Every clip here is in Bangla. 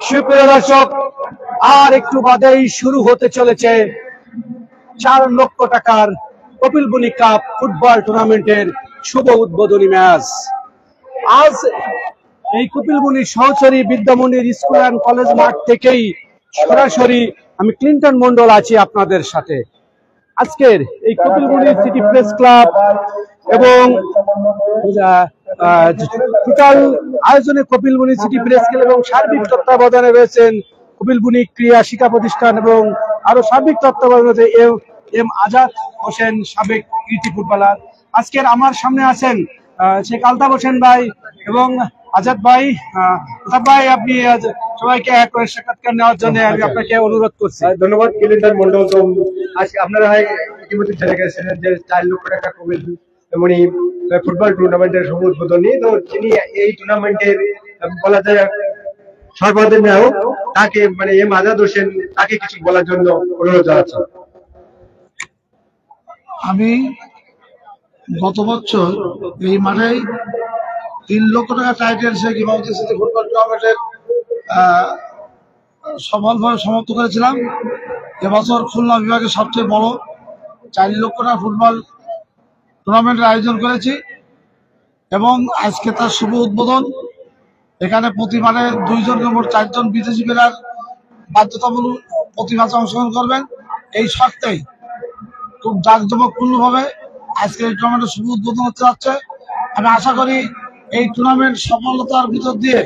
সুপ্রিয় দর্শক, আর একটু বাদেই শুরু হতে চলেছে 4 লক্ষ টাকার কপিলবুনি কাপ ফুটবল টুর্নামেন্টের শুভ উদ্বোধনী ম্যাচ। আজ এই কপিলবুনি সহচরী বিদ্যামন্দির স্কুল অ্যান্ড কলেজ মাঠ থেকেই সরাসরি আমি ক্লিন্টন মন্ডল আছি আপনাদের সাথে। আজকের এই কপিলবুনি সিটি প্রেস ক্লাব এবং টোটাল আয়োজনে কপিলবুনি সিটি প্রেস ক্লাব এবং সার্বিক তত্ত্বাবধানে রয়েছেন কপিলবুনি ক্রীড়া শিক্ষা প্রতিষ্ঠান এবং আরো সার্বিক তত্ত্বাবধানে এম আজাদ হোসেন, সাবেক কৃতি ফুটবলার। আজকের আমার সামনে আছেন শেখ আলতাফ হোসেন ভাই এবং আজাদ ভাই। ভাই, আপনি সবাইকে এক করে সাক্ষাৎকার নেওয়ার জন্য আমি আপনাকে অনুরোধ করছি। ধন্যবাদ ক্লিন্টন মন্ডল। আজকে আপনারা ইতিমধ্যে জেনে গেছেন যে 4 লক্ষ টাকা কপিলবুনি ফুটবল টুর্নামেন্টের শুভ উদ্বোধনী। তো তিনি এই টুর্নামেন্টের বলা যায় সর্বাধিক নায়ক, তাকে এম আজাদ হোসেন, তাকে কিছু বলার জন্য অনুরোধ জানাচ্ছি। আমি গত বছর এই মাঠে 3 লক্ষ টাকা টাইটেল শেখ ইমামতি সিটি ফুটবল টুর্নামেন্টের সফলভাবে সমাপ্ত করেছিলাম। এবছর খুলনা বিভাগের সবচেয়ে বড় 4 লক্ষ টাকা ফুটবল টুর্নামেন্টের আয়োজন করেছি এবং আজকে তার শুভ উদ্বোধন। এখানে প্রতি মাঠে 2 জন মোট 4 জন বিদেশি প্লেয়ার বাধ্যতামূলক প্রতি ম্যাচে অংশগ্রহণ করবেন। এই শর্তেই খুব জাঁকজমকপূর্ণভাবে আজকে এই টুর্নামেন্টের শুভ উদ্বোধন হতে যাচ্ছে। আমি আশা করি এই টুর্নামেন্ট সফলতার ভিতর দিয়ে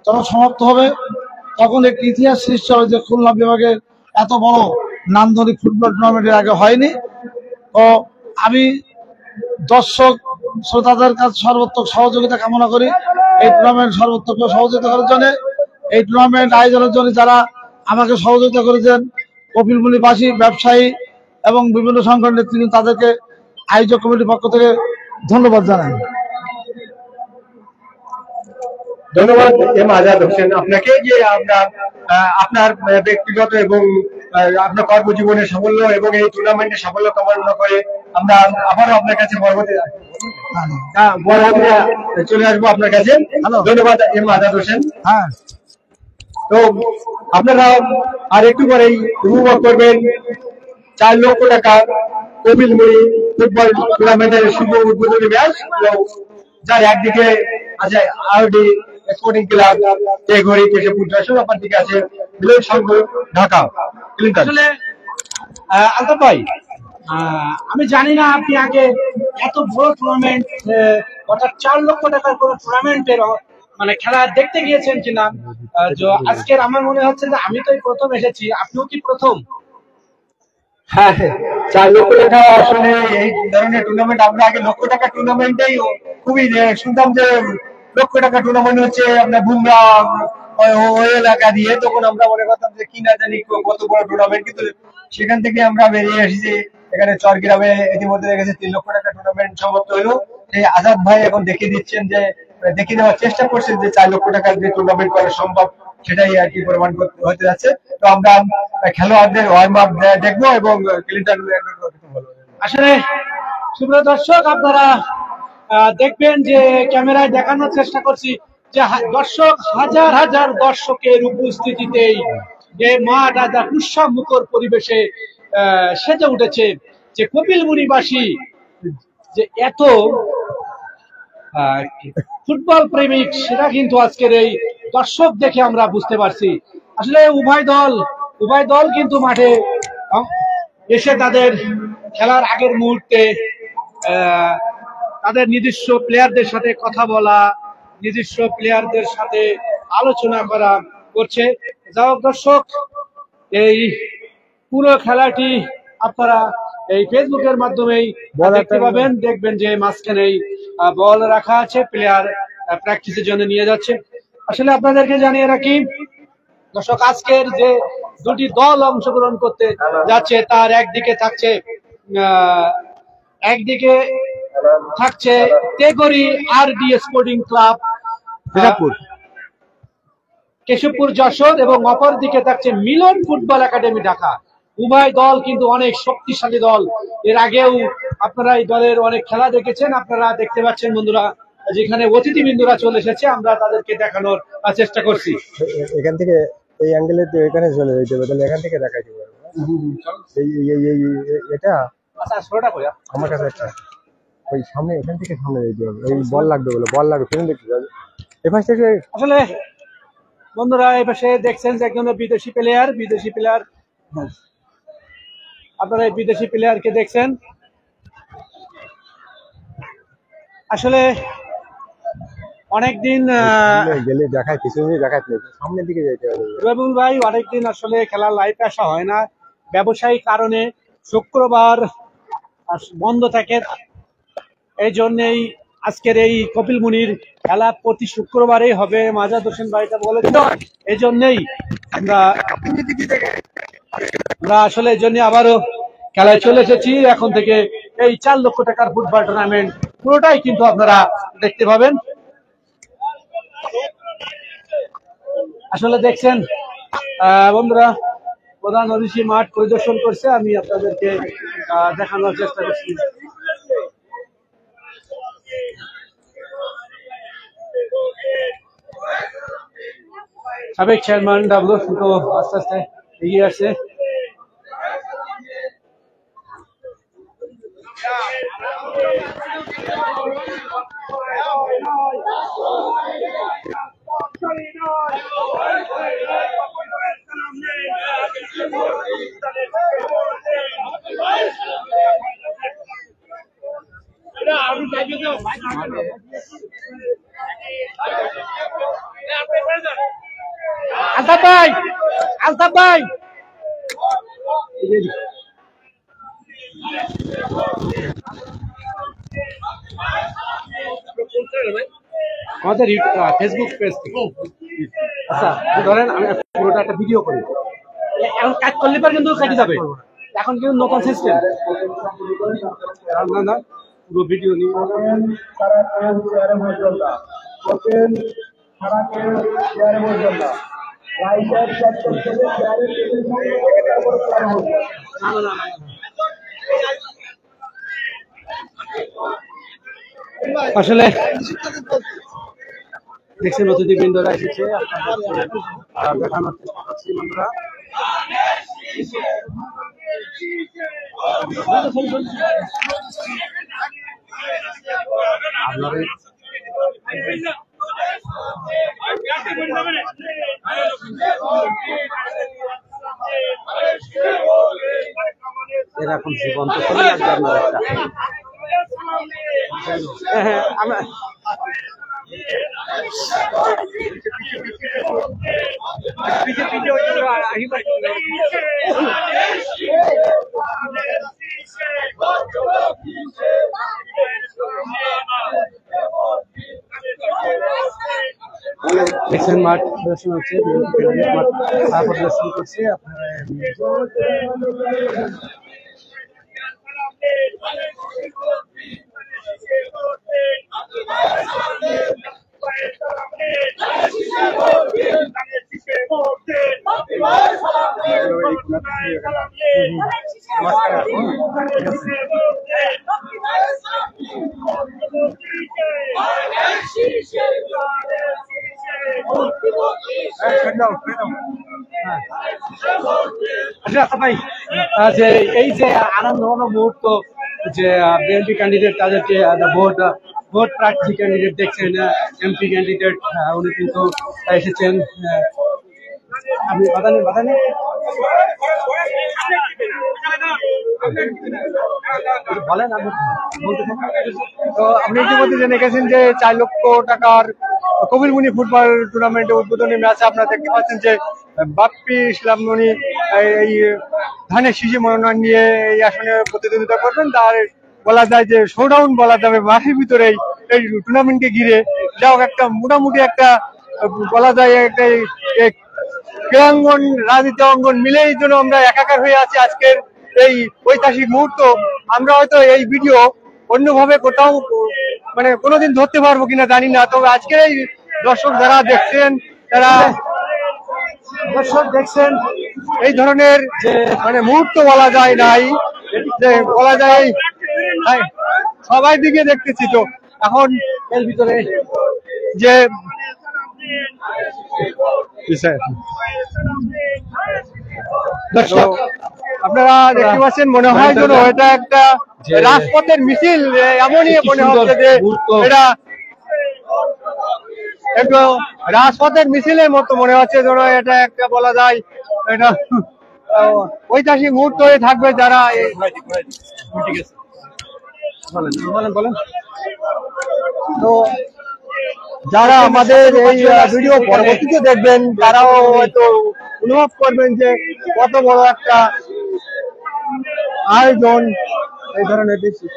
যখন সমাপ্ত হবে তখন একটি ইতিহাস সৃষ্টি হবে যে খুলনা বিভাগের এত বড় নান্দনিক ফুটবল টুর্নামেন্টের আগে হয়নি। তো আমি দর্শক শ্রোতাদের কাছে সর্বোত্তম সহযোগিতা কামনা করি এই টুর্নামেন্ট সর্বোত্তম সহযোগিতা করার জন্য। এই টুর্নামেন্ট আয়োজনের জন্য যারা আমাকে সহযোগিতা করেছেন, কপিলবুনিবাসী, ব্যবসায়ী এবং বিভিন্ন সংগঠনের নেতৃবৃন্দ, তাদেরকে আয়োজক কমিটির পক্ষ থেকে ধন্যবাদ জানাই। ধন্যবাদ এম আজাদ হোসেন আপনাকে, যে আপনার ব্যক্তিগত এবং আপনার কর্মজীবনের সাফল্য এবং এই টুর্নামেন্টের সাফল্য কামনা করে আমরা আবারও আপনার কাছে পরবর্তী চলে আসবো আপনার কাছে। ধন্যবাদ এম আজাদ হোসেন। তো আপনারা আর একটু পরেই উপভোগ করবেন 4 লক্ষ টাকা কপিলবুনি ফুটবল টুর্নামেন্টের শুভ উদ্বোধনী ম্যাচ, যার একদিকে আছে আরডি স্পোর্টিং ক্লাব তেঘড়ি কেশবপুর যশোর, অপর দিকে আছে মিলন সংঘ ঢাকা। আসলে আলতাফ ভাই, আমি জানি না আপনি আগে এত বড় টুর্নামেন্ট অর্থাৎ 4 লক্ষ টাকার কোন টুর্নামেন্টের খেলা দেখতে গিয়েছেন কিনা। আজকের আমার মনে হচ্ছে যে আমি তো প্রথম এসেছি, আপনিও কি প্রথম? হ্যাঁ, 4 লক্ষ টাকা আসলে এই ধরনের টুর্নামেন্ট আমরা আগে লক্ষ টাকা টুর্নামেন্টেই খুবই শুনতাম যে লক্ষ টাকা টুর্নামেন্ট হচ্ছে আপনার বুমরা ওই এলাকা দিয়ে, তখন আমরা মনে করতাম যে কি না জানি কত বড় টুর্নামেন্ট। কিন্তু সেখান থেকে আমরা বেরিয়ে এসেছি এখানে চরগ্রামে ইতিমধ্যে দেখেছি 3 লক্ষ টাকা টুর্নামেন্ট সমাপ্ত হলো। এই আজাদ ভাই এখন দেখিয়ে দিচ্ছেন, যে দেখিয়ে দেওয়ার চেষ্টা করছেন যে 4 লক্ষ টাকার যে টুর্নামেন্ট করা সম্ভব, সেটাই আর কি প্রমাণ হতে যাচ্ছে। তো আমরা খেলোয়াড়দের ওয়ার্ম আপ দেখবো এবং আসলে সুপ্রিয় দর্শক, আপনারা দেখবেন যে ক্যামেরায় দেখানোর চেষ্টা করছি যে দর্শক, হাজার হাজার দর্শকের উপস্থিতিতেই যে মাঠ আজ উৎসব মুখর পরিবেশে সেজে উঠেছে। যে কপিলবুনিবাসী যে এত ফুটবল প্রেমিক, সেটা কিন্তু আজকের এই দর্শক দেখে আমরা বুঝতে পারছি। আসলে উভয় দল কিন্তু মাঠে এসে তাদের খেলার আগের মুহূর্তে তাদের নিজস্ব প্লেয়ারদের সাথে কথা বলা, নিজস্ব প্লেয়ারদের সাথে আলোচনা করছে। যাই হোক দর্শক, এই পুরো খেলাটি আপনারা এই ফেসবুকের মাধ্যমেই দেখতে পাবেন। দেখবেন যে মাঝখানে বল রাখা আছে, প্লেয়ার প্র্যাকটিসের জন্য নিয়ে যাচ্ছে। আসলে আপনাদেরকে জানিয়ে রাখি দর্শক, আজকের যে 2টি দল অংশগ্রহণ করতে যাচ্ছে তার একদিকে থাকছে তেঘড়ি RD sporting club Keshabpur Jessore এবং অপর দিকে থাকছে মিলন ফুটবল একাডেমি ঢাকা। উভয় দল কিন্তু অনেক শক্তিশালী দল। এর আগেও আপনারা এই দলের অনেক খেলা দেখেছেন, আপনারা দেখতে পাচ্ছেন বন্ধুরা যেখানে অতিথিবৃন্দরা চলে এসেছে আমরা তাদেরকে দেখানোর চেষ্টা করছি। এখান থেকে এই অ্যাঙ্গেলে তো এখানে চলে যেতে হবে, তাহলে এখান থেকে দেখাইতে পারবো। এটা আচ্ছা, 16টা করে আমার কাছে একটা ওই সামনে, এখান থেকে সামনে যেতে হবে। ওই বল লাগবে বলে, বল লাগবে ফিল্ম দেখতে যাবে এই পাশ থেকে। আসলে বন্ধুরা এই পাশে দেখছেন যে একজন বিদেশি প্লেয়ার, আপনারা এই বিদেশি প্লেয়ারকে দেখছেন। আসলে অনেকদিন গেলে দেখায়, পিছনে দেখায়, সামনের দিকে যেতে হবে। রবিউল ভাই, অনেকদিন আসলে খেলার লাইভে আসা হয় না, ব্যবসায়িক কারণে শুক্রবার বন্ধ থাকে, এই জন্যই আজকের এই কপিল মুনির খেলা প্রতি শুক্রবারেই হবে। মাজাদ হোসেন ভাইটা বলেছেন, এই জন্যই আমরা আসলে এই জন্য আবারও খেলায় চলে এসেছি। এখন থেকে এই 4 লক্ষ টাকার ফুটবল টুর্নামেন্ট পুরোটাই কিন্তু আপনারা দেখতে পাবেন। আসলে দেখছেন বন্ধুরা, প্রধান অতিথি মাঠ পরিদর্শন করছে, আমি আপনাদেরকে দেখানোর চেষ্টা করছি। সাবেক চেয়ারম্যান ডাবলু কিন্তু আস্তে আস্তে এগিয়ে আসছে। আলতাফ ভাই, আলতাফ ভাই, আমাদের ফেসবুক পেজ থেকে। আচ্ছা ধরেন আমি পুরোটা একটা ভিডিও করি, এখন কাজ করলে পর কিন্তু কেটে যাবে, এখন কিন্তু নতুন সিস্টেম না, পুরো ভিডিও নিয়ে আসলে দেখছেন অতিথিবৃন্দরা এসেছে, দেখানোর চেষ্টা করছি বন্ধুরা। এরকম জীবন্ত চলে লাগবে আপনার একটা। হ্যাঁ আমরা দেখছেন মাঠ প্রদর্শন হচ্ছে, মাঠ প্রদর্শন করছে আপনারা। আচ্ছা ভাই, যে এই যে আনন্দ মুহূর্ত যে বিএনপি ক্যান্ডিডেট তাদেরকে ভোট প্রার্থী ক্যান্ডিডেট দেখছেন, এমপি ক্যান্ডিডেট উনি কিন্তু এসেছেন। আপনি বাধা নেই বলেন, আপনি বলতে তো আপনি ইতিমধ্যে জেনে গেছেন যে 4 লক্ষ টাকার কপিল মুনি ফুটবল টুর্নামেন্টের উদ্বোধনী ম্যাচে আপনারা দেখতে পাচ্ছেন যে বাপ্পি ইসলাম মুনি এই ধানের শীষে মনোনয়ন নিয়ে এই আসনে প্রতিদ্বন্দ্বিতা করবেন। তার বলা যায় যে শোডাউন বলা যাবে মাঠের ভিতরে এই টুর্নামেন্টকে ঘিরে। যাও একটা মোটামুটি একটা বলা যায় একটা ক্রীড়াঙ্গন রাজনীতি অঙ্গন মিলেই জন্য আমরা একাকার হয়ে আছি আজকের এই ঐতিহাসিক মুহূর্ত। আমরা হয়তো এই ভিডিও অন্যভাবে কোথাও মানে কোনোদিন ধরতে পারবো কিনা জানি না, তবে আজকের এই দর্শক যারা দেখছেন তারা দেখছেন এই ধরনের যে মানে মুহূর্ত বলা যায় নাই, যে বলা যায় সবাই দিকে দেখতেছি। তো এখন এর ভিতরে যে দর্শক আপনারা দেখতে পাচ্ছেন, মনে হয় যেন এটা একটা রাজপথের মিছিল, এমনই মনে হচ্ছে যে এটা একটু রাজপথের মিছিলের মতো মনে হচ্ছে যেন এটা একটা বলা যায় এটা ঐতিহাসিক মুহূর্ত হয়ে থাকবে। যারা বলেন তো যারা আমাদের এই ভিডিও পরবর্তীতে দেখবেন তারাও হয়তো অনুভব করবেন যে কত বড় একটা আয়োজন এই ধরনের বেশি।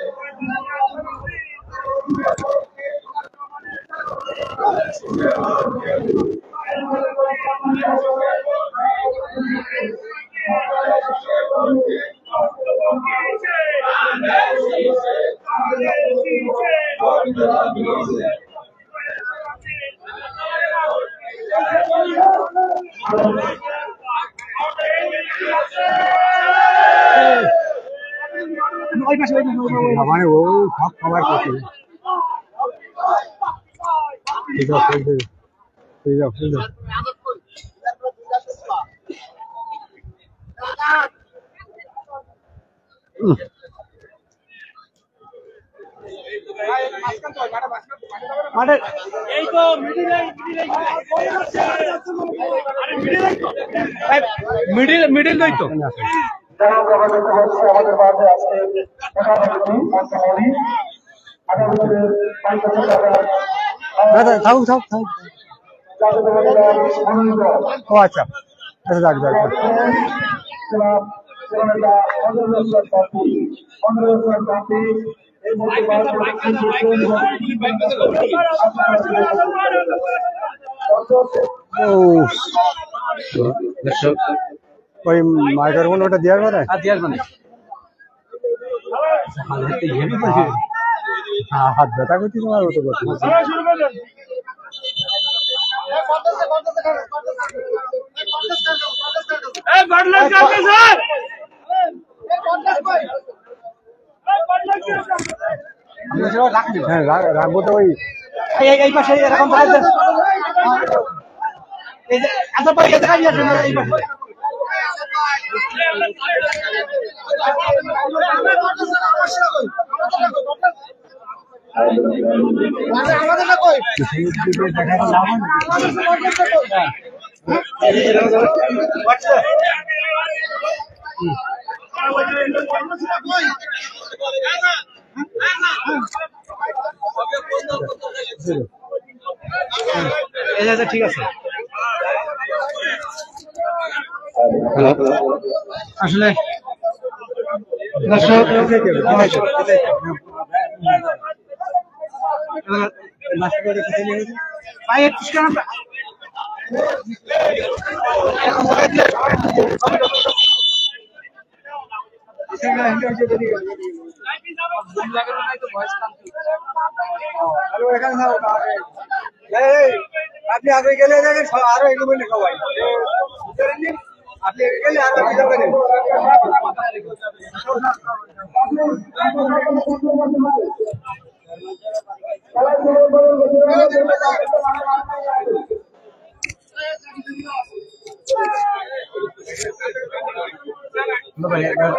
মানে ও সব খাবার করছে মিডিল দই তো আমাদের মাঝে আজকে থাকুক থাকুক থাকুক। ও আচ্ছা আচ্ছা যাক যাক দর্শক ওই মাইক্রোফোন ওটা দেওয়ার পরে হাত ব্যথা করছি তোমার মতো করছি। হ্যাঁ রাখবো তো ওই এই পাশে এরকম ঠিক আছে। আসলে দর্শক আপনি আগে গেলে আরো এগোবেন সবাই, আপনি গেলে আরো যাবেন।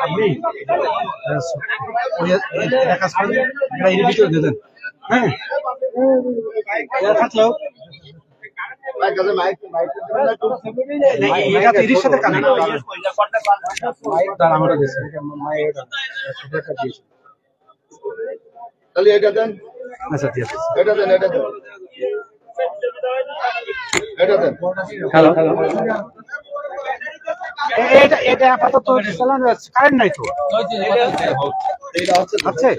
আপনি কাজ করবেন, এর ভিতরে দিয়ে দেন। হ্যাঁ থাকলেও সাথে কানেক্ট তাহলে এটা দেন, আচ্ছা ঠিক আছে। এটা দেন, এটা দেন, এটা দেন। হ্যালো এটা এটা আপাতত চালানো যাচ্ছে, কারেন্ট নাই তো আছে।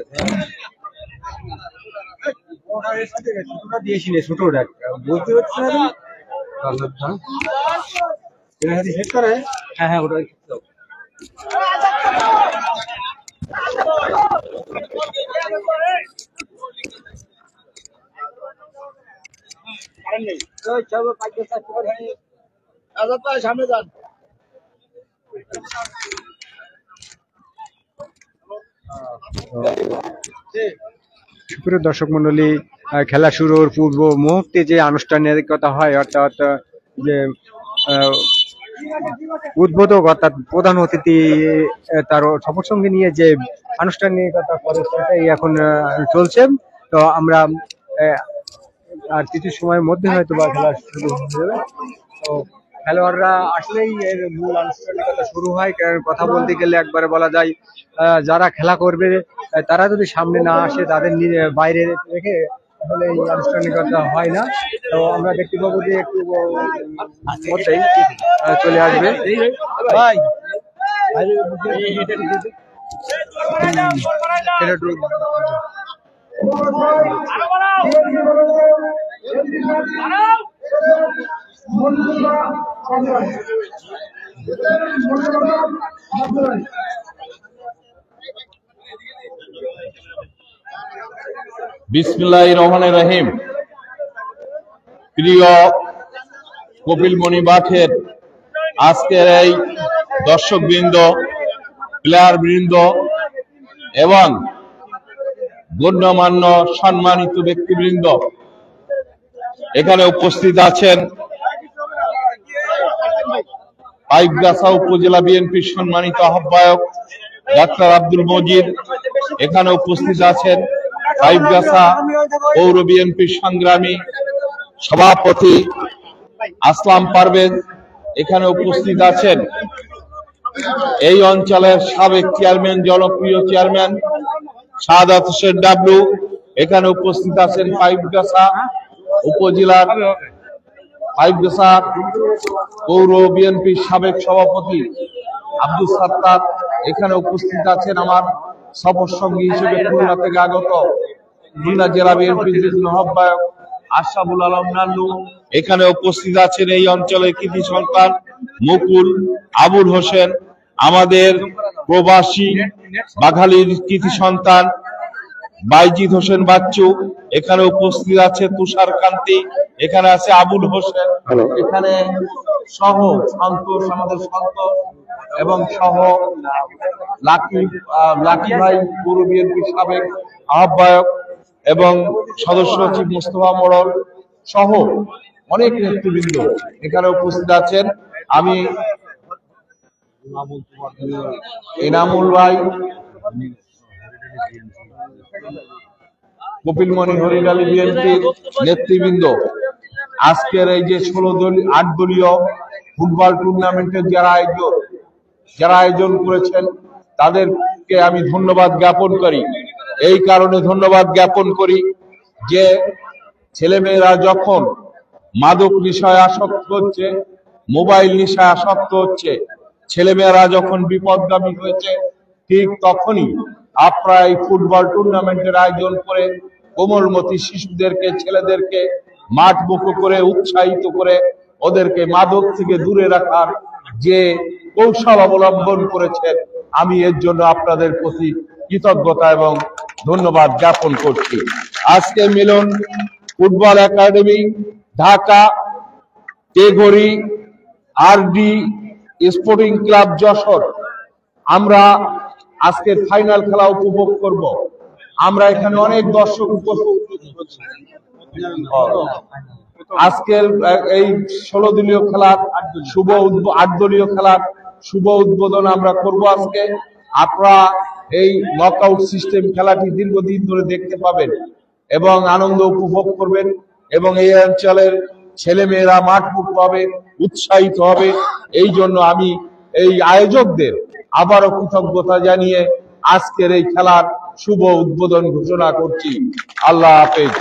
দিয়েছি ছোটটা বলতে পারছি না সেট করে। হ্যাঁ হ্যাঁ ওটা সামনে যান। সুপ্রিয় দর্শক মন্ডলী, খেলা শুরুর পূর্ব মুহূর্তে যে আনুষ্ঠানিকতা হয়, অর্থাৎ যে উদ্বোধক অর্থাৎ প্রধান অতিথি তার সফর সঙ্গে নিয়ে যে আনুষ্ঠানিকতা করে সেটাই এখন চলছে। তো আমরা আর কিছু সময়ের মধ্যে হয়তো বা খেলা শুরু হয়ে যাবে। তো খেলোয়াড়রা আসলেই এর মূল আনুষ্ঠানিকতা শুরু হয়। কারণ কথা বলতে গেলে একবারে বলা যায় যারা খেলা করবে তারা যদি সামনে না আসে, তাদের বাইরে রেখে তাহলে এই আনুষ্ঠানিকতা হয় না। তো আমরা দেখতে পাবো যে একটু মধ্যেই চলে আসবে। বিসমিল্লাহির রহমানির রহিম। প্রিয় কপিলমণি মাঠের আজকের এই দর্শকবৃন্দ, প্লেয়ার বৃন্দ এবং গণ্যমান্য সম্মানিত ব্যক্তিবৃন্দ, এখানে উপস্থিত আছেন পাইকগাছা উপজেলা বিএনপির সম্মানিত আহ্বায়ক ডাক্তার আব্দুল মজিদ। এখানে উপস্থিত আছেন পাইকগাছা পৌর বিএনপির সংগ্রামী সভাপতি আসলাম পারভেজ। এখানে উপস্থিত আছেন এই অঞ্চলের সাবেক চেয়ারম্যান, জনপ্রিয় চেয়ারম্যান সাদাত হোসেন ডাবলু। এখানে উপস্থিত আছেন পাইকগাছা উপজেলার পাইকগাছা পৌর বিএনপির সাবেক সভাপতি আব্দুল সাত্তার। এখানে উপস্থিত আছেন আমার সফর সঙ্গী হিসেবে খুলনা থেকে আগত খুলনা জেলা বিএনপির যুগ্ম আহ্বায়ক আশরাফুল আলম নান্নু। এখানে উপস্থিত আছেন এই অঞ্চলের কৃতি সন্তান মুকুল, আবুল হোসেন, আমাদের প্রবাসী বাঘালির কৃতি সন্তান বাইজিদ হোসেন বাচ্চু। এখানে উপস্থিত আছে তুষার কান্তি, এখানে আছে আবুল হোসেন, এখানে সহ সন্তোষ, আমাদের সন্তোষ এবং সহ লাকি ভাই পৌর বিএনপির সাবেক আহ্বায়ক এবং সদস্য সচিব মোস্তফা মোড়ল সহ অনেক নেতৃবৃন্দ এখানে উপস্থিত আছেন। আমি এনামুল ভাই, কপিলমণি হরিডালি বিএনপির নেতৃবৃন্দ, আজকের এই যে 8 দলীয় ফুটবল টুর্নামেন্টের যারা আয়োজন করেছেন তাদেরকে আমি ধন্যবাদ জ্ঞাপন করি। এই কারণে ধন্যবাদ জ্ঞাপন করি যে ছেলেমেয়েরা যখন মাদক নেশায় আসক্ত হচ্ছে, মোবাইল নেশায় আসক্ত হচ্ছে, ছেলেমেয়েরা যখন বিপদগামী হয়েছে, ঠিক তখনই আপনারা এই ফুটবল টুর্নামেন্টের আয়োজন করে কোমলমতি শিশুদেরকে, ছেলেদেরকে মাঠমুখো করে, উৎসাহিত করে ওদেরকে মাদক থেকে দূরে রাখার যে কৌশল অবলম্বন করেছেন, আমি এর জন্য আপনাদের প্রতি কৃতজ্ঞতা এবং ধন্যবাদ জ্ঞাপন করছি। আজকে Milon football academy Dhaka, Teghori, RD sporting club Jessore, আমরা আজকের ফাইনাল খেলা উপভোগ করব। আমরা এখানে অনেক দর্শক উপস্থিত। আজকের এই 16 দলীয় খেলার 8 দলীয় খেলার শুভ উদ্বোধন আমরা করব আজকে। আপনারা এই নকআউট সিস্টেম খেলাটি দীর্ঘদিন ধরে দেখতে পাবেন এবং আনন্দ উপভোগ করবেন এবং এই অঞ্চলের ছেলেমেয়েরা মাঠমুক্ত হবে, উৎসাহিত হবে। এই জন্য আমি এই আয়োজকদের আবারও কৃতজ্ঞতা জানিয়ে আজকের এই খেলার শুভ উদ্বোধন ঘোষণা করছি। আল্লাহ হাফেজ।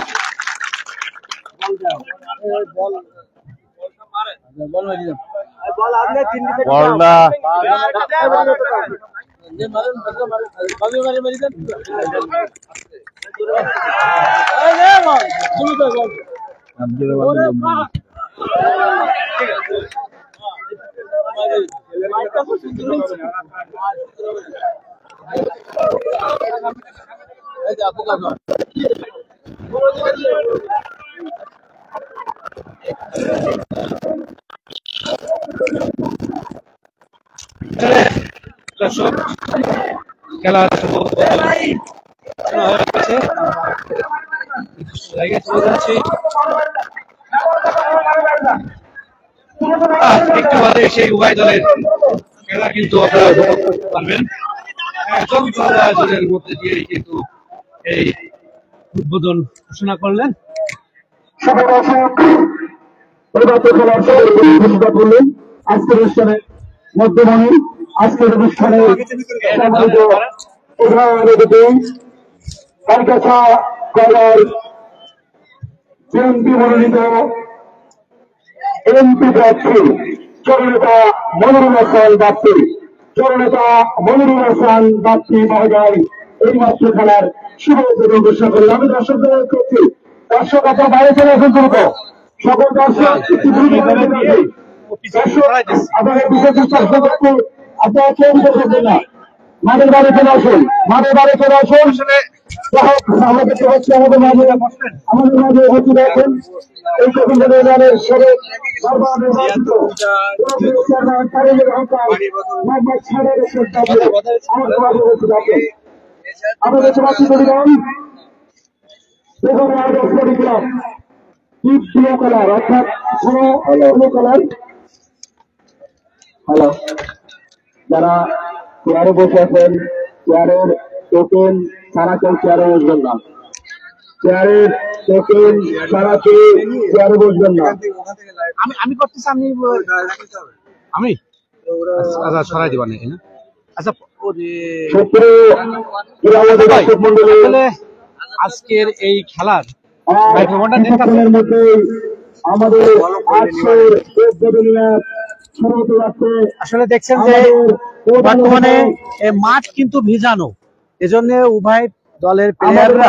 খেলা জায়গায় চলে যাচ্ছি। একটু বাদে সেই উভয় দলের খেলা কিন্তু আপনারা উপভোগ করতে পারবেন। একদম চলা আয়োজনের মধ্যে দিয়েই কিন্তু এই উদ্বোধন ঘোষণা করলেন। আজকের অনুষ্ঠানে মধ্যমণি আজকের অনুষ্ঠানে কালকাছা কলার বিএনপি মনোনীত এমপি প্রার্থী জননেতা মনিরুল হাসান বাপ্পি, জননেতা মনিরুল হাসান বাপ্পি মহোদয় এই মাত্র খেলার শুভ উদ্বোধন ঘোষণা করলেন। আমি দর্শকদের অনুরোধ করছি, দর্শক আপনার বাইরে চলে আসুন দ্রুত, সকল দর্শক একটু দ্রুত বাইরে চলে আসুন। দর্শক আপনাদের বিশেষ চেষ্টা করছি, আপনারা কেউ করবেন না, মাঠের বাড়ি চলে আসুন, মাঠের বাড়ি চলে আসুন। আমরা দেখতে পাচ্ছি আমাদের মাঝে উপস্থিত আছেন এই প্রতিনিধিদলের সবাই সর্বাধিক নির্বাচিত চেয়ারম্যান তারিকুল হক মোহাম্মদ সাহেবের শ্রদ্ধাঞ্জলি আমাদের মাঝে উপস্থিত আছেন। আমরা দেখতে পাচ্ছি পরিবার বেগম আদর্শ ক্লাব ব্লু কালার অর্থাৎ ব্লু কালার। হ্যালো, যারা চেয়ারে বসে আছেন চেয়ারের টোকেন ছাড়া কেউ চেয়ারে বসবেন না, চেয়ারের টোকেন ছাড়া কেউ চেয়ারে বসবেন না। আমি করতেছি, আমি আচ্ছা সরাই দিবা নাকি না? আচ্ছা আসলে আজকের এই খেলার মাইক্রোফোনের মধ্যে আমাদের আজকের শুরু হতে যাচ্ছে। আসলে দেখছেন যে বর্তমানে মাঠ কিন্তু ভিজানো, এজন্য উভয় দলের প্লেয়াররা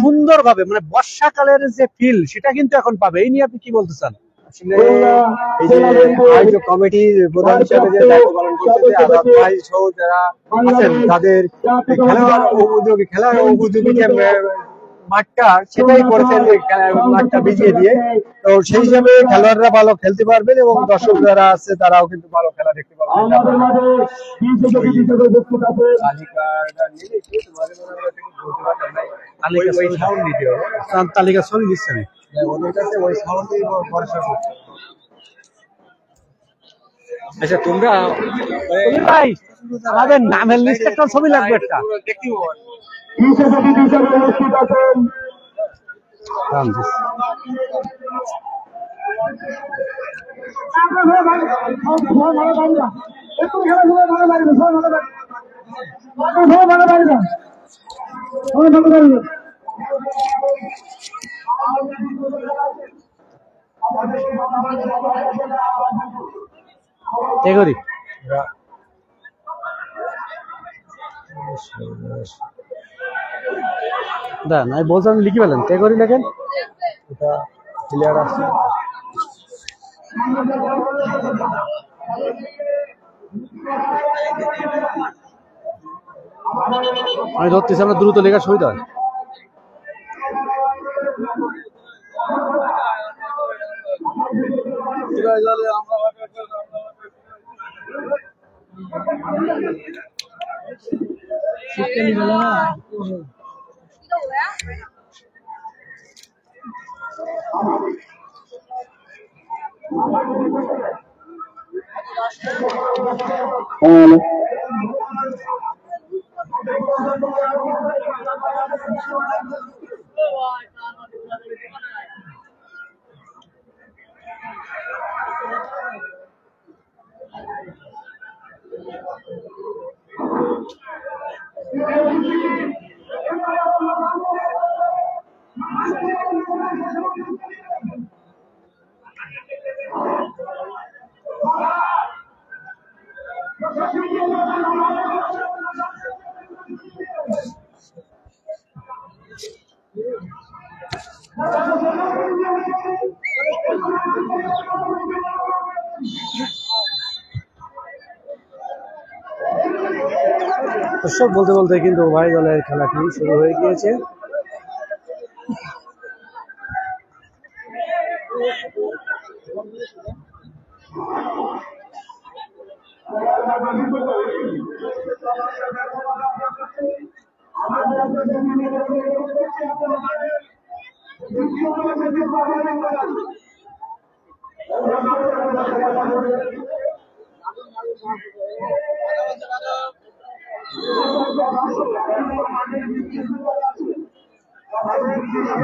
সুন্দরভাবে মানে বর্ষাকালের যে ফিল সেটা কিন্তু এখন পাবে। এই নিয়ে আপনি কি বলতে চান? আসলে এই যে আয়োজক কমিটির প্রধান হিসেবে যে দায়িত্ব পালন করছে আজাদ ভাই সহ যারা আছেন তাদের খেলার উপযোগী যে মাঠটা সেটাই করেছেন, যে মাঠটা ভিজিয়ে দিয়ে। তো সেই হিসাবে খেলোয়াড়রা ভালো খেলতে পারবেন এবং দর্শক যারা আছে তারাও কিন্তু ভালো খেলা দেখতে পারবেন। তালিকা ছবি দিচ্ছেন ওদের কাছে ওই সাউন্ডই ভরসা করছে। আচ্ছা তোমরা ভাই আমাদের নামের লিস্টে একটা ছবি লাগবে একটা। করি না আমি বলছিলাম লিখে পেলেন তে করি লেখেন, এটা ক্লিয়ার আছে। আমি ধরতেছি আমরা দ্রুত লেখার সুবিধা হয়। দর্শক বলতে বলতে কিন্তু উভয় দলের খেলাটি শুরু হয়ে গিয়েছে।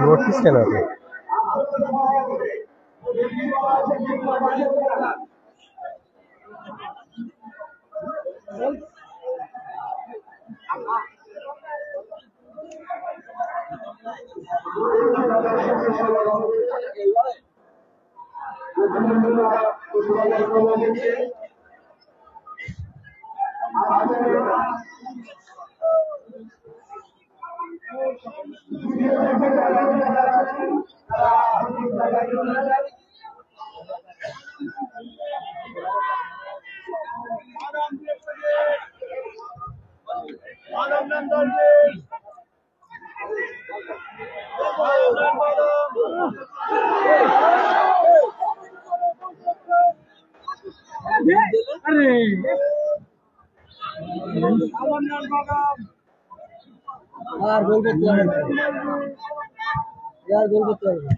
নোটিস কেন আর গোল করতে হবে না, আর গোল করতে হবে না।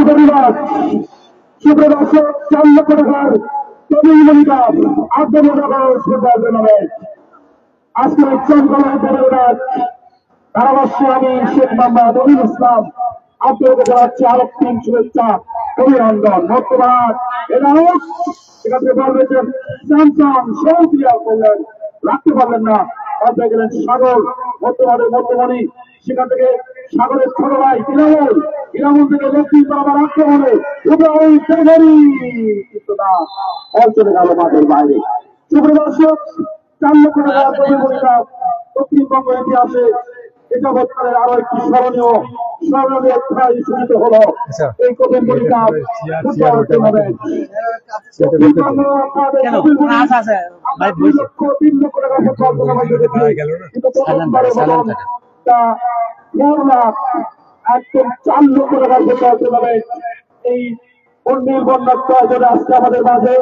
ধন্যবাদ। সুপ্রিয় দর্শক, 4 লক্ষ টাকার তবিল কাপ আন্তর্জাতিক ফুটবল টুর্নামেন্ট আজকের চন্দ্রনাথ দেবের ধারাভাষ্যে আমি শেখ মোহাম্মদ রবিউল ইসলাম আপনাদের জানাচ্ছি আরেকটি শুভেচ্ছা অভিনন্দন। বর্তমান এনাউট এখান থেকে বল পেয়েছেন স্যামসাং, সেও ক্লিয়ার করলেন, রাখতে পারলেন না, পাল্টে গেলেন সাগর। বর্তমানে মধ্যমণি, সেখান থেকে সাগরের ছোট ভাই ইনামুল, ইনামুল থেকে লক্ষ্মী আবার আক্রমণে কিন্তু না, বল চলে গেল মাঠের বাইরে। সুপ্রিয় দর্শক, 4 লক্ষ টাকা তবিল কাপ দক্ষিণবঙ্গ ইতিহাসে এটা বর্তমানের আরো একটি স্মরণীয় খেলায় সূচিত হলো এই কপিলমুড়ি কাপ ফুটবল টুর্নামেন্ট। 3 লক্ষ টাকা ফুটবল টুর্নামেন্ট কিন্তু প্রথমবারের মতন তা 4 লাখ একদম 4 লক্ষ টাকার ফুটবল টুর্নামেন্ট এই নির্বন্ধাত্ম আয়োজনে আজকে আমাদের মাঝে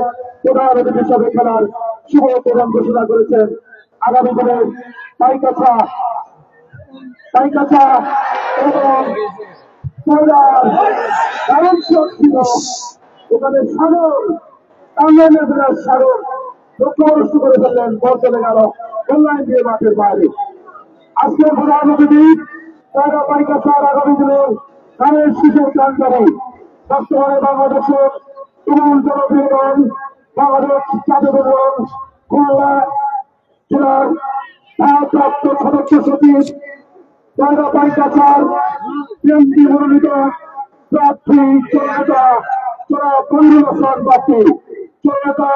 প্রধান অতিথি হিসাবে খেলার শুভ উদ্বোধন ঘোষণা করেছেন। আগামী দিনে পাইকাছা এবং ওখানে সাগর টাঙ্গাইলের সাগর লক্ষ্যবস্তু করে ফেললেন, বল চলে গেল অনলাইন দিয়ে মাঠের বাইরে। আজকের প্রধান অতিথি পাইকাছার আগামী দিনের ধানের শীষের কান্ডারি বর্তমানে বাংলাদেশের তৃণমূল জনপ্রিয় দল বাংলাদেশ জাতীয় দল খুলনা জেলার ভারপ্রাপ্ত সদস্য সচিব পাইকাছার বিএনপি মনোনীত প্রার্থী জননেতা জনাব মনিরুল হাসান বাপ্পি, জননেতা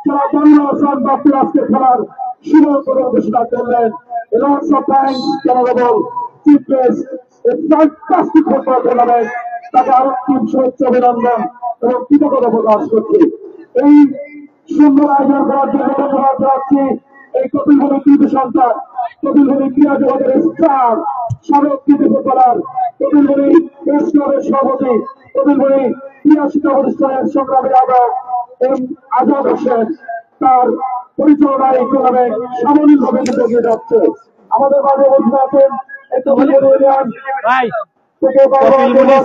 জনাব মনিরুল হাসান বাপ্পি আজকে খেলার শুভ উদ্বোধন ঘোষণা করলেন। লর্ডস অফ ব্যাংক জনগণ chief guest fantastic football tournament, তাকে আরো 3 শুভেচ্ছা অভিনন্দন এবং কৃতজ্ঞতা প্রকাশ করছি। এই সুন্দর আয়োজন করার জন্য ধন্যবাদ জানাচ্ছি এই কপিলমুড়ি কৃতি সন্তান, কপিলমুড়ি ক্রীড়া জগতের স্টার, সাবেক কৃতি ফুটবলার, কপিলমুড়ি প্রেস ক্লাবের সভাপতি, কপিলমুড়ি ক্রীড়া শিক্ষা প্রতিষ্ঠানের সংগ্রামী আহ্বায়ক আজাদ হোসেন, তার পরিচালনায় এই টুর্নামেন্ট সামরিকভাবে এগিয়ে যাচ্ছে। আমাদের মাঝে বলতে আছেন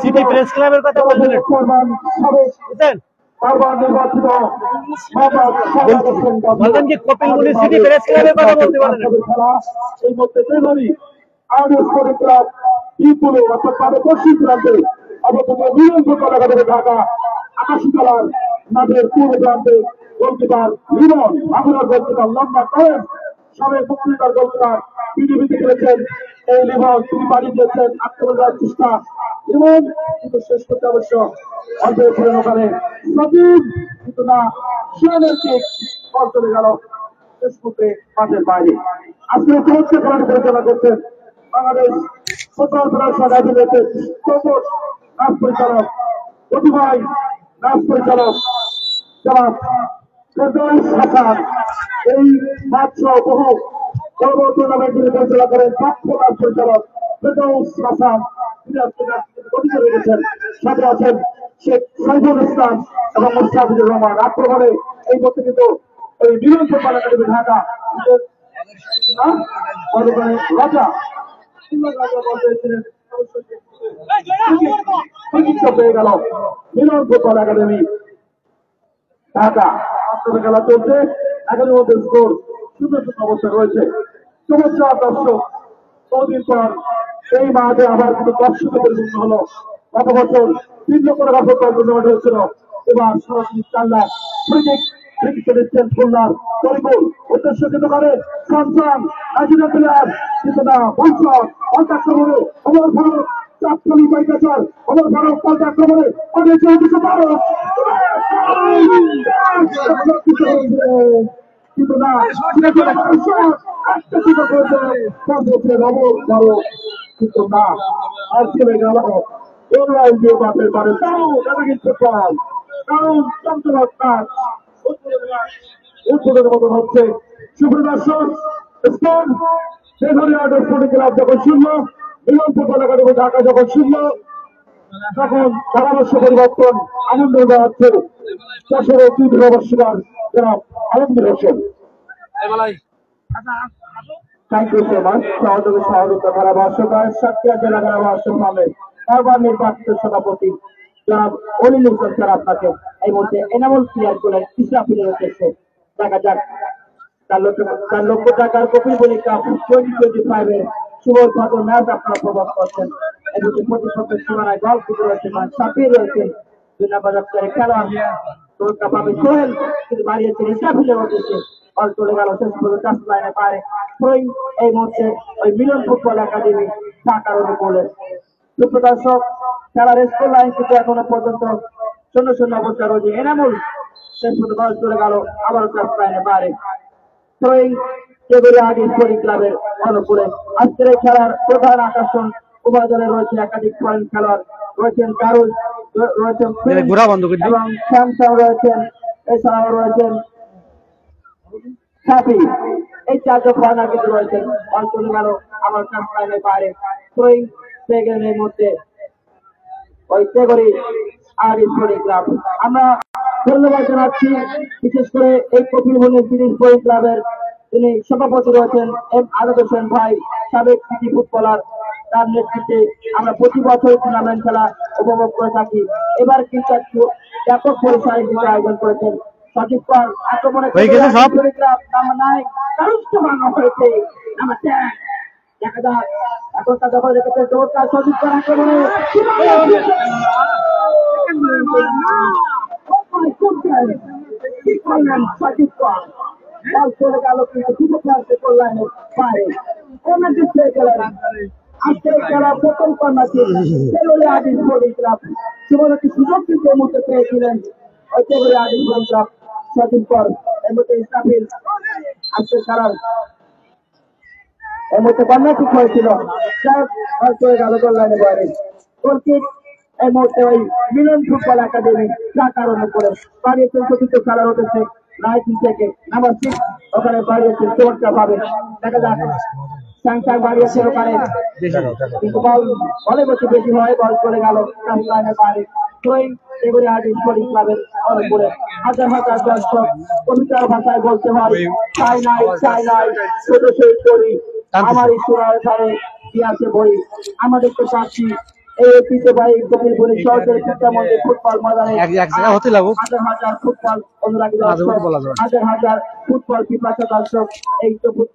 সিটি প্রেস ক্লাবের কথা বলছিলেন, বলতেন যে কপিলমুড়ি সিটি প্রেস ক্লাবের কথা বলতে পারেন। এই মধ্যে স্পোর্টিং ক্লাব বিপুল অর্থাৎ তাদের পশ্চিম প্রান্তে অবস্থিত ঢাকা আকাশীতলার মাঠের পূর্ব প্রান্তে গোলকিপার লিমন, বাগুড়ার গোলকিপার লম্বা করেন, সাবেক মুক্তিযোদ্ধার গোলকিপার পিডিবিতে খেলেছেন এই লিমন, তিনি বাড়ি দিয়েছেন আক্রমণ করার চেষ্টা এবং কিন্তু শেষ করতে অবশ্য অল্পের ছিলেন ওখানে সচিব, কিন্তু না শিরনের ঠিক বল চলে গেল শেষ করতে মাঠের বাইরে। আজকে চমৎকার খেলাটি পরিচালনা করছেন বাংলাদেশ ফুটবল ফেডারেশন অ্যাফিলিয়েটেড চৌকস নাচ পরিচালক প্রতিভাই নাচ পরিচালক জনাব ফেরদৌস হাসান। এই মাঠ সহ বহু বড় বড় টুর্নামেন্টগুলি পরিচালনা করেন দক্ষ নাচ পরিচালক ফেরদৌস হাসান। তিনি আজকে গঠিত রেখেছেন, সাথে আছেন শেখ সাইফুল ইসলাম এবং মুস্তাফিজুর রহমান। আক্রমণে এই মধ্যে কিন্তু ওই মিলন ফুটবল একাডেমি ঢাকা রাজা পেয়ে গেল মিলন ফুটবল একাডেমি ঢাকা। বাস্তবে খেলা চলছে, একাডেমির মধ্যে স্কোর 0-0 অবস্থা রয়েছে। চমৎকার দর্শক, বহুদিন পর এই মাঠে আবার কিন্তু দর্শকে পরিপূর্ণ হলো। গত বছর 3 লক্ষ টাকা ফুটবল টুর্নামেন্ট হয়েছিল, এবার সরাসরি 4 লাখ। ক্রিকেট দিচ্ছেন খুলনার তরিকুল, উদ্দেশ্য কিন্তু করে সন্তান নাজিরা প্লেয়ার, কিন্তু না বলছর আক্রমণে অমর ফারুক চাপতলি পাইকাচার, অমর ফারুক পাল্টা আক্রমণে কিন্তু না কিন্তু না আর চলে গেল বাপের বারে উদ্বোধনের মতন হচ্ছে। সুপ্রদর্শন ক্লাব যখন শূন্য, মিলন ফুটবল একাডেমি ঢাকা যখন শূন্য, তখন পরামর্শ পরিবর্তন আনন্দ দেওয়া হচ্ছে 4 বর্ষকার জনাব Alamgir Hossain. Thank you so much. সহযোগী সহযোগিতা ধারাভাষ্যকার সাতক্ষীরা জেলা ধারাভাষ্য নামে সর্বার নির্বাচিত সভাপতি জনাব অনিল হোসেন স্যার আপনাকে এই মুহূর্তে এনামুল প্লেয়ার গুলের ইসরাফিলের উদ্দেশ্যে দেখা যাক 4 লক্ষ টাকার কপিল বলি কাপ 2025 এর শুভ উদ্বোধন ম্যাচ আপনারা প্রভাব করছেন। এই মুহূর্তে প্রতিপক্ষের সীমানায় গল কিপার রয়েছে সাপির রয়েছেন, 2 নম্বর দপ্তরে খেলোয়াড় তোরকা পাবে সোহেল, কিন্তু বাড়িয়েছেন ইসরাফিলের উদ্দেশ্যে। বল চলে গেল শেষ পর্যন্ত টাচ লাইনে বাইরে। এই মুহূর্তে ওই মিলন ফুটবল একাডেমি ঢাকার অনুকূলে। সুপ্রদর্শক খেলার স্কোর লাইন কিন্তু এখনো পর্যন্ত 0-0 অবস্থা রয়েছে। এনামুল শেষ পর্যন্ত বল চলে গেল আবারও টাচ লাইনে বাইরে। ক্লাবের অনুকূলে আজকের এই খেলার প্রধান আকর্ষণ উভয় দলে রয়েছে একাধিক ফরেন খেলোয়াড়, রয়েছেন কারুল, রয়েছেন এবং স্যামসাং রয়েছেন, এছাড়াও রয়েছেন সাফি। এই 4 জন ফরেনার কিন্তু রয়েছেন। বল চলে গেল আবার টাচ লাইনের বাইরে। এই মধ্যে ওই তেগরি আর স্পোর্টিং ক্লাব। আমরা ধন্যবাদ জানাচ্ছি বিশেষ করে এই কপিল বলে স্পোর্টিং ক্লাবের তিনি সভাপতি রয়েছেন এম আজাদ হোসেন ভাই, সাবেক সিটি ফুটবলার। তার নেতৃত্বে আমরা প্রতি বছর টুর্নামেন্ট খেলা উপভোগ করে থাকি। এবার কিন্তু একটু ব্যাপক পরিসরে কিন্তু আয়োজন করেছেন। সঠিক পর আক্রমণে নাম্বার 9 কারুষ্ঠ ভাঙা হয়েছে, নাম্বার 10 দেখা যাক এখন তা দখল রেখেছে চমৎকার সঠিক পর আক্রমণে ঠিক করলেন সঠিক পর। বল চলে গেল কিন্তু সুপারফাস্টে করলেন বাইরে। ওনাদের পেয়ে গেলেন আজকের খেলা প্রথম কর্নারটি তেলুলে আদি স্পোর্টিং ক্লাব। শুভরকি সুযোগ কিন্তু এই মুহূর্তে পেয়েছিলেন ওই তেলুলে আদি স্পোর্টিং ক্লাব সঠিক পর। এই মুহূর্তে ইসরাফিল আজকের খেলার এই মুহূর্তে কর্নার ঠিক হয়েছিল, চলে গেল গোল লাইনের বাইরে। গোলকিক এই মুহূর্তে ওই মিলন ফুটবল একাডেমি ঢাকার অনুকূলে বাড়িয়েছেন চতুর্থ খেলার উঠেছে 19 থেকে নাম্বার 6 ওখানে বাড়িয়েছেন চমৎকার ভাবে। দেখা যাক স্যামসাং বাড়িয়েছে ওখানে, কিন্তু বলে বেশি বেশি হয়, বল চলে গেল লাইনের বাইরে। এবারে আজ স্পোর্টিং ক্লাবের অনুকূলে হাজার হাজার দর্শক কবিতার ভাষায় বলতে হয় চাই নাই ছোট শহীদ করি আমার ঈশ্বরের ধারে কি আছে বই। আমাদের তো সাক্ষী এই ঐতিহ্যবাহী কপিল বলি সরকারি শিক্ষা মন্দির ফুটবল ময়দানে হাজার হাজার ফুটবল অনুরাগী দর্শক, হাজার হাজার ফুটবল পিপাসা দর্শক এই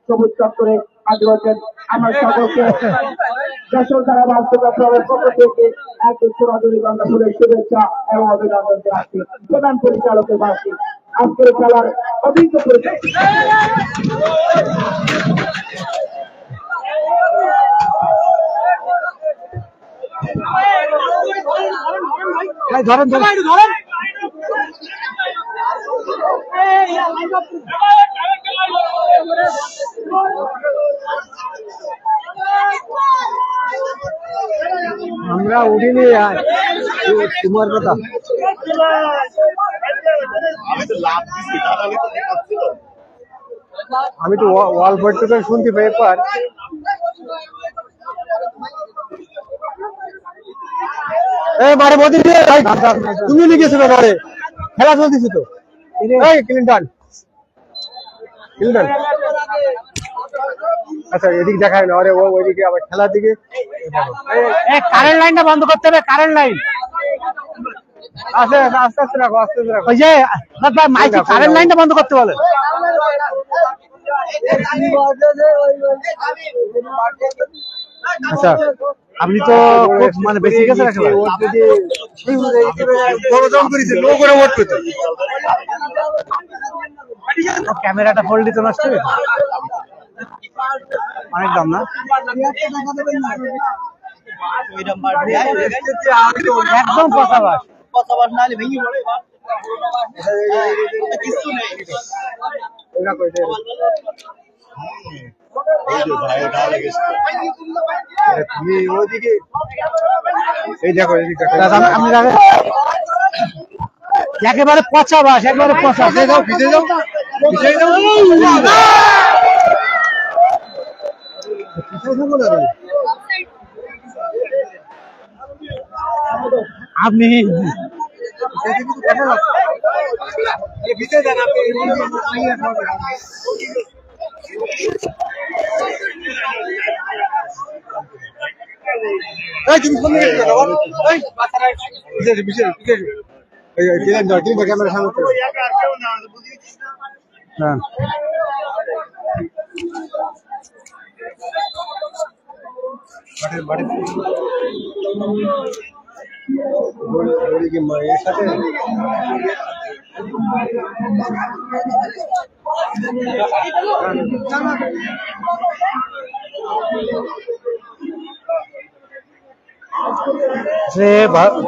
সবুজ চত্বরে আজ রয়েছেন। আমার সকলকে দেশের দ্বারা বাস্তবতা ক্লাবের পক্ষ থেকে একজন রজনীগন্ধা ফুলের শুভেচ্ছা এবং অভিনন্দন জানাচ্ছি। প্রধান পরিচালকের বার্ষিক আজকের খেলার অভিজ্ঞ পরিচালক ধরেন ধরেন ধরেন। আমরা উঠিনি তোমার কথা। আমি তো ওয়াল বইটুকু শুনতে পাই পর বারে বদি দিয়ে তুমি লিখেছিল বারে খেলা চলতেছে তো। এই ক্লিনটন ক্লিনটন আচ্ছা এদিকে দেখায় না, আরে ওইদিকে আবার খেলার দিকে। কারেন্ট লাইনটা বন্ধ করতে হবে, কারেন্ট লাইন। আস্তে আস্তে আস্তে রাখো, আস্তে আস্তে রাখো। ওই যে মাইক কারেন্ট লাইনটা বন্ধ করতে বলে। আচ্ছা আপনি তো খুব মানে বেশি গেছে ক্যামেরাটা ফোল্ড দিতে নষ্ট অনেক দাম না, একদম পচাবাস নাহলে ভেঙে পড়ে। একেবারে পচা বাস, একেবারে পচা। আপনি ক্যামেরা সামনে মায়ের সাথে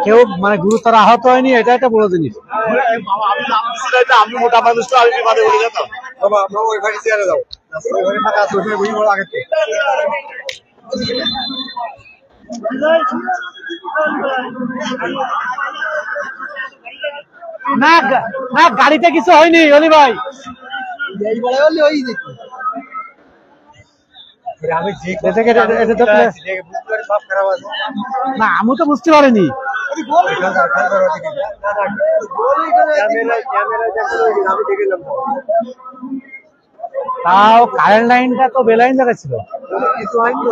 কেউ মানে গুরুতর আহত হয়নি, এটা একটা বড় জিনিস। আমি মোটা মানুষ তো আমি বিমানে উঠে যেতাম। ওই ঘরে চেয়ারে যাও, ওই ঘরে ফাঁকা আছে, ওই ঘরে আগে না না গাড়িতে কিছু হয়নি অলি ভাই। না আমি তো বুঝতে পারিনি। তাও কারেন্ট লাইনটা তো বেলাইন জায়গা ছিল, কিছু হয়নি।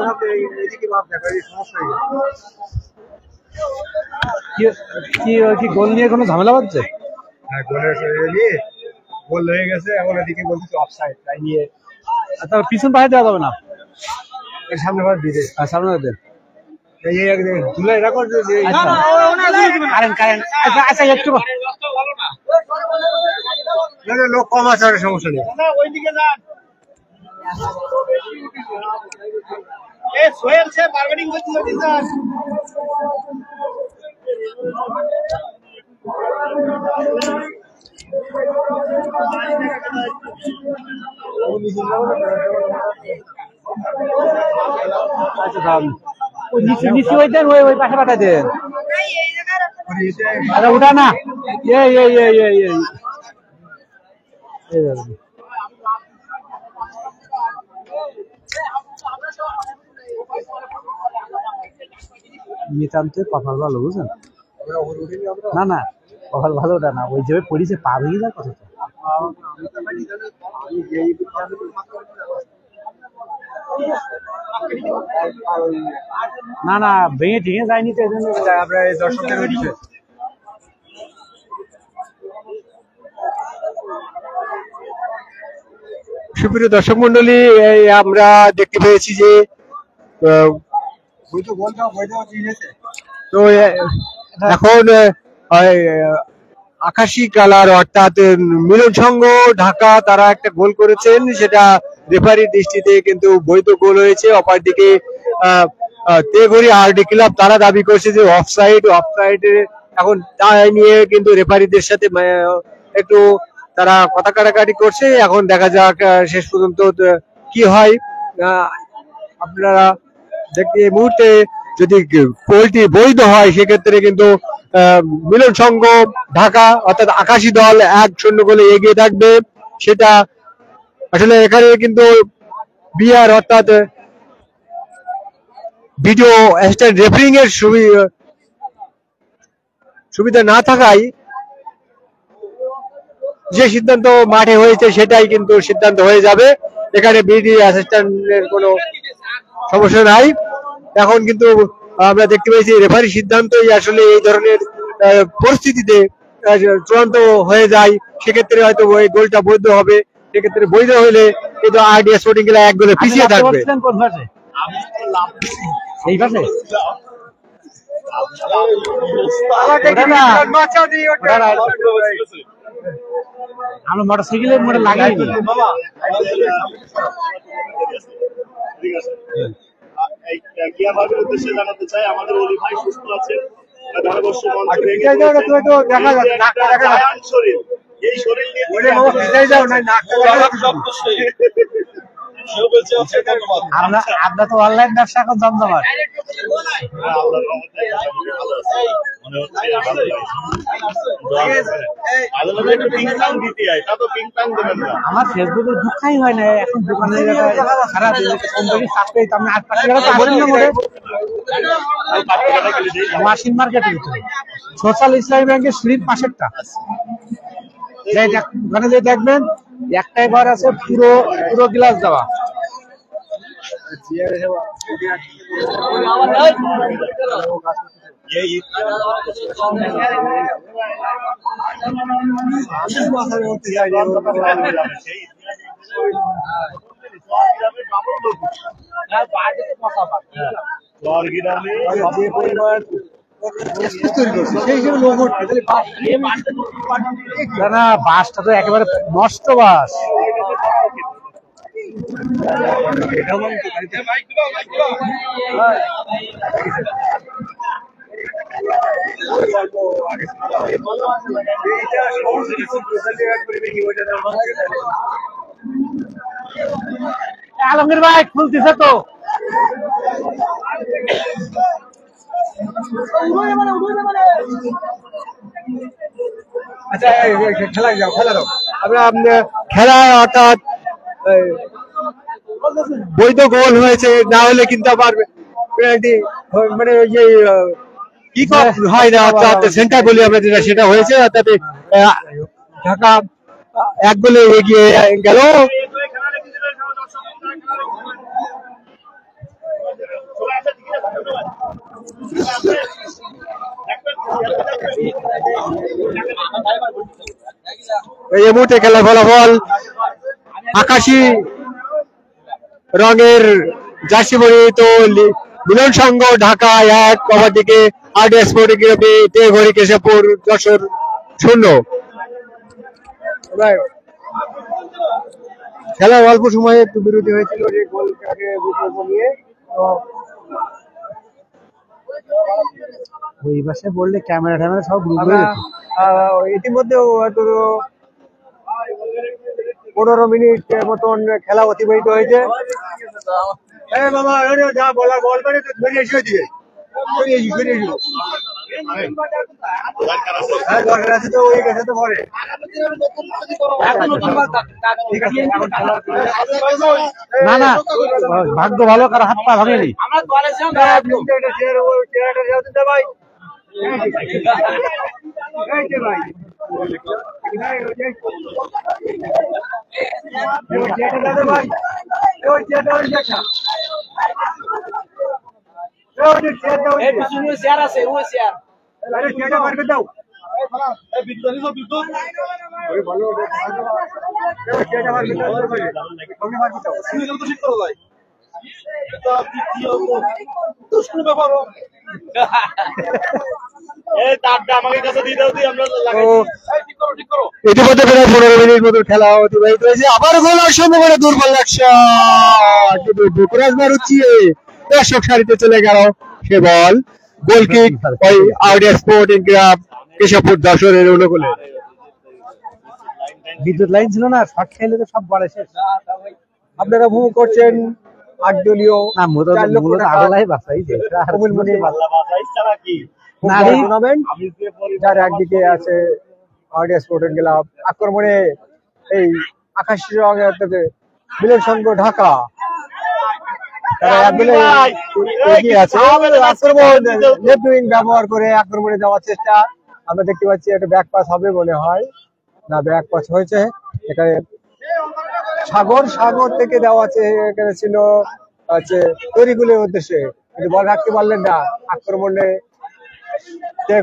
কি গোল নিয়ে কোনো ঝামেলা বাজছে? হ্যাঁ গোল হয়ে গেছে, এখন এদিকে বলছি অফসাইড, তাই নিয়ে তার পিছন পাশে দেওয়া যাবে না, সামনে ভাবে দিতে সামনে দেন। আচ্ছা একটু লোক কম আছে, সমস্যা নেই। আচ্ছা নিচে ওই দেন, ওই পাশে পাঠাই দেন। আচ্ছা উঠা না, নিতান্তে কপাল ভালো বুঝলেন। না না কপাল ভালো ওটা না, ওই যে পড়িছে পা ভেঙে যায় কথা। না না ভেঙে ঠিঙে যায়নি তো, এই জন্য আমরা এই দর্শকদের হচ্ছে সুপ্রিয় দর্শক মন্ডলী, আমরা দেখতে পেয়েছি যে তো এখন আকাশী কালার অর্থাৎ মিলন সংঘ ঢাকা তারা একটা গোল করেছেন, সেটা রেফারির দৃষ্টিতে কিন্তু বৈধ গোল হয়েছে। অপরদিকে তেঘরি আরডি ক্লাব তারা দাবি করছে যে অফসাইডের এখন তাই নিয়ে কিন্তু রেফারিদের সাথে একটু তারা কথা কাটাকাটি করছে। এখন দেখা যাক শেষ পর্যন্ত কি হয়। আপনারা দেখতে এই মুহূর্তে যদি গোলটি বৈধ হয় সেক্ষেত্রে কিন্তু মিলন সংঘ ঢাকা অর্থাৎ আকাশী দল 1-0 গোলে এগিয়ে থাকবে। সেটা আসলে এখানে কিন্তু বিআর অর্থাৎ ভিডিও অ্যাসিস্ট্যান্ট রেফারিং এর সুবিধা না থাকায় যে সিদ্ধান্ত মাঠে হয়েছে সেটাই কিন্তু সিদ্ধান্ত হয়ে যাবে। এখানে ভিডিও অ্যাসিস্ট্যান্টের কোনো সমস্যা নাই। এখন কিন্তু আমরা দেখতে পেয়েছি রেফারি সিদ্ধান্তই আসলে এই ধরনের পরিস্থিতিতে চূড়ান্ত হয়ে যায়। সেক্ষেত্রে হয়তো ওই গোলটা বৈধ হবে। সেক্ষেত্রে বৈধ হলে কিন্তু আরডি স্পোর্টিং ক্লাব 1 গোলে পিছিয়ে থাকবে। এই পাশে আমরা মোটরসাইকেলের মোটর লাগাই উদ্দেশ্যে জানাতে চাই আমাদের অলি ভাই সুস্থ আছে, এই শরীর আমরা তো অনলাইন ব্যবসা এখন জমজমাট। আমার ফেসবুকে দুঃখাই হয় না এখন দোকানে খারাপ ওয়াশিং মার্কেটের ভিতরে সোশ্যাল ইসলামী ব্যাংকের সিঁড়ির পাশেরটা ওখানে যে দেখবেন একটাই ঘর আছে পুরো পুরো গ্লাস দেওয়া। না বাসটা তো একেবারে নষ্ট বাস। আলমগীর ভাই খুলতেছে তো আচ্ছা খেলা যাও খেলা দাও আমরা খেলা অর্থাৎ বৈধ গোল হয়েছে না হলে কিন্তু আবার পেনাল্টি মানে ওই যে কি হয় না অর্থাৎ সেন্টার বলি আমরা যেটা সেটা হয়েছে অর্থাৎ ঢাকা 1 গোলে এগিয়ে গেল। এই মুহূর্তে খেলার ফলাফল আকাশী রঙের জার্সি পরিহিত মিলন সংঘ ঢাকা 1 অপরদিকে আরডি স্পোর্টিং ঘড়ি কেশবপুর 0। খেলার অল্প সময়ে একটু বিরতি হয়েছিল যে গোলটাকে নিয়ে ওই পাশে বললে ক্যামেরা ট্যামেরা সব ইতিমধ্যে হয়তো 15 মিনিট মতন খেলা অতিবাহিত হয়েছে। যা বলা বল করে ধরে এসে দিবে দরকার আছে তো ওই কাছে তো পরে না না ভাগ্য ভালো কারো হাত পা ভাঙেনি। ভাই ইতিমধ্যে প্রায় 15 মিনিট মতো খেলা অতিবাহিত হয়েছে। আবার গোল সম্ভাবনা দুর্বল কিন্তু বুকুরাজ মারুচিয়ে দর্শক সারিতে চলে গেল সে বল গোল কিক ওই আউডিয়া স্পোর্টিং ক্লাব কেশবপুর যশোরের অনুকূলে। বিদ্যুৎ লাইন ছিল না, শর্ট খেলে তো সব বড় শেষ। আপনারা উপভোগ করছেন 8 দলীয় না মূলত 4 লক্ষ টাকা আগলাই বাঁচাই কমলমণি নারী টুর্নামেন্ট, যার একদিকে আছে আউডিয়া স্পোর্টিং ক্লাব। আক্রমণে এই আকাশী রঙের মিলন সংঘ ঢাকা, তারা একদলে এগিয়ে আছে। আক্রমণ লেফট উইং ব্যবহার করে আক্রমণে যাওয়ার চেষ্টা, আমরা দেখতে পাচ্ছি একটা ব্যাক পাস হবে মনে হয়, না ব্যাক পাস হয়েছে। এখানে সাগর থেকে দেওয়া আছে, এখানে ছিল হচ্ছে তৈরিগুলোর উদ্দেশ্যে, কিন্তু বল রাখতে পারলেন না। আক্রমণে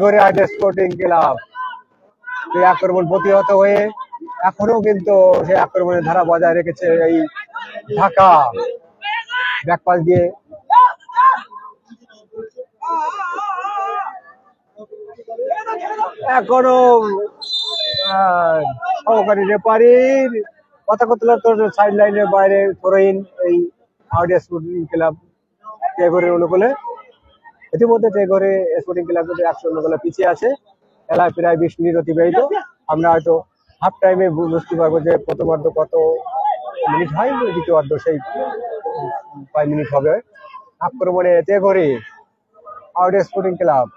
করে আউডিয়া স্পোর্টিং ক্লাব, এই আক্রমণ প্রতিহত হয়ে এখনো কিন্তু সেই আক্রমণের ধারা বজায় রেখেছে এই ঢাকা। ব্যাকপাস দিয়ে এখনো সহকারী রেফারির কথাকতলার সাইড লাইনের বাইরে থ্রোইন এই আউডিয়া স্পোর্টিং ক্লাব টেগরের অনুকূলে। ইতিমধ্যে টেগরে স্পোর্টিং ক্লাব কিন্তু 100 অনুকূলে পিছিয়ে আছে। খেলায় প্রায় 20 মিনিট অতিবাহিত। আমরা হয়তো হাফ টাইমে বুঝতে পারবো যে প্রথমার্ধ কত মিনিট হয়, দ্বিতীয়ার্ধ সেই 5 মিনিট হবে। আক্রমণে টেগরে আউডিয়া স্পোর্টিং ক্লাব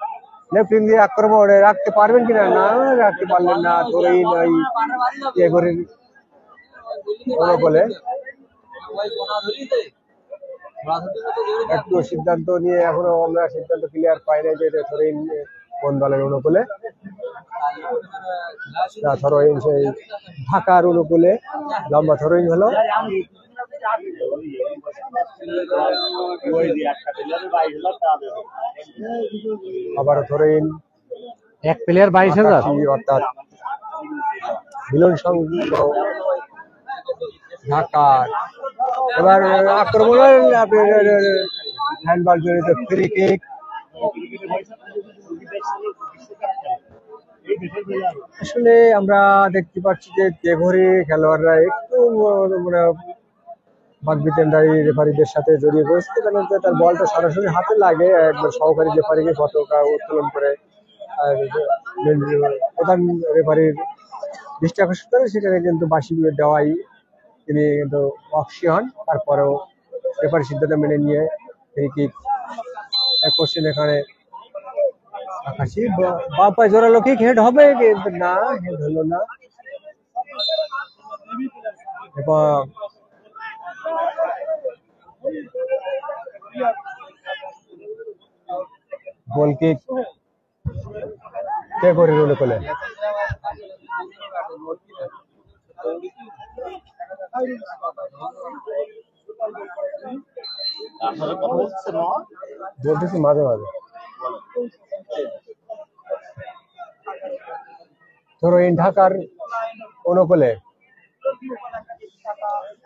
লেফট উইং দিয়ে আক্রমণে রাখতে পারবেন কিনা, না রাখতে পারলেন না। থ্রোইন ওই টেগরের অনুকূলে একটু সিদ্ধান্ত নিয়ে এখনো আমরা সিদ্ধান্ত ক্লিয়ার পাই না যে থ্রোইন কোন দলের অনুকূলে। থ্রোইন সেই ঢাকার অনুকূলে লম্বা থ্রোইন হলো। আবারও থ্রোইন, এক প্লেয়ার 22,000, অর্থাৎ মিলন সংঘ ঢাকার। এবার আক্রমণের হ্যান্ডবল জড়িত ফ্রি কিক। আসলে আমরা দেখতে পাচ্ছি যে টেগরি খেলোয়াড়রা একটু মানে বাগবিটেন্ডারি রেফারিদের সাথে জড়িয়ে পড়েছে, কারণ তার বলটা সরাসরি হাতে লাগে। একবার সহকারী রেফারিকে পতাকা উত্তোলন করে প্রধান রেফারির দৃষ্টি আকর্ষণ করে, সেখানে কিন্তু বাঁশি দেওয়াই তিনি কিন্তু অক্সি হন। তারপরেও রেফারি সিদ্ধান্ত মেনে নিয়ে ফ্রি কিক করছেন। এখানে আকাশি বাঁ পায়ে জোরালো কিক, হেড হবে কিন্তু না, হেড হলো না। এবং গোল কিক কে করে রোলে কোলে। বলতেছি মাঝে মাঝে থ্রোইন ঢাকার অনুকূলে।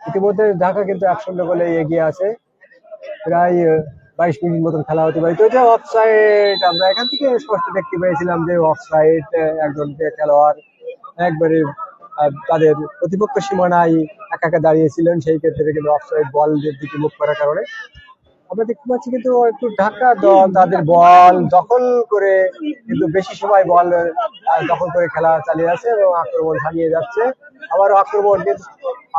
ইতিমধ্যে ঢাকা কিন্তু 1-0 গোলে এগিয়ে আছে। প্রায় 22 মিনিট মতন খেলা অতিবাহিত হয়েছে। অফসাইড আমরা এখান থেকে স্পষ্ট দেখতে পেয়েছিলাম যে অফসাইড, একজন খেলোয়াড় একবারে তাদের প্রতিপক্ষ সীমানায় একা একা দাঁড়িয়েছিলেন, সেই ক্ষেত্রে কিন্তু অফসাইড বলের দিকে মুখ করার কারণে আমরা দেখতে পাচ্ছি। কিন্তু একটু ঢাকা দল তাদের বল দখল করে কিন্তু বেশি সময় বল দখল করে খেলা চালিয়ে যাচ্ছে এবং আক্রমণ চালিয়ে যাচ্ছে। আবার আক্রমণ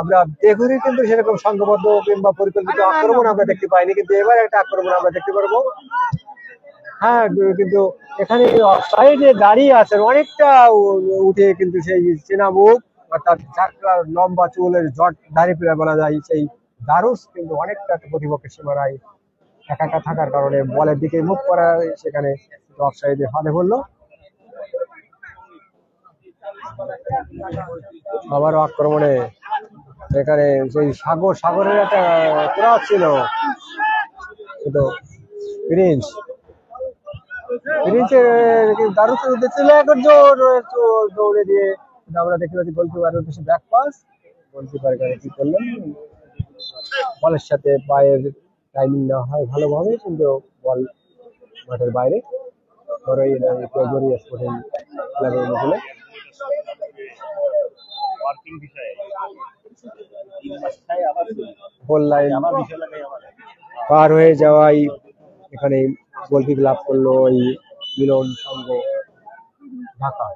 আমরা দেখুনি, কিন্তু সেরকম সংঘবদ্ধ কিংবা পরিকল্পিত আক্রমণ আমরা দেখতে পাইনি, কিন্তু এবার একটা আক্রমণ আমরা দেখতে পারবো। হ্যাঁ, কিন্তু এখানে সাইডে দাঁড়িয়ে আছেন অনেকটা উঠে, কিন্তু সেই চেনা মুখ অর্থাৎ লম্বা চুলের জট দাঁড়িয়ে ফেলে বলা যায়, সেই দারুস কিন্তু অনেকটা প্রতিপক্ষের সীমানায় একা একা থাকার কারণে বলের দিকে মুখ করা, সেখানে অফসাইডে ফাঁদে পড়লো। আবারও আক্রমণে এখানে সেই সাগরের একটা ক্রস ছিল, কিন্তু দারুসের উদ্দেশ্যে এখন দৌড়ে দিয়ে আমরা দেখতে পাচ্ছি গোলকিপারের উদ্দেশ্যে ব্যাক পাস। গোলকিপার এখানে কি করলেন, বলের সাথে পায়ের টাইমিং না হয় ভালোভাবে, কিন্তু বল মাঠের বাইরে। গোল লাইন পার হয়ে যাওয়াই এখানে গোলকিক লাভ করলো ওই মিলন সংঘ ঢাকা।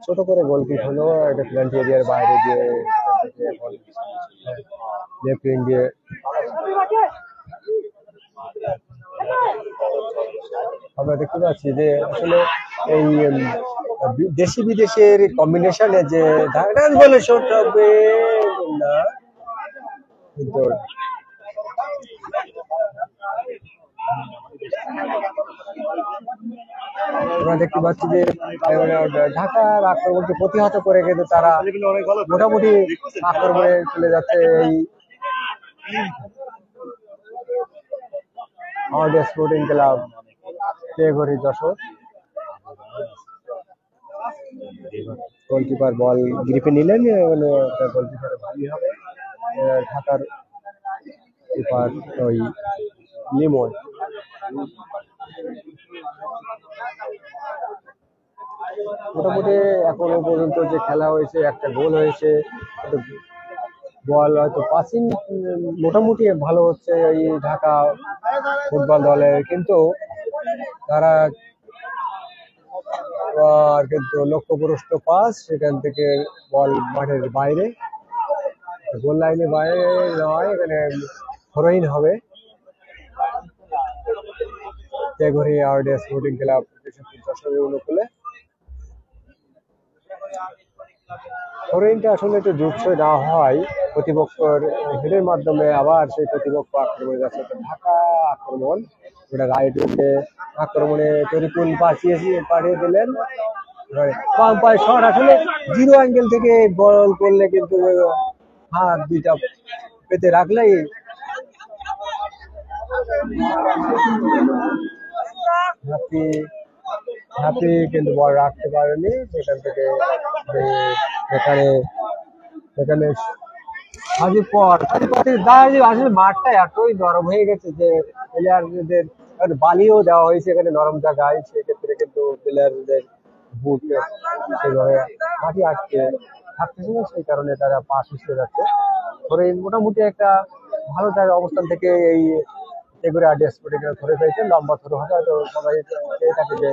ছোট করে গোলকিক হলো, এটা পেনাল্টি এরিয়ার বাইরে দিয়ে লেফট উইং দিয়ে আমরা দেখতে পাচ্ছি যে আসলে এই দেশি বিদেশের কম্বিনেশনে যে ঢাকার বলে শট হবে না, কিন্তু আমরা দেখতে পাচ্ছি যে ঢাকার আক্রমণকে প্রতিহত করে কিন্তু তারা মোটামুটি আক্রমণে চলে যাচ্ছে। এই আমাদের sporting club Teghori Jessore. Goalkeeper ball গ্রিপে নিলেন, গোলকিপার ভালোই হবে। ঢাকার কিপার ওই লিমন। মোটামুটি এখনো পর্যন্ত যে খেলা হয়েছে, একটা গোল হয়েছে, বল হয়তো পাসিং মোটামুটি ভালো হচ্ছে এই ঢাকা ফুটবল দলের, কিন্তু তারা কিন্তু লক্ষ্যভ্রষ্ট পাস, সেখান থেকে বল মাঠের বাইরে, গোল লাইনের বাইরে নয়, এখানে থ্রোইন হবে। তেঘরি আরডিএস স্পোর্টিং ক্লাব যশোরের অনুকূলে। থ্রোইনটা আসলে একটু জুৎসই না হয়, প্রতিপক্ষের হেডের মাধ্যমে আবার সেই প্রতিপক্ষ আক্রমণে যাচ্ছে। ঢাকা আক্রমণ, ওটা রাইট উইকে আক্রমণে তরিকুল পাঠিয়ে দিলেন, বাম পায়ে শট, আসলে জিরো অ্যাঙ্গেল থেকে বল করলে কিন্তু হাত দুইটা পেতে রাখলেই হ্যাপি কিন্তু বল রাখতে পারেনি। সেখান থেকে এখানে আসলে মাঠটা এতই নরম হয়ে গেছে যে প্লেয়ারদের বালিও দেওয়া হয়েছে এখানে নরম জায়গায়, সেক্ষেত্রে কিন্তু প্লেয়ারদের বুট সেভাবে মাটি আটকে থাকতেছে না, সেই কারণে তারা পা পিছিয়ে যাচ্ছে। ধরে মোটামুটি একটা ভালো জায়গায় অবস্থান থেকে এই তেঘরি আরডিএস স্পোর্টিং ক্লাব ধরে ফেলছে। লম্বা থ্রো হবে, হয়তো সবাই চেয়ে থাকে যে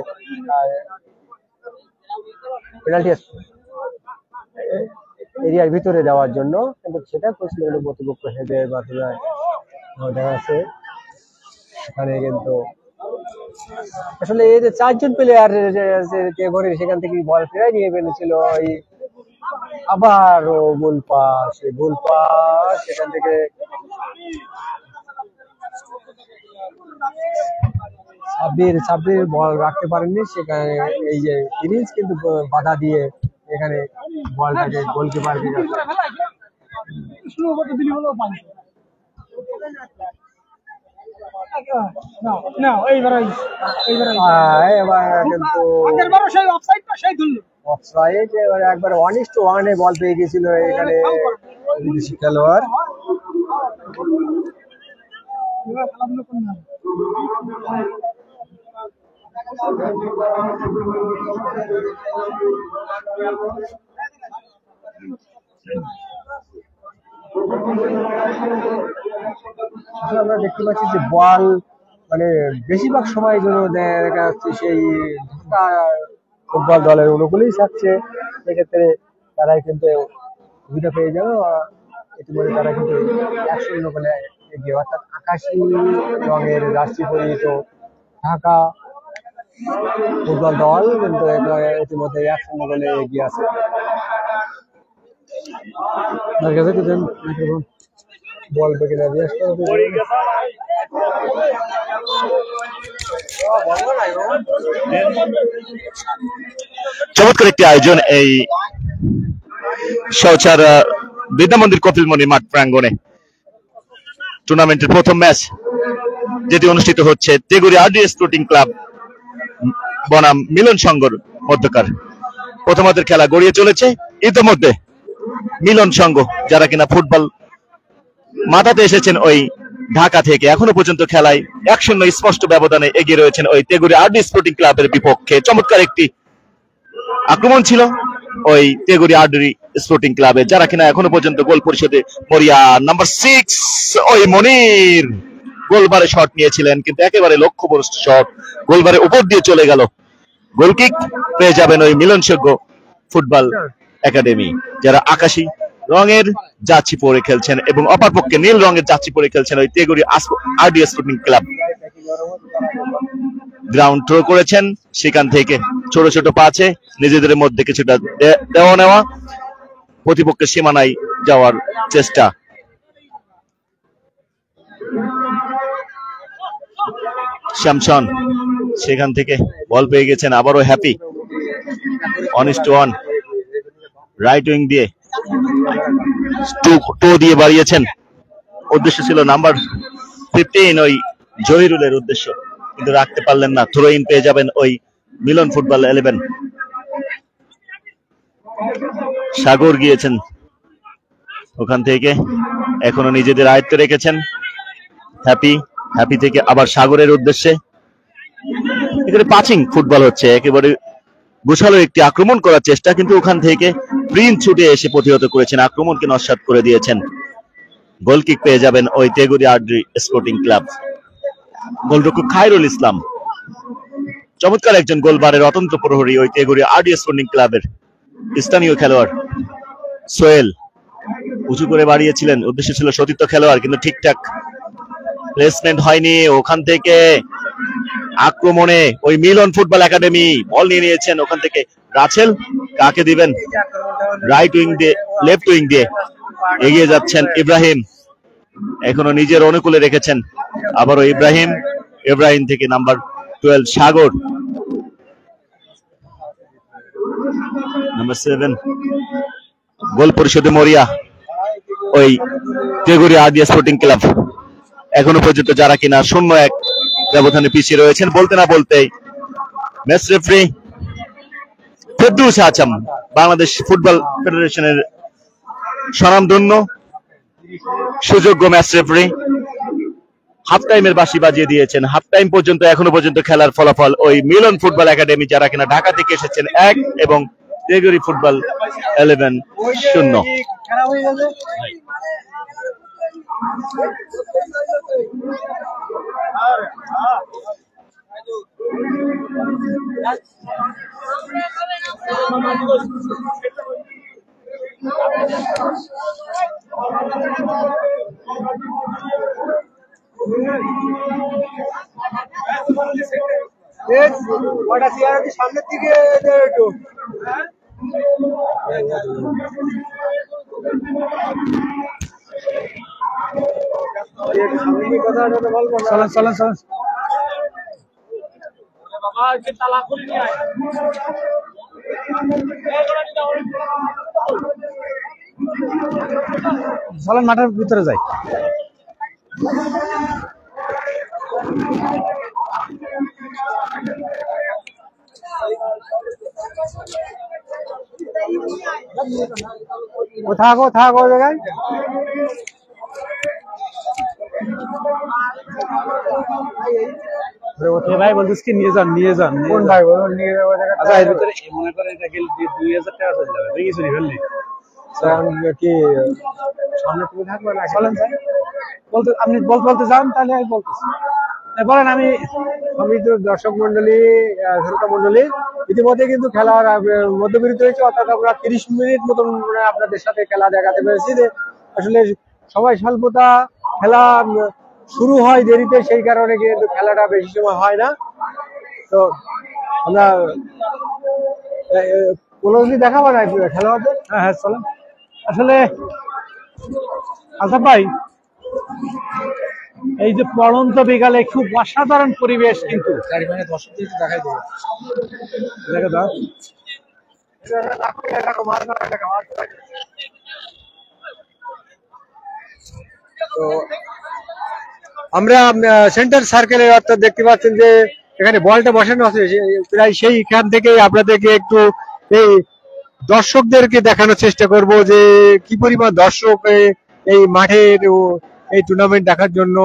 পেনাল্টি এরিয়ার ভিতরে দেওয়ার জন্য, কিন্তু সেটা করছিল প্রতিপক্ষ হেডের মাধ্যমে দেখা যাচ্ছে। এখানে কিন্তু আসলে এই যে 4 জন প্লেয়ার তেঘরি সেখান থেকে বল ফেরাই নিয়ে ফেলেছিল, এই আবার গোল পাস, সেখান থেকে সাব্বির বল রাখতে পারেননি, সেখানে এই যে প্রিন্স কিন্তু বাধা দিয়ে এখানে বলটাকে গোলকিপারকে অফসাইড, এবার একবার 1:1 বল পেয়ে গেছিল এখানে বিদেশি খেলোয়াড়। আমরা দেখতে পাচ্ছি যে বল মানে বেশিরভাগ সময় জন্য দেখা যাচ্ছে সেই ঢাকা ফুটবল দলের অনুকূলেই থাকছে, সেক্ষেত্রে তারাই কিন্তু সুবিধা পেয়ে যাবে। ইতিমধ্যে তারা কিন্তু 1-0 গোলে এগিয়ে, অর্থাৎ আকাশী রঙের জার্সি পরিহিত ঢাকা ফুটবল দল কিন্তু ইতিমধ্যে 1-0 গোলে এগিয়ে আছে। বল বেগে না দিয়ে চমৎকার একটি আয়োজন এই শৌচার বিদ্যামন্দির কপিলমণি মাঠ প্রাঙ্গণে। টুর্নামেন্টের প্রথম ম্যাচ যেটি অনুষ্ঠিত হচ্ছে তেঘরি আরডিএস স্পোর্টিং ক্লাব বনাম মিলন সংঘর মধ্যকার প্রথমার্ধের খেলা গড়িয়ে চলেছে। ইতিমধ্যে মিলন সংঘ, যারা কিনা ফুটবল মাতাতে এসেছেন ওই ঢাকা থেকে, এখনো পর্যন্ত খেলায় 1-0 স্পষ্ট ব্যবধানে এগিয়ে রয়েছেন ওই তেঘরি আরডিএস স্পোর্টিং ক্লাবের বিপক্ষে। চমৎকার একটি আক্রমণ ছিল ওই তেগুরি আর্ডারি স্পোর্টিং ক্লাবে, যারা কিনা এখনো পর্যন্ত গোল পরিশোধে মরিয়া। নাম্বার 6 ওই মনির গোলবারে শট নিয়েছিলেন, কিন্তু একেবারে লক্ষ্যভ্রষ্ট শট, গোলবারে উপর দিয়ে চলে গেল। গোলকিক পেয়ে যাবেন ওই মিলনযোগ্য ফুটবল একাডেমি, যারা আকাশী রঙের জার্সি পরে খেলছেন এবং অপরপক্ষে নীল রঙের জার্সি পরে খেলছেন ওই Teghori RDS sporting club. Ground throw করেছেন, সেখান থেকে ছোট ছোট পাঁচে নিজেদের মধ্যে কিছুটা দেওয়া নেওয়া, প্রতিপক্ষের সীমানায় যাওয়ার চেষ্টা। শ্যামসন সেখান থেকে বল পেয়ে গেছেন, আবারও হ্যাপি 1-1 রাইট উইং দিয়ে টো দিয়ে বাড়িয়েছেন। উদ্দেশ্য ছিল নাম্বার 15 ওই জহিরুলের উদ্দেশ্য, কিন্তু রাখতে পারলেন না। থ্রো ইন পেয়ে যাবেন ওই মিলন ফুটবল 11। সাগর গিয়েছেন ওখান থেকে, এখনো নিজেদের আয়ত্তে রেখেছেন। হ্যাপি থেকে আবার সাগরের উদ্দেশ্যে। এখানে পাচিং ফুটবল হচ্ছে, একেবারে গোছালো একটি আক্রমণ করার চেষ্টা, কিন্তু ওখান থেকে প্রিন্স ছুটে এসে প্রতিহত করেছেন, আক্রমণকে নস্যাৎ করে দিয়েছেন। গোলকিক পেয়ে যাবেন ওই তেগুরি আর্ডারি স্পোর্টিং ক্লাব। গোলরক্ষক খায়রুল ইসলাম, চমৎকার একজন গোলবারের অতন্ত্র প্রহরী ওই তেগুরি আরডিএস স্পোর্টিং ক্লাবের স্থানীয় খেলোয়াড়। সোহেল উঁচু করে বাড়িয়েছিলেন, উদ্দেশ্য ছিল সতীর্থ খেলোয়াড়, কিন্তু ঠিকঠাক প্লেসমেন্ট হয়নি। ওখান থেকে আক্রমণে ওই মিলন ফুটবল একাডেমি বল নিয়ে নিয়েছেন, ওখান থেকে রাছেল কাকে দিবেন, রাইট উইং দিয়ে লেফট উইং দিয়ে এগিয়ে যাচ্ছেন ইব্রাহিম, এখনো নিজের অনুকূলে রেখেছেন। আবারও ইব্রাহিম থেকে নাম্বার 12 সাগর, নাম্বার 7 গোল পরিশোধে মরিয়া ওই তেগুরি আরডিএস স্পোর্টিং ক্লাব। এখনো পর্যন্ত যারা কিনা 0-1 ব্যবধানে পিছিয়ে রয়েছেন, বলতে না বলতেই ম্যাচ রেফারি ফেরদৌস আজম, বাংলাদেশ ফুটবল ফেডারেশনের স্বনামধন্য সুযোগ্য ম্যাচ রেফারি, হাফ টাইমের বাঁশি বাজিয়ে দিয়েছেন। হাফ টাইম পর্যন্ত এখনো পর্যন্ত খেলার ফলাফল ওই মিলন ফুটবল একাডেমি, যারা কিনা ঢাকা থেকে এসেছেন, 1 এবং তেগুরি ফুটবল 11 0। সামনের দিকে একটু চলেন মাঠের ভিতরে যাই। থাকো জায়গায়। ভাই বলছিস কি নিয়ে যান কোন ভাই বলুন নিয়ে যাবো। আচ্ছা এর ভিতরে মনে করেন এটা গেল 2000 টাকা চলে যাবে, দেখি শুনি ফেললি কি সামনে তুমি থাকবে না? চলেন স্যার, বলতে আপনি বলতে যান, তাহলে আমি বলতেছি। বলেন। আমি তো দর্শক মন্ডলী, শ্রোতা মন্ডলী, ইতিমধ্যে কিন্তু খেলার মধ্যবিরতি হয়েছে, অর্থাৎ আমরা 30 মিনিট মতন আপনাদের সাথে খেলা দেখাতে পেরেছি। যে আসলে সময় স্বল্পতা, খেলা শুরু হয় দেরিতে, সেই কারণে কিন্তু খেলাটা বেশি সময় হয় না। তো আমরা কোনোদিন দেখাবো না খেলোয়াড়দের। হ্যাঁ চলেন। আসলে আলতাফ ভাই, এই যে পড়ন্ত বিকালে খুব অসাধারণ পরিবেশ, কিন্তু দর্শকদের দেখাই দেবো। তো আমরা সেন্টার সার্কেলে অর্থাৎ দেখতে পাচ্ছেন যে এখানে বলটা বসানো আছে, প্রায় সেইখান থেকে আপনাদেরকে একটু এই দর্শকদেরকে দেখানোর চেষ্টা করব যে কি পরিমাণ দর্শক এই মাঠের এই টুর্নামেন্ট দেখার জন্য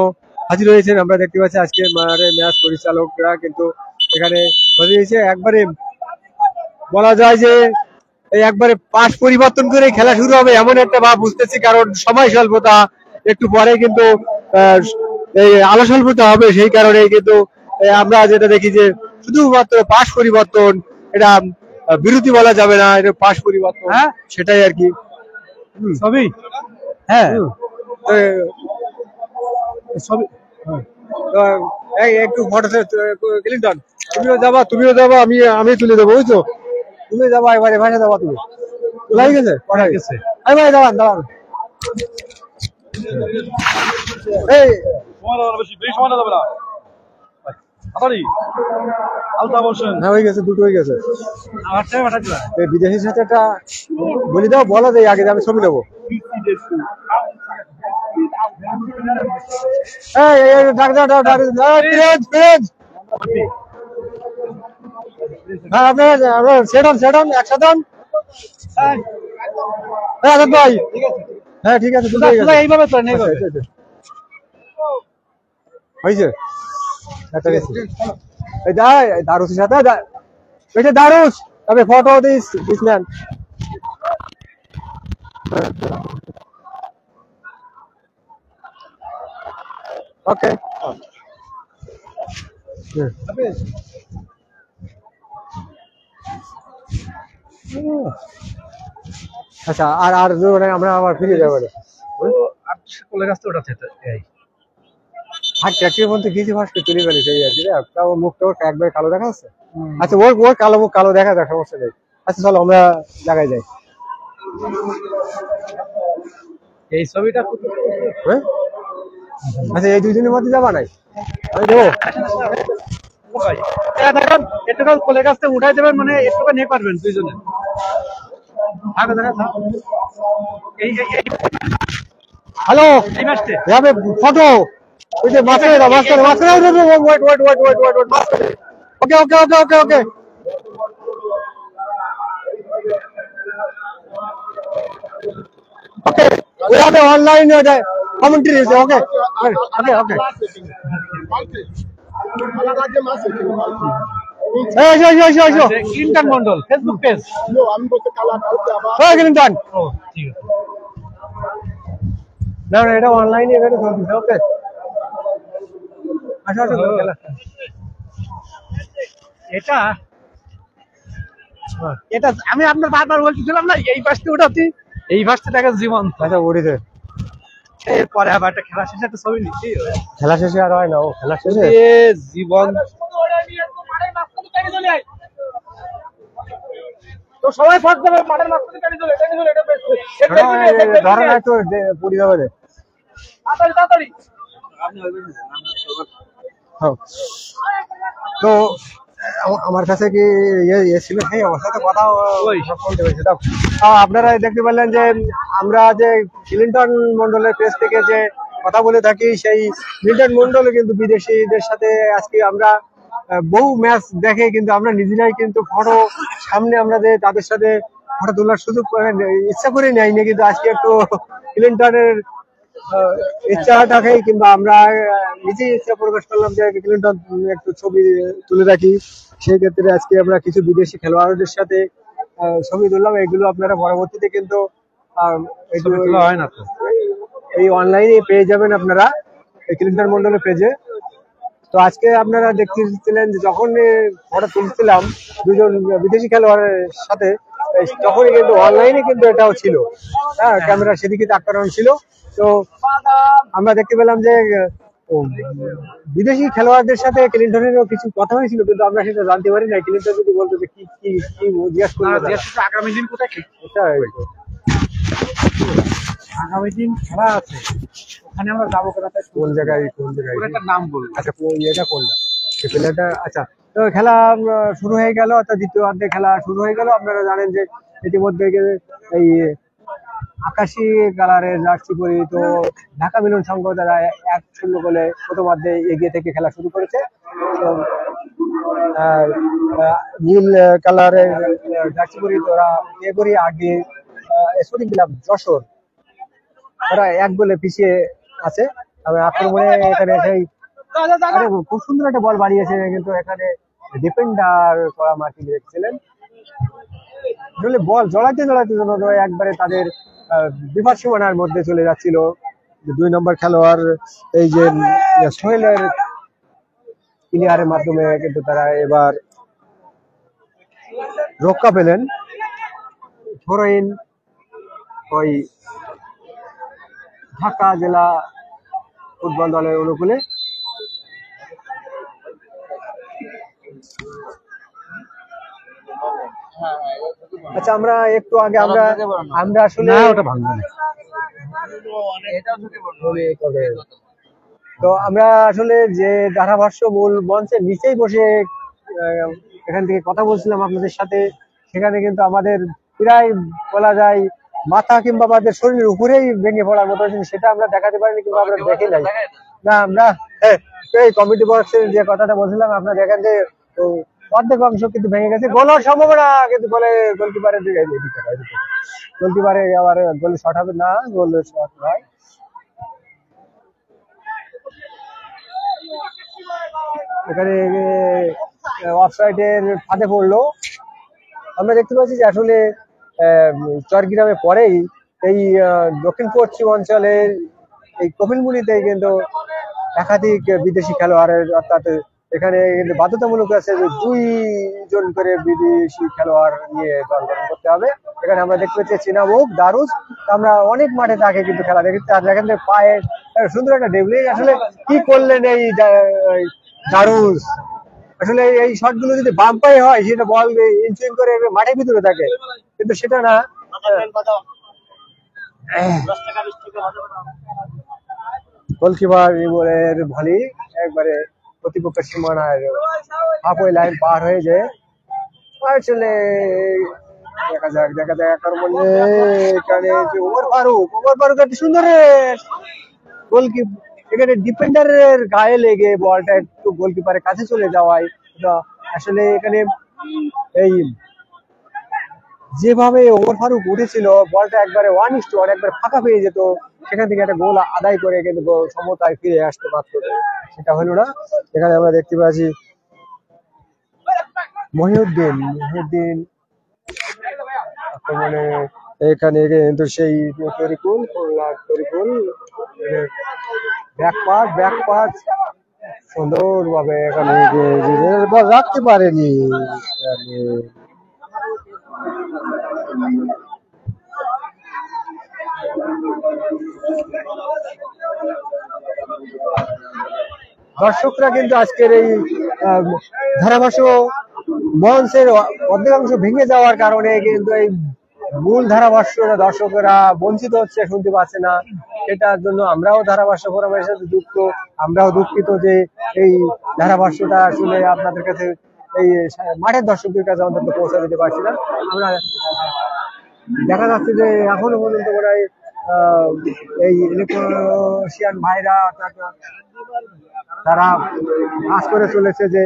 হাজির হয়েছেন। আমরা দেখতে পাচ্ছি আজকে ম্যাচ পরিচালকরা কিন্তু এখানে হাজির হয়েছে। একবারে বলা যায় যে এই একবারে পাশ পরিবর্তন করে খেলা শুরু হবে এমন একটা ভাব বুঝতেছি, কারণ সময় স্বল্পতা, একটু পরে কিন্তু এই আলো স্বল্পতা হবে, সেই কারণে কিন্তু আমরা যেটা দেখি যে শুধুমাত্র পাশ পরিবর্তন, এটা বিরতি বলা যাবে না, এটা পাশ পরিবর্তন, হ্যাঁ সেটাই আর কি। সবই হ্যাঁ সবই একটু ফটো ক্লিনটন, তুমিও যাবা আমি তুলে দেবো, বুঝছো? তুমি যাবা এবারে ভাষা যাবা, তুমি তোলাই গেছে গেছে ভাই দাঁড়ান এই হ্যাঁ হয়ে গেছে, দুটো হয়ে গেছে। এই বিদেশির সাথে একটা বলি দাও, বলা দেয় আগে যে আমি ছবি নেবো। হ্যাঁ আপনার সেট অন একসাথে ভাই, হ্যাঁ ঠিক আছে, এইভাবে তো নেই হয়েছে দারুসের সাথে দারুস, তবে ফটো দিস ম্যান। ওকে আচ্ছা, আর আমরা আবার ফিরে যাবো। কোলের কাছে ওঠাচ্ছে আর ট্যাক্সির মধ্যে কিছু ফার্স্টে চলে গেলে সেই আর কি, ওর মুখটা ওর একবার কালো দেখা যাচ্ছে। আচ্ছা ওর কালো মুখ কালো দেখা যায়, সমস্যা নেই। আচ্ছা চলো আমরা জায়গায় যাই। এই ছবিটা হ্যাঁ আচ্ছা, এই দুজনের মধ্যে যাবা নাই? আমি দেবো একটু কোলের কাছ থেকে উঠাই দেবেন, মানে একটু নিয়ে পারবেন দুইজনে। হ্যালো এই মাসে যাবে ফটো, ওই যে মাঝখানে okay okay okay okay okay okay we have an online commentary, okay okay okay Clinton Mondal Facebook page. Clinton ও ঠিক আছে, না এটা অনলাইনে এখানে চলছে। ওকে আচ্ছা আচ্ছা, এটা এটা আমি আপনার বারবার বলতেছিলাম না, এই পাশে উঠাচ্ছি, এই পাশে দেখা জীবন। আচ্ছা উঠেছে, এরপরে আবার একটা খেলা শেষে একটা ছবি নিচ্ছি। খেলা শেষে আর হয় না, ও খেলা শেষে জীবন তো সবাই ফার্স্ট যাবে মাঠের মাঝখানে গাড়ি চলে ধরে না একটু পুরি যাবে রে। তাড়াতাড়ি তো আমার কাছে কি ইয়ে ছিল, সেই আমার সাথে কথা বলতে হয়েছে। আপনারা দেখতে পারলেন যে আমরা যে ক্লিনটন মন্ডলের পেজ থেকে যে কথা বলে থাকি, সেই ক্লিনটন মন্ডল কিন্তু বিদেশিদের সাথে আজকে আমরা বহু ম্যাচ দেখে কিন্তু আমরা নিজেরাই কিন্তু ফটো সামনে আমরা যে তাদের সাথে ফটো তোলার সুযোগ ইচ্ছা করে নেয়নি, কিন্তু আজকে একটু ক্লিনটনের ইচ্ছাটাকেই কিংবা আমরা নিজেই ইচ্ছা প্রকাশ করলাম যে ক্লিনটন একটু ছবি তুলে রাখি। সেই ক্ষেত্রে আজকে আমরা কিছু বিদেশি খেলোয়াড়দের সাথে ছবি তুললাম। এগুলো আপনারা পরবর্তীতে কিন্তু হয় না তো, এই অনলাইনে পেয়ে যাবেন আপনারা এই ক্লিনটন মন্ডলের পেজে। তো আজকে আপনারা দেখতেছিলেন যে যখন ফটো তুলছিলাম দুজন বিদেশি খেলোয়াড়ের সাথে, তখনই কিন্তু অনলাইনে কিন্তু এটাও ছিল, হ্যাঁ ক্যামেরা সেদিকে তাকানো ছিল। তো আমরা দেখতে পেলাম যে বিদেশি খেলোয়াড়দের সাথে ক্লিনটনেরও কিছু কথা হয়েছিল, কিন্তু আমরা সেটা জানতে পারি না। ক্লিনটন যদি বলতো যে কি কি কি জিজ্ঞাসা করবে, আগামী দিন কোথায় আগামী দিন খেলা আছে, ওখানে আমরা যাবো। কোন জায়গায় একটা নাম বলবো। আচ্ছা এটা কোনটা, সেই প্লেয়ারটা? আচ্ছা তো খেলা শুরু হয়ে গেল, অর্থাৎ দ্বিতীয়ার্ধে খেলা শুরু হয়ে গেল। আপনারা জানেন যে ইতিমধ্যে এই আকাশি কালারের জার্সি পরিহিত ঢাকা মিলন সংঘ তারা 1-0 গোলে প্রথমার্ধে এগিয়ে থেকে খেলা শুরু করেছে। নীল কালারের জার্সি পরিহিত ওরা এগোরি আগে স্পোর্টিং ক্লাব যশোর, ওরা 1 গোলে পিছিয়ে আছে। তবে আক্রমণে এখানে সেই খুব সুন্দর একটা বল বাড়িয়েছে, কিন্তু এখানে ডিফেন্ডার করা মার্কিং রেখেছিলেন। আসলে বল জড়াইতে জড়াইতে যেন একবারে তাদের বিপদ সীমানার মধ্যে চলে যাচ্ছিল। 2 নম্বর খেলোয়াড় এই যে সোহেলের ক্লিয়ারের মাধ্যমে কিন্তু তারা এবার রক্ষা পেলেন থ্রো-ইন ওই ঢাকা জেলা ফুটবল দলের অনুকূলে। আচ্ছা, আমরা একটু আগে আমরা আসলে তো আমরা আসলে যে ধারাভাষ্য মূল মঞ্চের নিচেই বসে এখান থেকে কথা বলছিলাম আপনাদের সাথে, সেখানে কিন্তু আমাদের প্রায় বলা যায় মাথা কিংবা আমাদের শরীরের উপরেই ভেঙে পড়ার মতো, সেটা আমরা দেখাতে পারিনি কিংবা আমরা দেখে নাই না। আমরা এই কমিটি বক্সের যে কথাটা বলছিলাম, আপনার দেখেন যে অর্ধেক অংশ কিন্তু ভেঙে গেছে। গোল হওয়ার সম্ভাবনা কিন্তু বলে গোলকিপারের গোলকিপারে আবার গোল শট হবে না, গোল শট হয়। এখানে অফসাইডের ফাঁদে পড়লো। আমরা দেখতে পাচ্ছি যে আসলে চরগ্রামে পরেই এই দক্ষিণ পশ্চিম অঞ্চলের এই কপিলমুনিতে কিন্তু একাধিক বিদেশি খেলোয়াড়ের, অর্থাৎ এখানে কিন্তু বাধ্যতামূলক আছে যে 2 জন করে বিদেশি খেলোয়াড় নিয়ে দল গঠন করতে হবে। এখানে আমরা দেখতে পাচ্ছি চিনাবুক দারুস, আমরা অনেক মাঠে তাকে কিন্তু খেলা দেখি। আর দেখেন যে পায়ে সুন্দর একটা ডেবলিং, আসলে কি করলেন এই দারুস। আসলে এই শটগুলো যদি বাম পায়ে হয় সেটা বল ইনসুইং করে মাঠের ভিতরে থাকে, কিন্তু সেটা না। গোলকিপার রিবলের ভলি একবারে প্রতিপক্ষের সীমানায় হাফওয়ে লাইন পার হয়ে যায়। আসলে দেখা যাক কার মধ্যে এখানে যে ওমর ফারুক একটা সুন্দর গোলকিপার, এখানে ডিফেন্ডারের গায়ে লেগে বলটা একটু গোলকিপারের কাছে চলে যাওয়ায় আসলে এখানে এই যেভাবে ওমর ফারুক উঠেছিল বলটা একবারে 1:1 একবার ফাঁকা পেয়ে যেত, সেখান থেকে একটা গোল আদায় করে কিন্তু সমতায় ফিরে আসতে পারত, সেটা হলো না। এখানে আমরা দেখতে পাচ্ছি মহিউদ্দিন আক্রমণে এখানে কিন্তু সেই তরিকুল ব্যাক পাস সুন্দরভাবে এখানে রাখতে পারেনি। দর্শকরা কিন্তু আজকের এই ধারাভাষ্য মঞ্চের অর্ধেকাংশ ভেঙে যাওয়ার কারণে কিন্তু এই মূল ধারাভাষ্য দর্শকেরা বঞ্চিত হচ্ছে, শুনতে পাচ্ছে না। এটার জন্য আমরাও ধারাভাষ্য ফোরামের সাথে আমরাও দুঃখিত যে এই ধারাভাষ্যটা আসলে আপনাদের কাছে, এই মাঠের দর্শকদের কাছে অন্তত পৌঁছে দিতে পারছি না। আমরা দেখা যাচ্ছে যে এখনো পর্যন্ত প্রায় এই ইলেকট্রিশিয়ান ভাইরা তারা কাজ করে চলেছে যে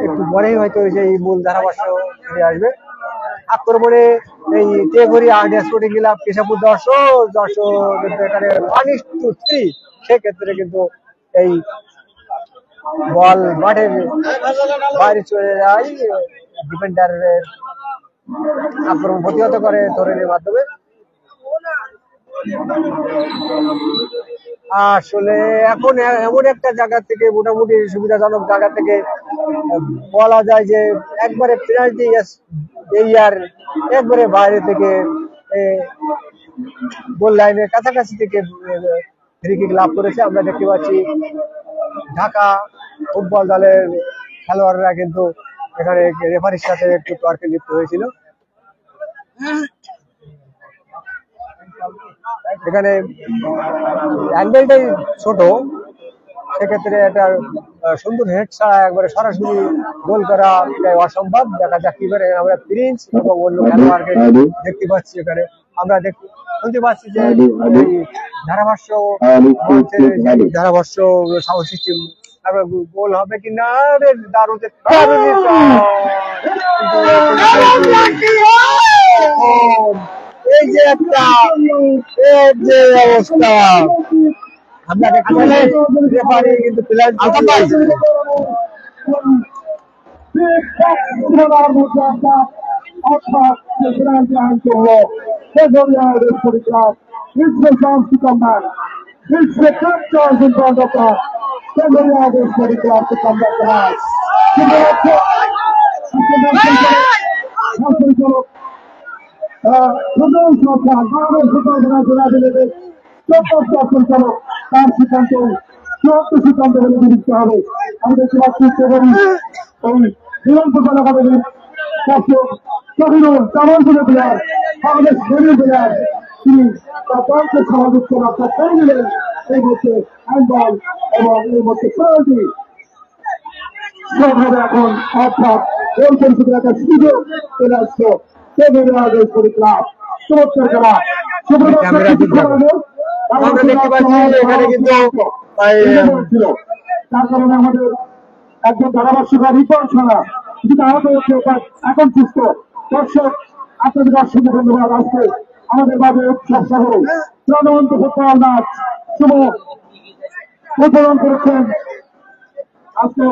একটু পরেই হয়তো এই মূল ধারাভাষ্য ফিরে আসবে। আক্রমণে এই তেঘরি আর্ডিয়া স্পোর্টিং ক্লাব কেশবপুর দর্শক এখানে 1:3, সেক্ষেত্রে কিন্তু এই বল মাঠের বাইরে চলে যায়, ডিফেন্ডারের আক্রমণ প্রতিহত করে তরুণের মাধ্যমে। আসলে এখন এমন একটা জায়গা থেকে, মোটামুটি সুবিধাজনক জায়গা থেকে বলা যায় যে একবারে পেনাল্টি এরিয়ার একবারে বাইরে থেকে গোল লাইনের কাছাকাছি থেকে ফ্রি কিক লাভ করেছে। আমরা দেখতে পাচ্ছি ঢাকা ফুটবল দলের খেলোয়াড়রা কিন্তু এখানে রেফারির সাথে একটু তর্কে লিপ্ত হয়েছিল। এখানে অ্যাঙ্গেলটাই ছোট, সেক্ষেত্রে একটা সুন্দর হেড ছাড়া একবারে সরাসরি গোল করা অসম্ভব। দেখা যাক কি করে। আমরা প্রিন্স এবং অন্য খেলোয়াড়কে দেখতে পাচ্ছি, এখানে আমরা শুনতে পাচ্ছি যে ধারাভাষ্য সাউন্ড সিস্টেম গোল হবে কি না। দারুণে এই যে একটা যে অবস্থা, আমরা দেখতে পাচ্ছি রেফারি কিন্তু সিনেমার মধ্যে একটা অর্থাৎ পেনাল্টি আইন করলো তেজরিয়া referee club is the chance to come back. It's the third chance in front of us. Tegoria referee club to come back tonight. তার সিদ্ধান্ত সিদ্ধান্ত হলে দিতে হবে। আমি দেখতে পাচ্ছি ওই দুরন্ত জনগণের প্লেয়ার বাংলাদেশ প্লেয়ার তিনি তার দলকে সমাবেশ করে আপনার করে দিলেন এই মধ্যে হ্যান্ডবল এবং এই মধ্যে পেনাল্টি সেভাবে এখন অর্থাৎ গোল পরিষদের একটা সুযোগ চলে আসছে ক্লাব চমৎকার খেলা আমরা দেখতে পাচ্ছি এখানে কিন্তু তার কারণে আমাদের একজন ধারাভাষ্যকার রিপন ছাড়া কিন্তু আহত হচ্ছে এখন সুস্থ দর্শক আপনাদের অসংখ্য ধন্যবাদ আজকে আমাদের মাঝে উৎসব সহ প্রাণবন্ত ফুটবল ম্যাচ শুভ উদ্বোধন করেছেন আজকে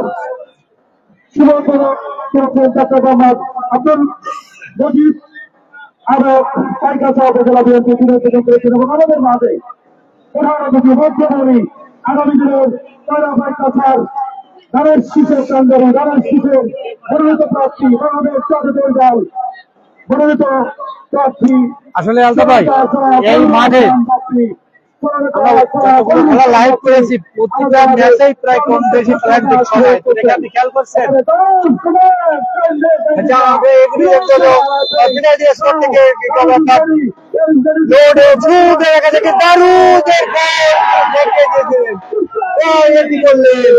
শুভ করেছেন ডক্টর মোহাম্মদ আব্দুল মজিদ আরো পাইকাছা উপজেলা বিএনপি নির্বাচন করেছেন এবং আমাদের মাঝে প্রধানমন্ত্রী মধ্যমণি আগামী দিনের কয়লা পাইকাছার ধানের শীষের কেন্দ্রে ধানের শীষের মনোনীত প্রার্থী বাংলাদেশ জাতীয় দল মনোনীত প্রার্থী আসলে আলতা ভাই এই মাঠে আমরা লাইভ করেছি প্রতিটা ম্যাচেই প্রায় কম বেশি ফ্ল্যাগ দেখতে হয় এটা আপনি খেয়াল করছেন আচ্ছা আমরা এগুলি একদম অর্ডিনারি দিয়ে স্কোর থেকে অর্থাৎ লোডে ছুট দেখা যাচ্ছে দারুণ দেখে দিয়েছিলেন কি করলেন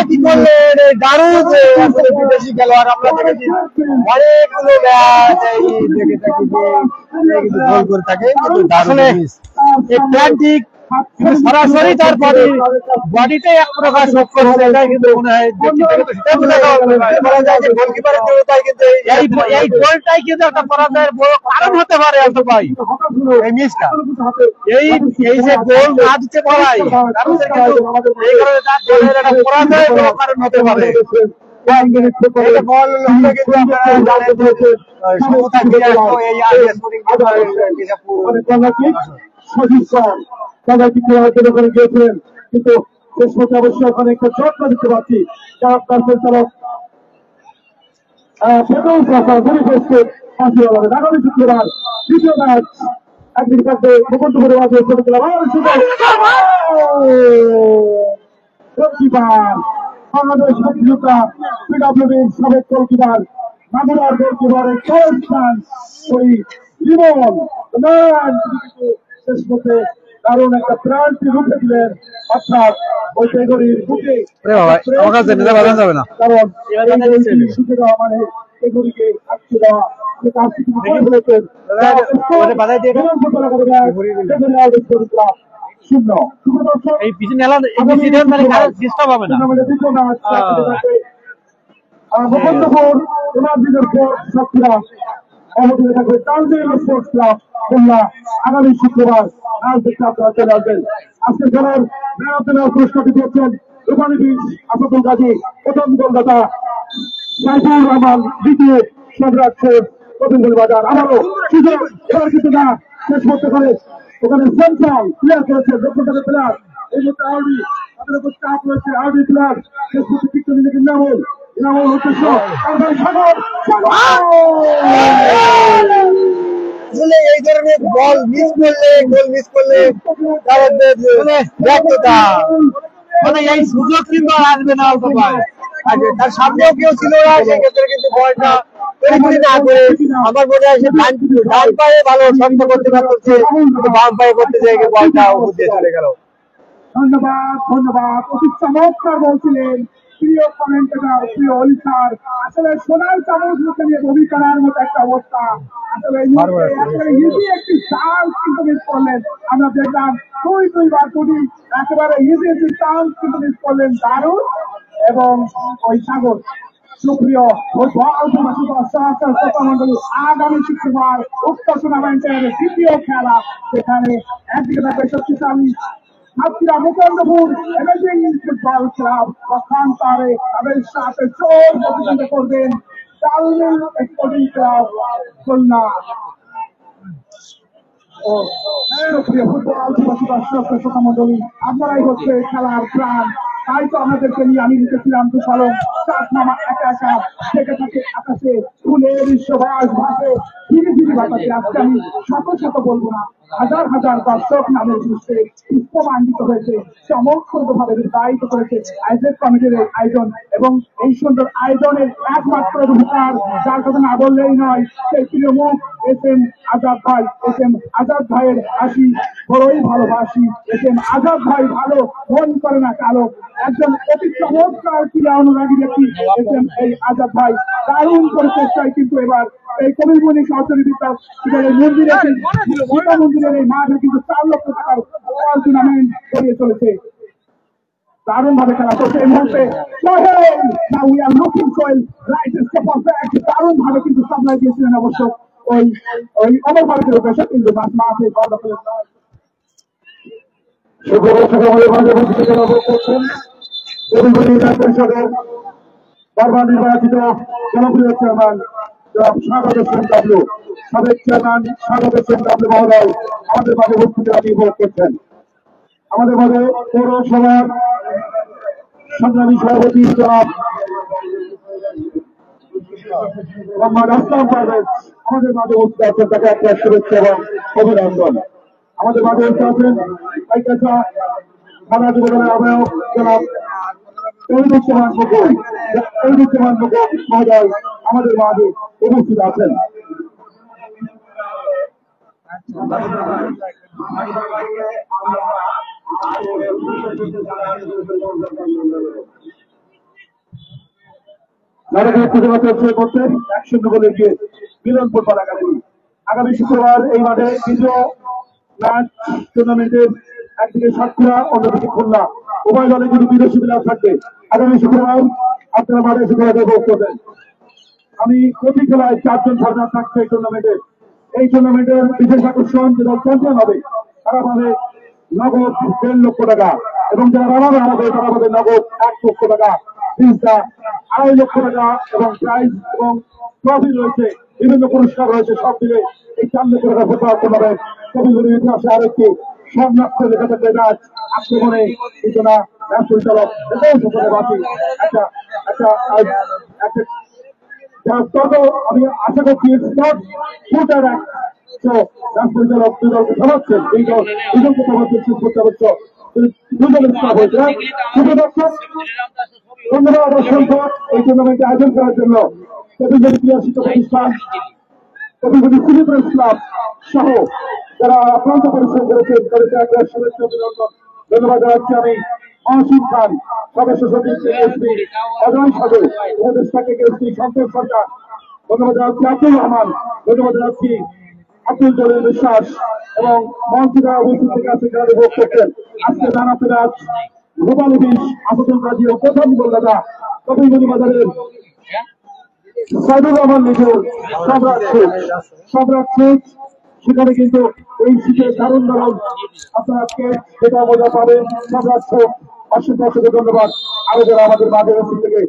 কি করলেন দারুণ আসলে বিদেশি খেলোয়াড় আমরা দেখেছি অনেকগুলো ম্যাচ দেখে থাকি যে গোল করে থাকে কিন্তু আসলে এই প্ল্যান্টিক সরাসরি তার বডিতে এক প্রকার শোক করছে এটাই কিন্তু মনে হয় গোলকিপারের জন্যই কিন্তু এই গোলটাই কিন্তু একটা পরাজয়ের বড় কারণ হতে পারে আলতো ভাই এই মিসটা এই যে গোল না দিতে পারাই এই কারণে তার গোলের একটা পরাজয়ের বড় কারণ হতে পারে গিয়েছিলেন কিন্তু শেষ পথে অবশ্যই ওখানে একটা যত্ন দিতে পারছি তার পরিচালক আগামী শুক্রবার দ্বিতীয় ম্যাচ একদিন কাছে মুকুন্দপুরের মাঝে ছোট খেলা গোলকিপার বাংলাদেশ মুক্তিযোদ্ধা পিডব্লিউডির সাবেক গোলকিপার মাগুরার গোলকিপারের ওই জীবন শেষ পথে দারুণ একটা প্রান্তি রুখে দিলেন অর্থাৎ ওই টেগরির বুকে যাবে না কারণ সুখে দেওয়া মানে টেগরিকে আটকে দেওয়া শূন্য এই পিছনে ডিস্টার্ব হবে না মুকুন্দপুর এমার্জিনের সাতক্ষীরা অবতীর্ণ থাকবে তানজিল স্পোর্টস ক্লাব খুলনা আগামী শুক্রবার আজ দেখতে আপনারা চলে আসবেন আজকে খেলার ম্যারাথনের পুরস্কারটি দিয়েছেন রূপালী বীজ আসাদুল গাজী প্রথম গোলদাতা সাইফুর রহমান দ্বিতীয় সম্রাট শেখ প্রথম গোল বাজার আবারও সুযোগ এবার কিন্তু না শেষ করতে পারে ওখানে সেন্ট্রাল প্লেয়ার করেছে দক্ষিণের প্লেয়ার এই মুহূর্তে আরবি তাদের উপর চাপ রয়েছে আরবি প্লেয়ার শেষ করতে পিকচার নিজেকে নামল নামল উদ্দেশ্য সাগর আসলে এই ধরনের বল মিস করলে গোল মিস করলে ব্যর্থতা মানে এই সুযোগ কিন্তু আসবে না অল্প ভাই তার সামনেও কেউ ছিল না সেক্ষেত্রে কিন্তু বলটা তৈরি না করে আমার মনে হয় সে ডান পায়ে ভালো শক্ত করতে পারছে কিন্তু বাম পায়ে করতে যেয়ে বলটা উপর দিয়ে চলে গেল ধন্যবাদ ধন্যবাদ অতি চমৎকার বলছিলেন প্রিয় কমেন্টেটর প্রিয় অলিসার আসলে সোনার চামচ মুখে নিয়ে বমি করার মতো একটা অবস্থা আসলে ইজি একটি চান্স কিন্তু মিস করলেন আমরা দেখলাম দুইবার দুটি একেবারে ইজি একটি চান্স কিন্তু মিস করলেন দারুণ এবং ওই সাগর সুপ্রিয় মন্ডলী আগামী শুক্রবার উক্ত টুর্নামেন্টের দ্বিতীয় খেলা সেখানে একদিকে থাকবে শক্তিশালী সাতক্ষীরা মুকুন্দপুর ফুটবল ক্লাব পক্ষান্তরে তাদের সাথে চোখ প্রতিযোগিতা করবেন তালমিল স্পোর্টিং ক্লাব খুলনা। ও সুপ্রিয় ফুটবল দিবসী দর্শক শ্রোতামণ্ডলী, আপনারাই হচ্ছে খেলার প্রাণ। তাই তো আপনাদেরকে নিয়ে আমি লিখেছিলাম তুফালং চাঁদ মামা একা একা থেকে থাকে আকাশে ফুলের সুবাস ভাসে ধীরে ধীরে বাতাসে। আজকে আমি শত শত বলবো না, হাজার হাজার দর্শক নামের দৃশ্যে পুষ্পমান্বিত হয়েছে, চমৎকার ভাবে রূপায়িত করেছে আয়োজক কমিটির এই আয়োজন। এবং এই সুন্দর আয়োজনের একমাত্র অধিকার, যার কথা না বললেই নয়, সেই প্রিয় মুখ এস.এম. আজাদ ভাই। এস.এম. আজাদ ভাইয়ের হাসি বড়ই ভালোবাসি। এস.এম. আজাদ ভাই ভালো মন করে না কালো, একজন অতি চমৎকার ক্রীড়া অনুরাগী ব্যক্তি এস.এম. এই আজাদ ভাই। দারুণ করে চেষ্টায় কিন্তু এবার এই কবিরবনী সরকারি বিদ্যালয়ের মন্দিরের এই মাঠে কিন্তু 4 লক্ষ টাকার ফুটবল টুর্নামেন্ট করিয়ে চলেছে। দারুণ ভাবে খেলা চলছে এই মুহূর্তে। দারুণ ভাবে কিন্তু সাপ্লাই দিয়েছিলেন অবশ্য ওই অমর ভারতের উদ্দেশ্যে, কিন্তু মাঠে পরিষদের বারবার নির্বাচিত জনপ্রিয় চেয়ারম্যান স্বাগত সেন ডাব্লু, সাবেক চেয়ারম্যান স্বাগত সেন ডাব্লু মহোদয় আমাদের মাঝে উপস্থিত উপভোগ করছেন। আমাদের মাঝে পৌরসভার সংগ্রামী সভাপতি জনাব মোহাম্মদ আসলাম পারভেজ আমাদের মাঝে উপস্থিত আছেন, তাকে একটা শুভেচ্ছা এবং অভিনন্দন। আমাদের মাঝে উপস্থিত আছেন পাইকাছা থানা যুবদলের আহ্বায়ক জনাব তৈরুজ্জামান মুকুল মহোদয় আমাদের মাঝে উপস্থিত আছেন। করছেন 1-0 গোলে গিয়ে মিলন ফুটবল একাডেমি। আগামী শুক্রবার এই মাঠে দ্বিতীয় ম্যাচ টুর্নামেন্টের একদিকে সাতক্ষীরা অন্যদিকে খুলনা, উভয় দলে কিন্তু বিদেশি প্লেয়ার থাকবে। আগামী শুক্রবার আপনারা মাঠে শুক্রবার উপভোগ করবেন। আমি প্রতি খেলায় 4 জন সরকার থাকছে এই টুর্নামেন্টের। এই টুর্নামেন্টের বিশেষ আকর্ষণ যে দল চ্যাম্পিয়ন হবে তারা পাবে নগদ 1.5 লক্ষ টাকা, এবং যারা রানার হবে তারা পাবে নগদ 1 লক্ষ টাকা, ফিজটা 2.5 লক্ষ টাকা, এবং প্রাইজ এবং ট্রফি রয়েছে, বিভিন্ন পুরস্কার রয়েছে। সব মিলে এই 4 লক্ষ টাকা ফুটবল টুর্নামেন্ট কবিগুলির ইতিহাসে আরেকটি সংরক্ষ লেখা থাকবে ম্যাচ। আক্রমণে সূচনা ম্যাচ পরিচালক বাকি একটা আমি আশা করছি পরিচালক দুই দলকে সমাচ্ছেন, এই দল দুজনকে সমাচ্ছেন শেষ করতে হচ্ছে দুজনের স্টাফ হয়েছে। ধন্যবাদ অসংখ্য এই টুর্নামেন্টে আয়োজন করার জন্য কবিগুলি ক্রীড়া শিক্ষা প্রতিষ্ঠান, কবিগুলি সিটি প্রেস ক্লাব সহ যারা অক্লান্ত পরিশ্রম করেছেন তাদেরকে একটা শুভেচ্ছা অভিনন্দন ধন্যবাদ জানাচ্ছি। আমি মহসিন খান সদস্য সচিব অজয় সাধু, উপদেষ্টাকে সন্তোষ সরকার ধন্যবাদ জানাচ্ছি, আব্দুল রহমান ধন্যবাদ জানাচ্ছি, আব্দুল জলিল বিশ্বাস এবং মঞ্চে যারা উপস্থিত থেকে আছে যারা ভোগ করছেন। আজকে নানা ফেরাজ রুবালি বিশ আসাদুল কাজী ও প্রধান গোলদাতা কবিগুলি বাজারের সাইদুর রহমান নিজুর সম্রাট সুচ সেখানে কিন্তু এই শীতের দারুণ দারুণ আপনারা আজকে সেটা মজা পাবেন। সম্রাট সুচ অসংখ্য অসংখ্য ধন্যবাদ। আরো যারা আমাদের মাঝে থেকে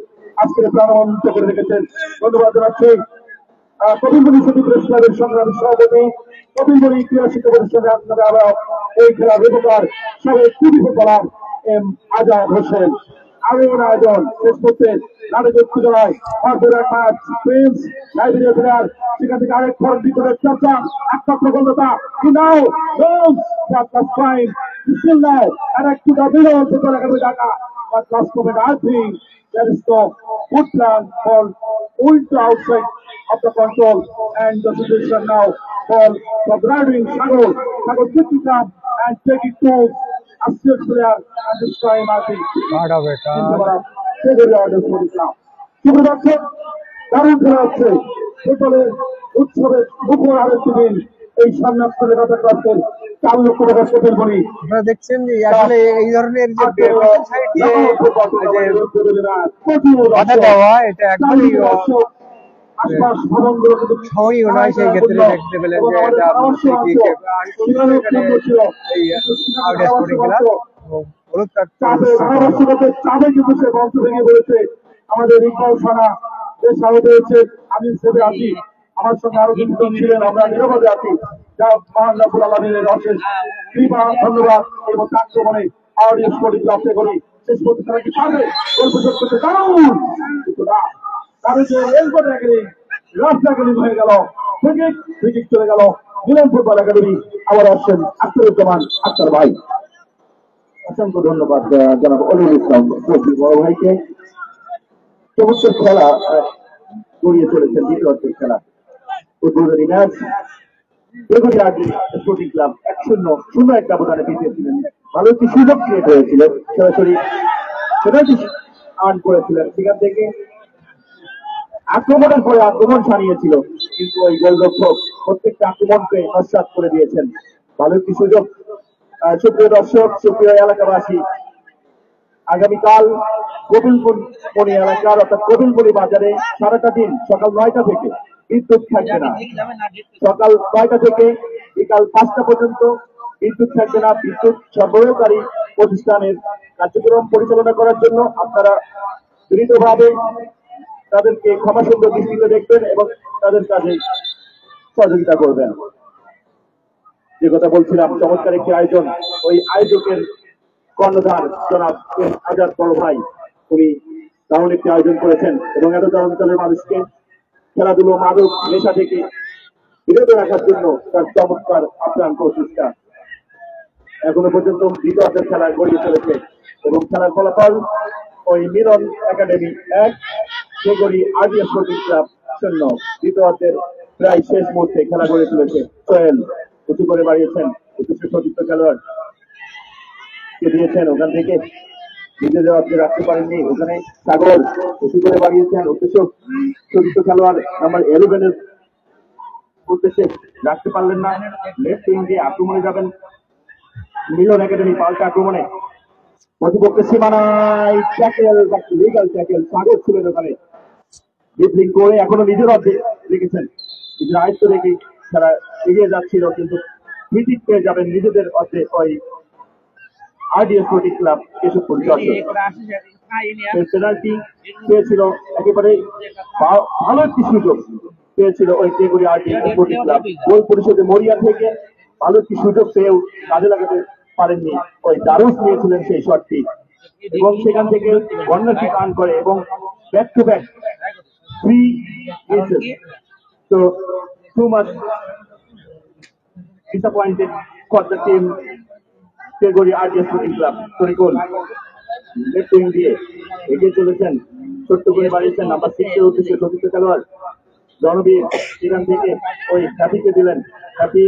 আজকের প্রাণবন্ত করে রেখেছেন ধন্যবাদ জানাচ্ছি। কবিগুলি সিটি প্রেস ক্লাবের সংগ্রামী সভাপতি, কবিগুলি ক্রীড়া শিক্ষা প্রতিষ্ঠানের আপনারা আবার এই খেলার রেপোর্টার সবাই খুবই ফুটবলার এম আজাদ হোসেন। আরো আয়োজন শেষ করতে নাটকের জেলায় ম্যাচ প্রিন্স লাইব্রেরি প্লেয়ার সেখান থেকে আরেক ফর্ম ভিতরে চর্চা একমাত্র গোলদাতা নাও fine still now and at the middle of the Dhaka, but last moment I think there is no good plan for ultra outside of the control, and the situation now for driving Sagar quickly come and take it to a state player and this time I think সুপ্রদর্শক দারুণ খেলা হচ্ছে ফুটবলের উৎসবের মুখর আরেকটি দিন। এই সামনাক্ষরে কথা করছেন 4 লক্ষ টাকা সেটেল করি। আপনারা দেখছেন যে আসলে এই ধরনের যে বাধা দেওয়া এটা একবারই সহনীয় নয়। সেই ক্ষেত্রে দেখতে পেলেন যে এটা এই আউট স্পোর্টিং ক্লাব চাপে ধারাভাষ্যকের চাপে কিন্তু সে মঞ্চ ভেঙে পড়েছে। আমাদের ইকবাল সানা বেশ আহত হয়েছে। আমি সেবে আছি, আমার সঙ্গে আরো কিছু লোক ছিলেন, আমরা নিরাপদে আছি। যা মহান রাব্বুল আলামিনের অশেষ কৃপা, ধন্যবাদ। এই মধ্যে আক্রমণে আরডিএস স্পোর্টিং ক্লাবকে করি শেষ পর্যন্ত তারা কি পারবে গল্প শেষ করতে দারুণ, কিন্তু না, তাদের যে এলবো ট্যাকলিং, রাফ ট্যাকলিং হয়ে গেল, ফ্রিকিক চলে গেল। মিলন ফুটবল একাডেমি আবার আসছেন আখতারুজ্জামান আক্তার ভাই। অসংখ্য ধন্যবাদ জনাব অলিউল ইসলাম বড় ভাইকে। চমৎকার খেলা গড়িয়ে চলেছেন দ্বিতীয় অর্ধের খেলা। উদ্বোধনী ম্যাচ বেগুনি আর্মি স্পোর্টিং ক্লাব 1-0 এক ব্যবধানে পিছিয়েছিলেন। ভালো একটি সুযোগ ক্রিয়েট হয়েছিল, সরাসরি পেনাল্টি আর্ন করেছিলেন। সেখান থেকে আক্রমণের পরে আক্রমণ সারিয়েছিল, কিন্তু ওই গোলরক্ষক প্রত্যেকটা আক্রমণকে নস্যাৎ করে দিয়েছেন। ভালো একটি সুযোগ। সুপ্রিয় দর্শক, সুপ্রিয় এলাকাবাসী, আগামীকাল কপিলমণি এলাকার অর্থাৎ কপিলমণি বাজারে সারাটা দিন সকাল 9টা থেকে বিদ্যুৎ থাকবে না। সকাল 9টা থেকে বিকাল 5টা পর্যন্ত বিদ্যুৎ থাকবে না। বিদ্যুৎ সরবরাহকারী প্রতিষ্ঠানের কার্যক্রম পরিচালনা করার জন্য আপনারা বিনীতভাবে তাদেরকে ক্ষমাসুন্দর দৃষ্টিতে দেখবেন এবং তাদের কাজে সহযোগিতা করবেন। যে কথা বলছিলাম, চমৎকার একটি আয়োজন। ওই আয়োজকের কর্ণধার জনাব আজাদ বড় ভাই উনি দারুণ একটি আয়োজন করেছেন এবং এতটা অঞ্চলের মানুষকে খেলাধুলো, মাদক, নেশা থেকে বিরত রাখার জন্য তার চমৎকার আপ্রাণ প্রচেষ্টা। এখনো পর্যন্ত দ্বিতীয় অর্ধের খেলা গড়িয়ে চলেছে এবং খেলার ফলাফল ওই মিলন একাডেমি 1, বেগুনি আর্ডিএস স্পোর্টিং ক্লাব 0। দ্বিতীয় অর্ধের প্রায় শেষ মুহূর্তে খেলা গড়ে চলেছে। সোহেল উঁচু করে বাড়িয়েছেন, উদ্দেশ্য সতীর্থ খেলোয়াড় কে দিয়েছেন, ওখান থেকে নিজেদের অর্ধে রাখতে পারেননি। ওখানে সাগর উঁচু করে বাড়িয়েছেন, উদ্দেশ্য সতীর্থ খেলোয়াড় নাম্বার 11 এর উদ্দেশ্যে রাখতে পারলেন না। লেফট উইং দিয়ে আক্রমণে যাবেন মিলন একাডেমি, পাল্টা আক্রমণে প্রতিপক্ষের সীমানায় ট্যাকেল, লিগাল ট্যাকেল। সাগর ছিলেন ওখানে, ড্রিবলিং করে এখনো নিজের অর্ধে রেখেছেন, নিজের আয়ত্ত রেখে তারা এগিয়ে যাচ্ছিল, কিন্তু ফ্রিকিক পেয়ে যাবেন নিজেদের অর্ধে ওই R D S sporting club Keshabpur Chattogram. Penalty পেয়েছিল, একেবারে ভালো একটি সুযোগ পেয়েছিল ওই বেগুনি আরডিএস স্পোর্টিং ক্লাব। গোল পরিশোধে মরিয়া থেকে ভালো একটি সুযোগ পেয়েও কাজে লাগাতে পারেননি। ওই দারুস নিয়েছিলেন সেই শটটি এবং সেখান থেকে কর্নার কিক আর্ন করে এবং back to back 3 Mrs. So too much disappointed for the team বেগুনি R D S sporting club. Tarikul left wing দিয়ে এগিয়ে চলেছেন, ছোট্ট করে বাড়িয়েছেন নাম্বার 6 এর উদ্দেশ্যে সতীর্থ খেলোয়াড় রণবীর। সেখান থেকে ওই হ্যাপিকে দিলেন, হ্যাপি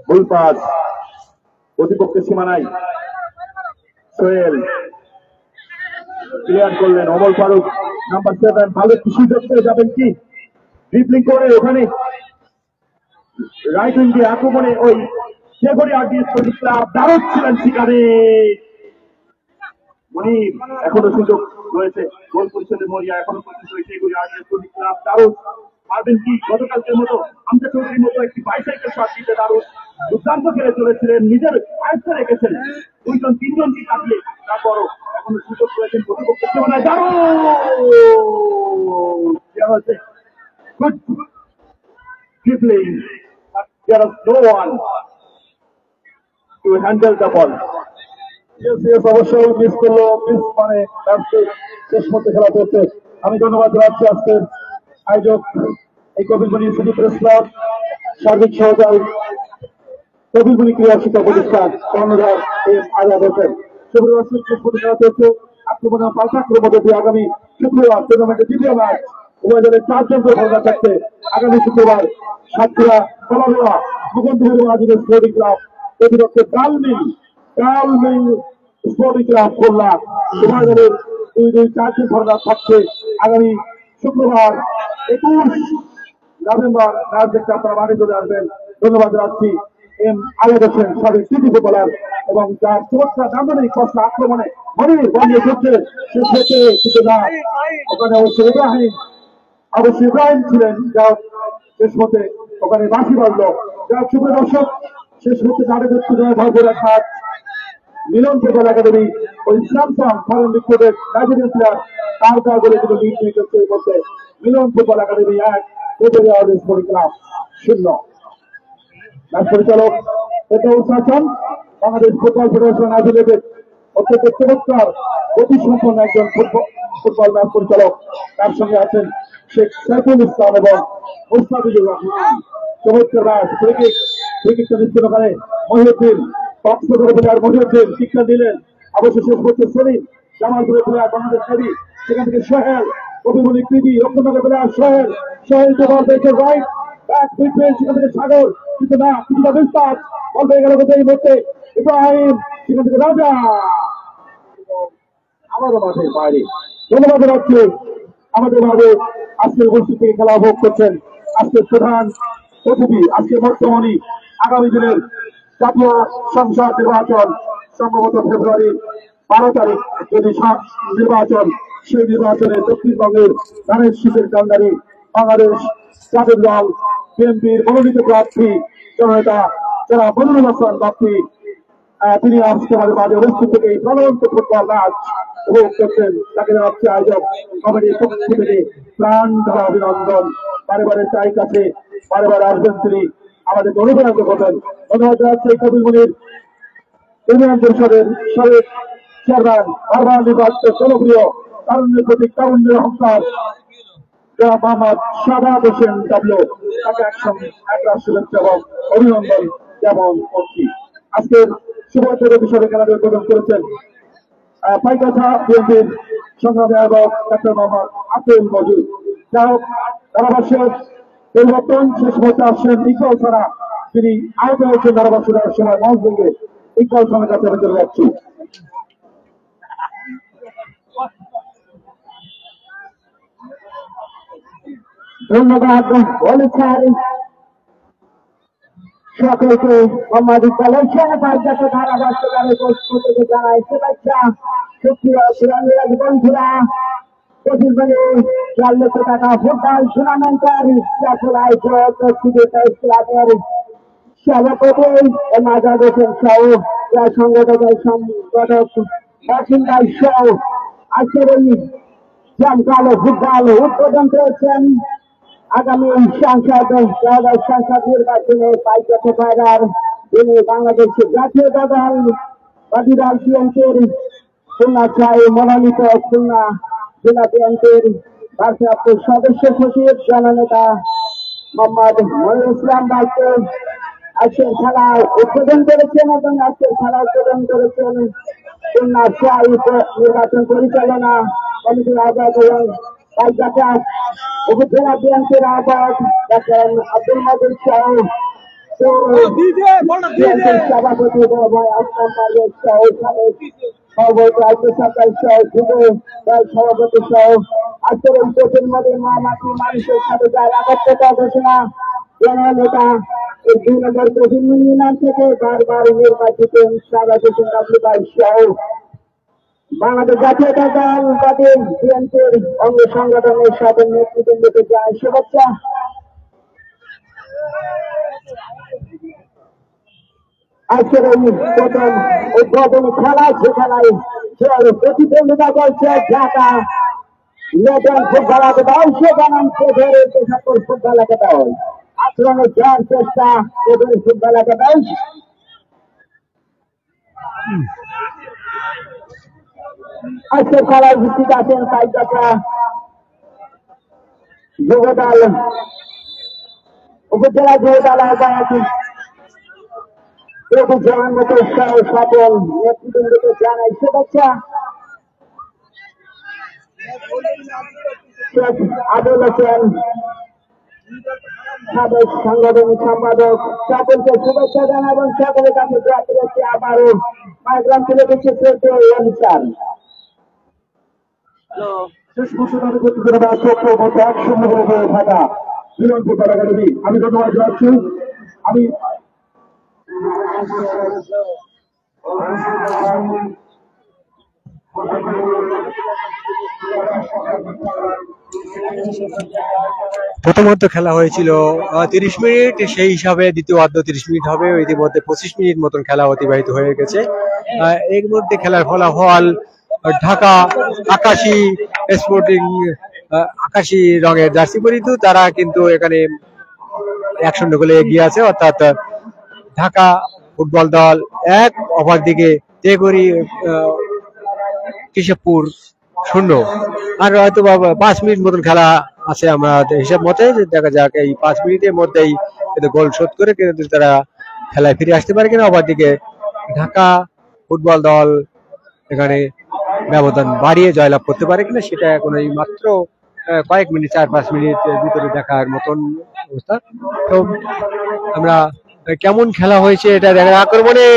গোল পাস প্রতিপক্ষের সীমানায়। সোহেল ক্লিয়ার করলেন, অমল ফারুক নাম্বার 7 ভালো সুযোগ পেয়ে যাবেন কি ড্রিবলিং করে ওখানে রাইট উইং দিয়ে আক্রমণে ওই বেগুনি আরডিএস স্পোর্টিং ক্লাব দারুণ ছিলেন শিকারে মনির। এখনো সুযোগ রয়েছে, গোল পরিশোধে মরিয়া এখনো পর্যন্ত বেগুনি আরডিএস স্পোর্টিং ক্লাব দারুণ পারবেন কি গতকালকের মতো আমজা চৌধুরীর মতো একটি বাইসাইকেল শট দিতে দারুণ দুর্দান্ত খেলে চলেছিলেন, নিজের আয়ত্তে রেখেছেন 2-3জনকে কাটিয়ে। তারপরও এখনো সুযোগ রয়েছেন প্রতিপক্ষের সীমানায়, দারুণ good dribbling, there is no one to handle the ball. অবশ্যই মিস করলো, মিস মানে শেষ মধ্যে খেলা চলছে। আমি ধন্যবাদ জানাচ্ছি আজকের আয়োজক এই কপিলমণি সিটি প্রেস ক্লাব, সার্বিক সহযোগী কপিলমণি ক্রীড়া শিক্ষা প্রতিষ্ঠান কর্ণধার আজাদ হোসেন। সুপ্রিয় শেষ মধ্যে খেলা চলছে। আক্রমণ পাল্টা আক্রমণ দিয়ে আগামী শুক্রবার টুর্নামেন্টের দ্বিতীয় ম্যাচ উভয় দলের 4 জন করে খেলা থাকছে। আগামী শুক্রবার Satkhira Kalabera Mukundapur RDS sporting club প্রতিপক্ষে কালমিল স্পোর্টিং ক্লাব খুলনা। উভয় দলের 2-4 জন খেলা থাকছে আগামী শুক্রবার 21 নভেম্বর। ম্যাচ দেখতে আপনারা মাঠে চলে আসবেন। ধন্যবাদ জানাচ্ছি আজাদ হোসেন, সাবেক সিটি ফুটবলার এবং যার চমৎকার নান্দনিক কষ্ট আক্রমণে মনির বানিয়ে করছে সে থেকে কিছু না। ওখানে অবশ্যই ইব্রাহিম ছিলেন, যা শেষ মধ্যে ওখানে বাঁশি বাজলো। যা শুভ দর্শক শেষ মধ্যে দাঁড়িয়ে যাচ্ছে ভরপুর এক ম্যাচ মিলন ফুটবল একাডেমি ওই Samsung foreign recruited Nigerian player তার বলে কিন্তু লিড নিয়ে করছে এই মধ্যে Milon football academy 1 Tetulia sporting club 0। Match পরিচালক Ataul Hasan Bangladesh football federation affiliated অত্যন্ত চমৎকার গতিসম্পন্ন একজন ফুটবল ম্যাচ পরিচালক। তার সঙ্গে আছেন শেখ সাইফুল ইসলাম এবং মুস্তাফিজুর রহমান। চমৎকার ম্যাচ ক্রিকেটটা নিশ্চিত করে মহিউদ্দিন কক্সবাজার প্লেয়ার মহিউদ্দিন শিক্ষা দিলেন। অবশ্য শেষ করছে সেলিম জামালপুরের প্লেয়ার বাংলাদেশ নেভি, সেখান থেকে সোহেল অভিমনি কৃতি রক্ষণভাগের প্লেয়ার সোহেল বল দেখে রাইট ব্যাক মিডফিল্ড, সেখান থেকে সাগর কিন্তু না কিছুটা বিস্তার বল পেয়ে গেল এই মধ্যে ইব্রাহিম, সেখান থেকে রাজা আমারও মাঠের বাইরে। ধন্যবাদ জানাচ্ছি আমাদের মাঝে আজকের উপস্থিত থেকে খেলা উপভোগ করছেন আজকের প্রধান অতিথি, আজকে বর্তমানে আগামী দিনের জাতীয় সংসদ নির্বাচন সম্ভবত ফেব্রুয়ারি 12 তারিখ যদি নির্বাচন, সেই নির্বাচনে দক্ষিণবঙ্গের ধানের শীতের কান্ডারি বাংলাদেশ জাতীয় দল বিএনপির মনোনীত প্রার্থী জননেতা যারা মনিরুল হাসান বাপ্পি তিনি আজকে আমাদের মাঝে উপস্থিত থেকে এই প্রাণবন্ত ফুটবল ম্যাচ উপভোগ করছেন। তাকে জানাচ্ছে আয়োজক কমিটির পক্ষ থেকে প্রাণ ধরা অভিনন্দন। বারে বারে চাই কাছে বারে বারে আসবেন তিনি আমাদেরকে অনুপ্রাণিত করবেন। ধন্যবাদ জানাচ্ছি কবির মনির ইউনিয়ন পরিষদের সাবেক চেয়ারম্যান বারবার নির্বাচিত জনপ্রিয় তারুণ্যের প্রতীক তারুণ্যের অহংকার যারা মোহাম্মদ সাদাত হোসেন ডাবলো, তাকে একরাশ শুভেচ্ছা এবং অভিনন্দন জ্ঞাপন করছি। আজকের শুভেচ্ছা বিষয়ে খেলার উদ্বোধন করেছেন পাইকাছা বিএনপির সংগ্রামী আহ্বায়ক ডাক্তার মোহাম্মদ আব্দুল মজিদ। যাই হোক, ধারাভাষ্যের পরিবর্তন শেষ মুহূর্তে আসছেন ইকবাল ছাড়া, তিনি আহত হয়েছেন ধারাভাষ্য দেওয়ার সময় মঞ্চ ভেঙে। ইকবাল খানের কাছে আমি চলে যাচ্ছি। ধন্যবাদ বলেছেন সকলকে মোহাম্মদ ইকবাল হোসেন পাইকাছা ধারাভাষ্যকারের পক্ষ থেকে জানাই শুভেচ্ছা। সুপ্রিয় সুরানিরাজ বন্ধুরা, প্রতিদিনে 4 লক্ষ টাকা ফুটবল টুর্নামেন্টের সফল আয়োজক ক্লাবের সভাপতি মাজাদ হোসেন সহ সংগঠকের সংগঠক বাসিন্দা সহ আজকের এই জামকালো ফুটবল উদ্বোধন করেছেন আগামী সংসদ নির্বাচনে পাইকাছা পায়রার যিনি বাংলাদেশের জাতীয় দল বাদিরাল বিএনপির খুলনা চাই মনোনীত খুলনা জেলা বিএনপির ভারপ্রাপ্ত সদস্য সচিব জননেতা মোহাম্মদ মনিরুল ইসলাম বাচ্চু আজকের খেলা উদ্বোধন করেছেন এবং আজকের খেলা উদ্বোধন করেছেন খুলনা চাই নির্বাচন পরিচালনা কমিটির আহ্বায়ক এবং পাইকাছা উপজেলা বিএনপির আহ্বায়ক ডাক্তার আব্দুল মজিদ সহ সভাপতি ভাই আসলাম পারভেজ সহ সভাপতি রাজ্য সরকার সহ যুব দল সভাপতি সহ আজকের এই কোচের মধ্যে মাটি মানুষের সাথে যার একাত্মতা ঘোষণা জননেতা এই 2 নম্বর কোচিং ইউনিয়ন থেকে বারবার নির্বাচিত সাদাত হোসেন ডাবলু ভাই সহ বাংলাদেশ জাতীয় দল বাদী বিএনপির অঙ্গ সংগঠনের সাথে নেতৃবৃন্দকে যায় শুভেচ্ছা। আজকের এই প্রথম উদ্বোধনী খেলা, যে খেলায় প্রতিদ্বন্দ্বিতা করছে ঢাকা লেজেন্ড ফুটবল একাডেমি সেখানে ধরে সকল ফুটবল একাডেমি আক্রমণে যাওয়ার চেষ্টা ফুটবল একাডেমি। আজকের খেলায় উপস্থিত আছেন পাইকাছা যুবদল উপজেলা যুবদল আহ্বায়ক জামান মতো সকল নেতৃবৃন্দকে জানাই শুভেচ্ছা। শেখ আবুল হোসেন সাবেক সাংগঠনিক সম্পাদক সকলকে শুভেচ্ছা জানাবেন। সকলের কাছে প্রার্থী আবারও মাইগ্রাম তুলে দিচ্ছে অনুষ্ঠান শেষ ঘোষণার প্রতিযোগিতা সত্য মতো 1-0 হয়ে থাকা মিলন ফুটবল একাডেমি। আমি ধন্যবাদ জানাচ্ছি। আমি প্রথমত খেলা হয়েছিল 30 মিনিট, সেই হিসাবে দ্বিতীয় অর্ধ 30 মিনিট হবে। ইতিমধ্যে 25 মিনিট মতন খেলা অতিবাহিত হয়ে গেছে। এর মধ্যে খেলার ফলাফল ঢাকা আকাশী স্পোর্টিং, আকাশী রঙের জার্সি পরিহিত, তারা কিন্তু এখানে 1-0 গোলে এগিয়ে আছে। অর্থাৎ ঢাকা ফুটবল দল 1, অপরদিকে তেগরি কেশবপুর 0। আর হয়তো 5 মিনিট মতন খেলা আছে আমরা হিসাব মতে। দেখা যাক এই 5 মিনিটের মধ্যেই কিন্তু গোল শোধ করে কিন্তু তারা খেলায় ফিরে আসতে পারে কিনা। অপরদিকে ঢাকা ফুটবল দল এখানে ব্যবধান বাড়িয়ে জয়লাভ করতে পারে কিনা সেটা এখন এই মাত্র কয়েক মিনিট, 4-5 মিনিট ভিতরে দেখার মতন অবস্থা। তো আমরা কেমন খেলা হয়েছে এটা দেখার আক্রমণে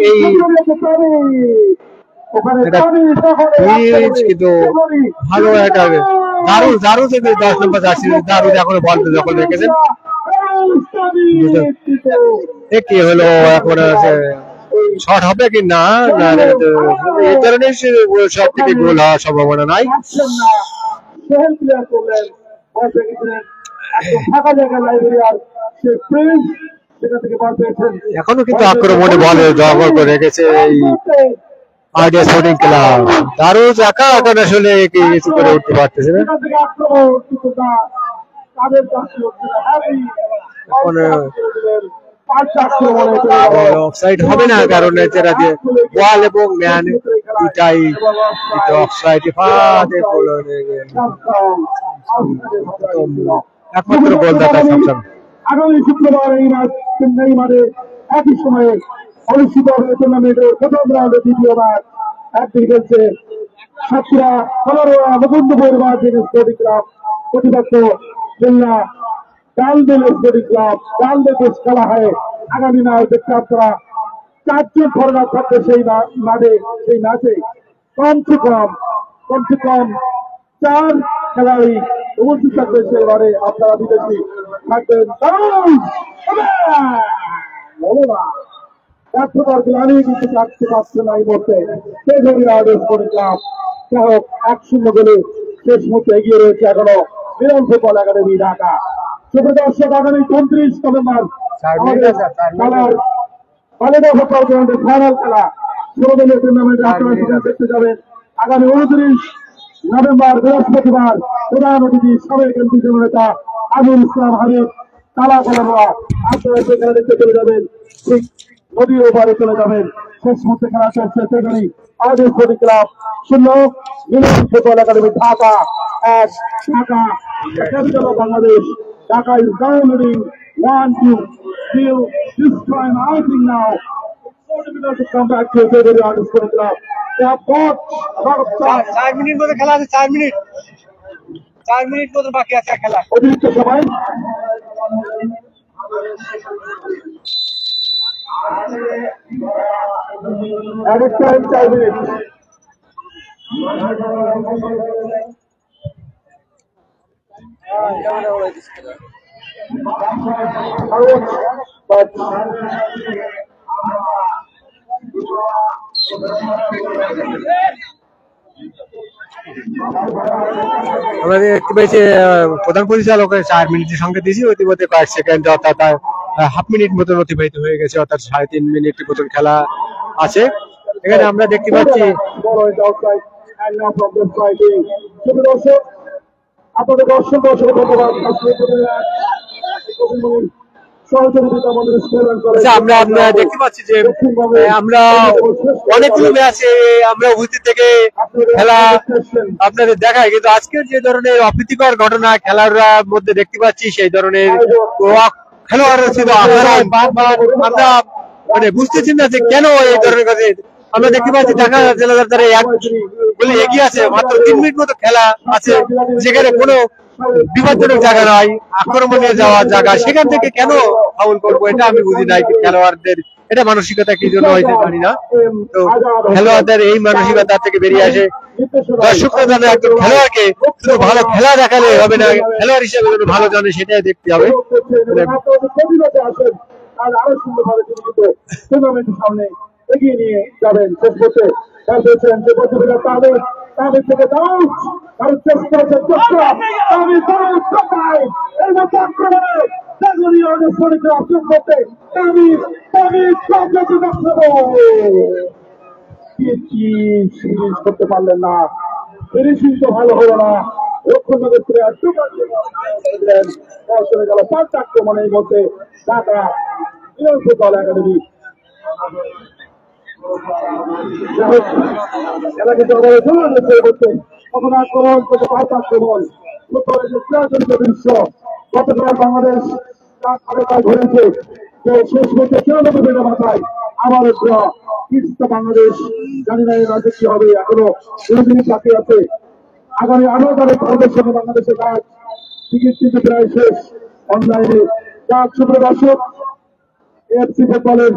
এই কিন্তু ভালো একটা দারুণ দারুণ 10 নম্বর জার্সি দারুণ এখনো বল দখল রেখেছেন। কি হলো এখন শর্ট হবে কি না, এই ধরনের সব থেকে গোল হওয়ার সম্ভাবনা নাই। এখনো কিন্তু আক্রমণে বল দখল করে রেখেছে এই আইডিয়া স্পোর্টিং ক্লাব। দারুণ একা এখন আসলে কিছু করে উঠতে পারতেছে না। অফসাইড হবে না, কারণ বল এবং ম্যান দুটাই অফসাইডে ফাঁদে একমাত্র গোলদাতা সবসময়। আগামী শুক্রবার এই ম্যাচ চেন্নাই মাঠে একই সময়ে অনুষ্ঠিত হবে টুর্নামেন্টের প্রথম রাউন্ডের দ্বিতীয় ম্যাচ। একদিকে খেলছে সাতক্ষীরা কলারোয়া মুকুন্দপুর স্পোর্টিং ক্লাব, প্রতিপক্ষ খুলনা ডালবেল স্পোর্টিং ক্লাব। ডালবেল বেশ খেলা হয় আগামী ম্যাচ দেখতে আপনারা 4 জন ফরওয়ার্ড থাকবে সেই মাঠে। সেই ম্যাচে কমসে কম 4 খেলোয়াড়ই উপস্থিত থাকবে সেই মাঠে। আপনারা বিদেশি থাকবেন। গ্লানি কিন্তু থাকতে পারছে না এই মুহূর্তে। ক্লাব যাই হোক 1-0 গোলে শেষ মুহূর্তে এগিয়ে রয়েছে এখনো মিলন ফুটবল একাডেমি ঢাকা। সুপ্রদর্শক আগামী 29 নভেম্বর বালিকা ফুটবল টুর্নামেন্টের ফাইনাল খেলা 16 দলীয় টুর্নামেন্টে আপনারা সেখানে দেখতে যাবেন। আগামী 29 নভেম্বর বৃহস্পতিবার প্রধান অতিথি সাবেক এমপি জননেতা আবুল ইসলাম হাবিব তালা কলানোয়া। আপনারা সেখানে দেখতে চলে যাবেন, ঠিক নদীর ওপারে চলে যাবেন। শেষ মুহূর্তে খেলা চলছে সেখানেই আমাদের sporting club 0, Milon football academy Dhaka 1। Dhaka capital of Bangladesh. Dhaka is downloading 1, 2, 3. This time I think now 40 minutes to come back to the Artist Sporting Club. They have got a lot of time. 4 minute মতো খেলা আছে, 4 মিনিট মতো বাকি আছে খেলা। অতিরিক্ত সময় added time 5 minutes. But আমরা দেখতে পেয়েছি প্রধান পরিচালক 4 মিনিটের সঙ্গে দিয়েছি, ইতিমধ্যে কয়েক সেকেন্ড অর্থাৎ হাফ মিনিট মতন অতিবাহিত হয়ে গেছে, অর্থাৎ 3.5 মিনিট মতন খেলা আছে। এখানে আমরা দেখতে পাচ্ছি আপনাদের দর্শক ধন্যবাদ। আমরা দেখতে পাচ্ছি যে আমরা অনেকগুলো ম্যাচে আমরা উপস্থিত থেকে খেলা আপনাদের দেখাই, কিন্তু আজকের যে ধরনের অপ্রীতিকর ঘটনা খেলার মধ্যে দেখতে পাচ্ছি সেই ধরনের খেলোয়াড়রা ছিল আমরা মানে বুঝতেছি না যে কেন এই ধরনের কাছে। আমরা দেখতে পাচ্ছি ঢাকা জেলাদার তারা 1 গোলে এগিয়ে আছে, মাত্র 3 মিনিট মতো খেলা আছে, যেখানে কোনো বিপজ্জনক জায়গা নয়, আক্রমণে যাওয়ার জায়গা, সেখান থেকে কেন ফাউল করবো এটা আমি বুঝি নাই। খেলোয়াড়দের এটা মানসিকতা কি জন্য হয়েছে জানি না। তো খেলোয়াড়দের এই মানসিকতা থেকে বেরিয়ে আসে দর্শকরা জানে একজন খেলোয়াড়কে শুধু ভালো খেলা দেখালে হবে না, খেলোয়াড় হিসেবে যেন ভালো জানে সেটাই দেখতে হবে। আরো সুন্দরভাবে টুর্নামেন্টের সামনে এগিয়ে নিয়ে যাবেন। শেষ করতে যে প্রতিযোগিতা তাদের তাদের থেকে দাও তার চেষ্টা করেছে আমি এর মধ্যে আক্রমণে তেগুড়িয়া অনুসরণকে অর্জন করতে আমি সিরিজ করতে পারলেন না ফিনিশিং তো ভালো হলো না রক্ষণভাগের প্লেয়ার চলে গেল 5 আক্রমণের মধ্যে ঢাকা দল একাডেমি এরা কিন্তু আমাদের করতে কখন আক্রমণ কত 5 আক্রমণ দৃশ্য গতকাল বাংলাদেশ ঘুরেছে শেষ করতে 94 মাথায় আবার কিছুটা বাংলাদেশ জানি না এর রাজ্যে কি হবে এখনো 2 দিন বাকি আছে আগামী 8 তারিখ ভারতের সঙ্গে বাংলাদেশের কাজ টিকিট কিন্তু প্রায় শেষ অনলাইনে কাজ সুপ্রিয় দর্শক এফসি ফুটবলের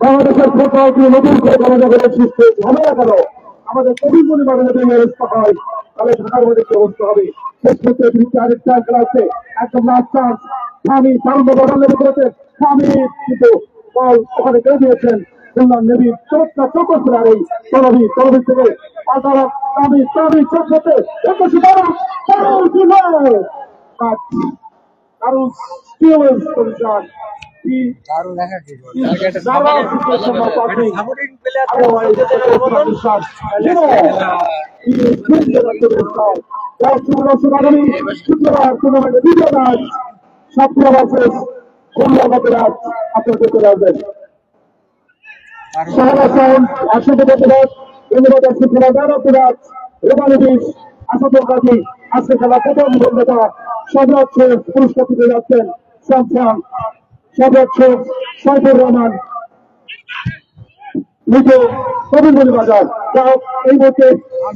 বাংলাদেশের ফুটবলকে নতুন করে জনজগতের সৃষ্টি হবে না কেন আমাদের কবির পরিমাণে যদি ব্যবস্থা হয় তাহলে ঢাকার মধ্যে কি অবস্থা হবে শেষ করতে বিরুদ্ধে আরেকটা খেলা হচ্ছে একদম লাস্ট চান্স স্বামী তারুণ্য বদলের করেছেন স্বামী কিন্তু বল ওখানে কেড়ে দিয়েছেন খুলনার নেবী চমৎকার চৌকস আর এই তরবি থেকে স্বামী চোখ করতে কারণ স্টিলের পরিচার আপনাদের করে আসবেন আজকে খেলা প্রথম বন্ধুতা সম্রাট শেখ পুরস্কার দিতে যাচ্ছেন স্যামসাং সম্রাট শেখ সাইফুর রহমান মৃত কবির বাজার এই মুহূর্তে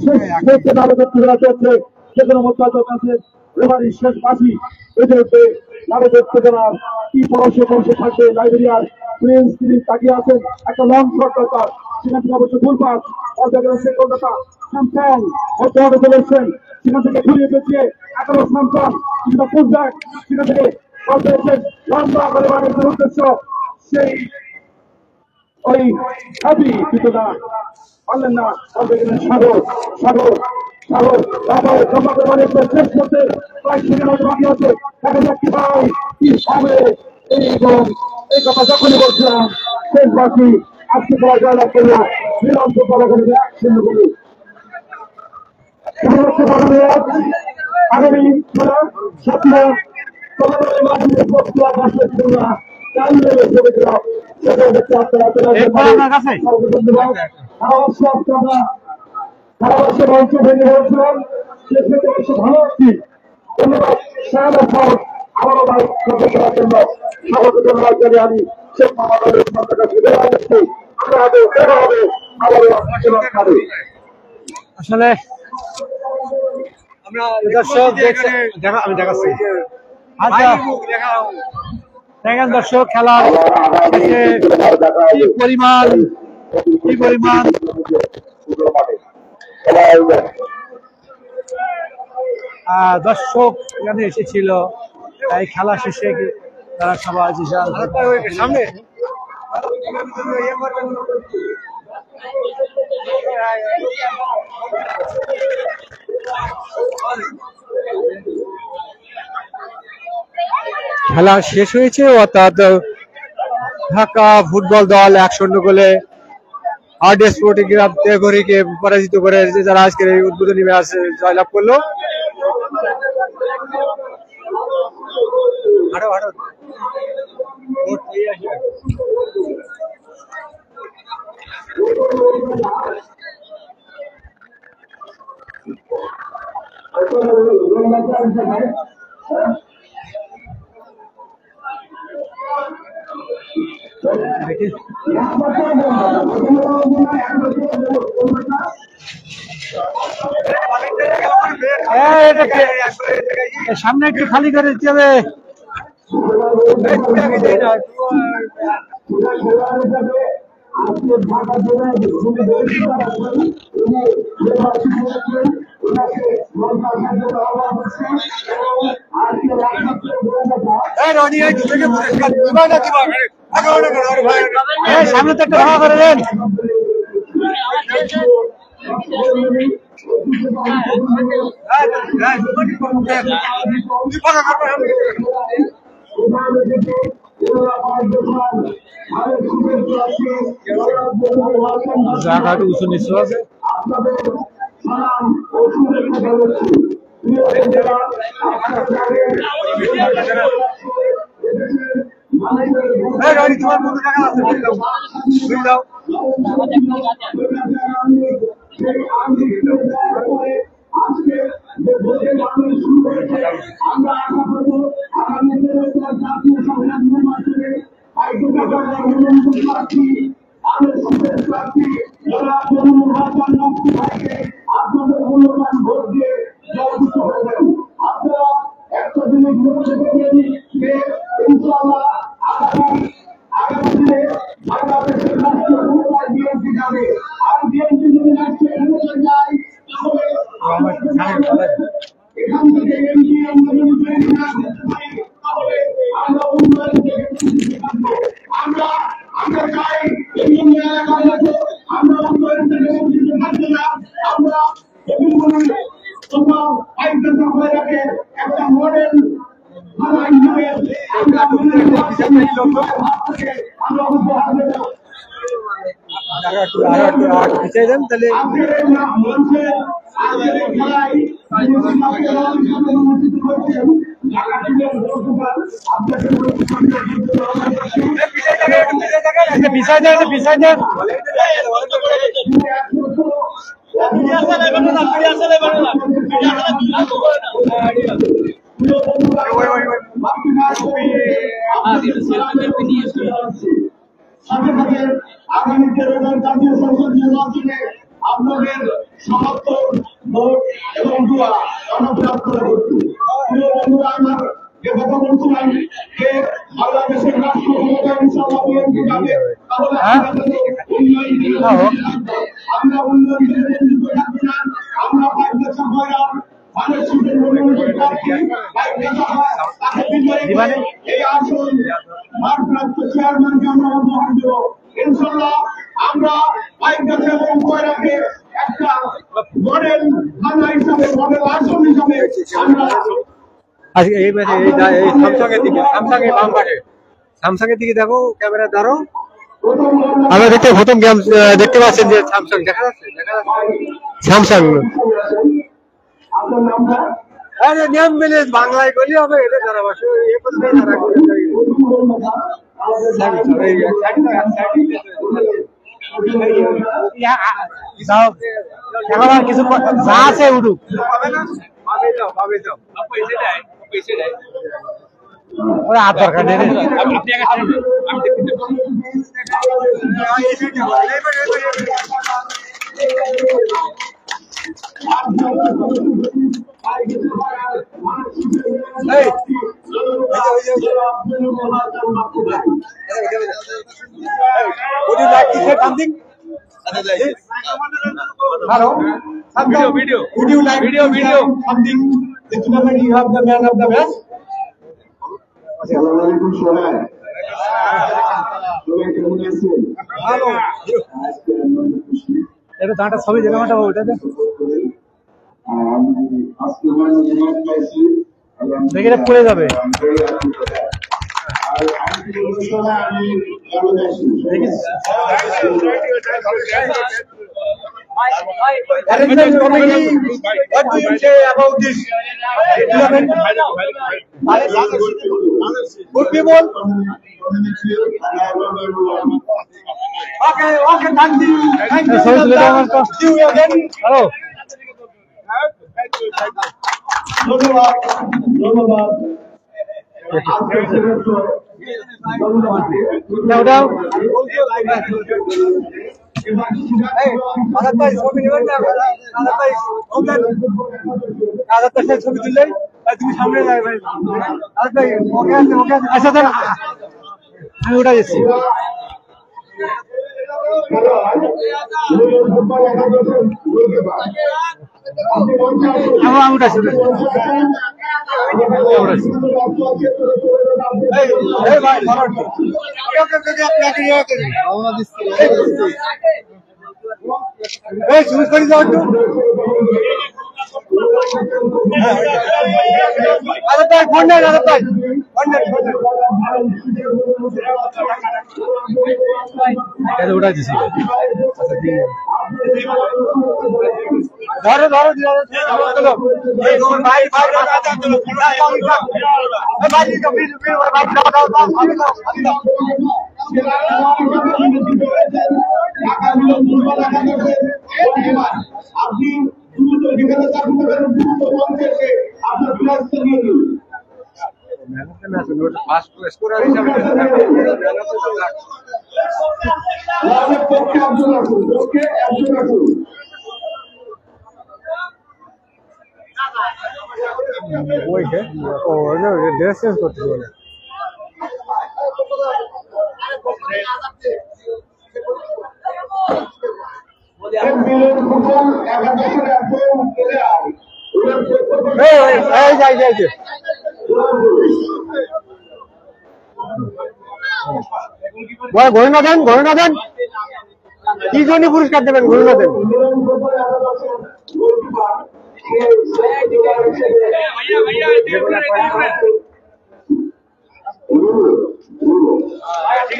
শেষ মুহূর্তে নাটকের তুলে চলছে সেখানে মোত্তাজ আছে রেফারির শেষ বাসি এদেরকে নাটকের চেতনার কি পরশে থাকবে লাইবেরিয়ার প্রিন্স তিনি তাকিয়ে আছেন একটা লং শট দরকার সেখান থেকে অবশ্য ভুল পাস সেই কলকাতা স্যামসাং হতে চলে এসছেন সেখান থেকে ঘুরিয়ে পেঁচিয়ে এখনো স্যামসাং কিছুটা পুষব্যাক সেখান থেকে লম্বা করে বাড়ির উদ্দেশ্য সেই ওই হাবি কিন্তু না পারলেন না সাগর তারপরে লম্বা করে বাড়ি শেষ করতে প্রায় সেখানে বাকি আছে দেখা যাক কি ভাই কি হবে এই কথা যখনই বলছিলাম শেষ বাকি আজকে পাওয়া যায় না করল মিলন ফুটবল একাডেমি 1-0 গোলে আগামী খেলা স্বপ্ন ভালো আছি ধন্যবাদ আবারও করার জন্য স্বাগত জানাই আমি শেখ মোহাম্মদ আসলে দর্শক আমি দেখাচ্ছি আচ্ছা দেখেন দর্শক খেলার কি পরিমাণ দর্শক এখানে এসেছিল তাই খেলা শেষে তারা সবাই সামনে খেলা শেষ হয়েছে অর্থাৎ ঢাকা ফুটবল দল 1-0 গোলে আরডিএস স্পোর্টিং ক্লাব তেঘরিকে পরাজিত করে যারা আজকের এই উদ্বোধনী ম্যাচ জয়লাভ করলো। সামনে একটু খালি করে দিতে হবে। সামনে তো একটা ভাড়া করে দেন। জায়গাটা উঁচু নিচু আছে। আপনাদের মূল্যবান ভোট দিয়ে জয়যুক্ত হয়েছেন। আপনারা একটা জিনিস মনে রাখবেন যে ইনশাআল্লাহ আগামী দিনে বাংলাদেশের রাষ্ট্র ক্ষমতায় বিএনপি যাবে। আর বিএনপি যদি রাষ্ট্রে ক্ষমতায় যায় তাহলে এখান থেকে এমপি আমরা যদি তৈরি না করতে পারি তাহলে আমরা উন্নয়ন থেকে পিছিয়ে থাকবো। আমরা চাই এই এলাকার মধ্যে আমরা উন্নয়ন থেকে পিছিয়ে থাকবো না। আমরা একটা মডেল আগামী 13 জাতীয় সংসদ নির্বাচনে আপনাদের সমর্থন ভোট এবং দোয়া অনুপ্রাপ্ত করছি। প্রিয় বন্ধুরা, আমার যে কথা বলছিলাম যে বাংলাদেশের রাষ্ট্র ক্ষমতা ইনশাআল্লাহ বিএনপি যাবে, তাহলে আমরা উন্নয়ন থাকবো না। আমরা পাইপেশা হয়রা মানুষ এই আসন ভারপ্রাপ্ত চেয়ারম্যানকে আমরা উপহার দেব ইনশাআল্লাহ। আমরা পাইপেশা এবং কয়রাকে একটা মডেল থানা হিসাবে, মডেল আসন হিসাবে আমরা এই স্যামসাংয়ের দিকে, স্যামসাংয়ের বাম পাশে, স্যামসাংয়ের দিকে দেখো, ক্যামেরা ধরো। আমরা প্রথম দেখতে পাচ্ছেন যে স্যামসাং দেখা যাচ্ছে, স্যামসাং নিয়ম মেনে বাংলায় বলি হবে। এটা যারা বসে এখন আর কিছু যা আছে উঠুক। ওরা হাত দরকার নেই। Hello. Video. Would you like video something? The tournament you have the man of the match. Assalamualaikum Shoaib. Shoaib কেমন আছেন? ভালো। এটা দাঁটা সবই জায়গাটা ওটাতে। আজকে মানে নিয়ম পাইছি। দেখে এটা পড়ে যাবে। আর আমি বলছিলাম আমি কেমন আছি? Arrangement committee, what do you say about this tournament? Good people? Okay, thank you. Thank you. See you again. Hello. ধন্যবাদ। Now down. Hey, আজাদ ভাই ছবি নেবেন না? আজাদ ভাই ওখানে আজাদ ভাই ছবি তুললে তুমি সামনে যাবে ভাই। আজাদ ভাই ওকে আছে। আচ্ছা দাঁড়া, আমি ওটা যাচ্ছি। আমি ওটা শুনে ভাই আপনাকে উঠাই দিছি ধরো ধরো আপনি দ্রুত যেখানে আপনার বিলাসিত নিয়ে দিন ড্রেস চেঞ্জ করতে বলে ঘোষণা দেন কি জন্য পুরস্কার দেবেন ঘোষণা দেন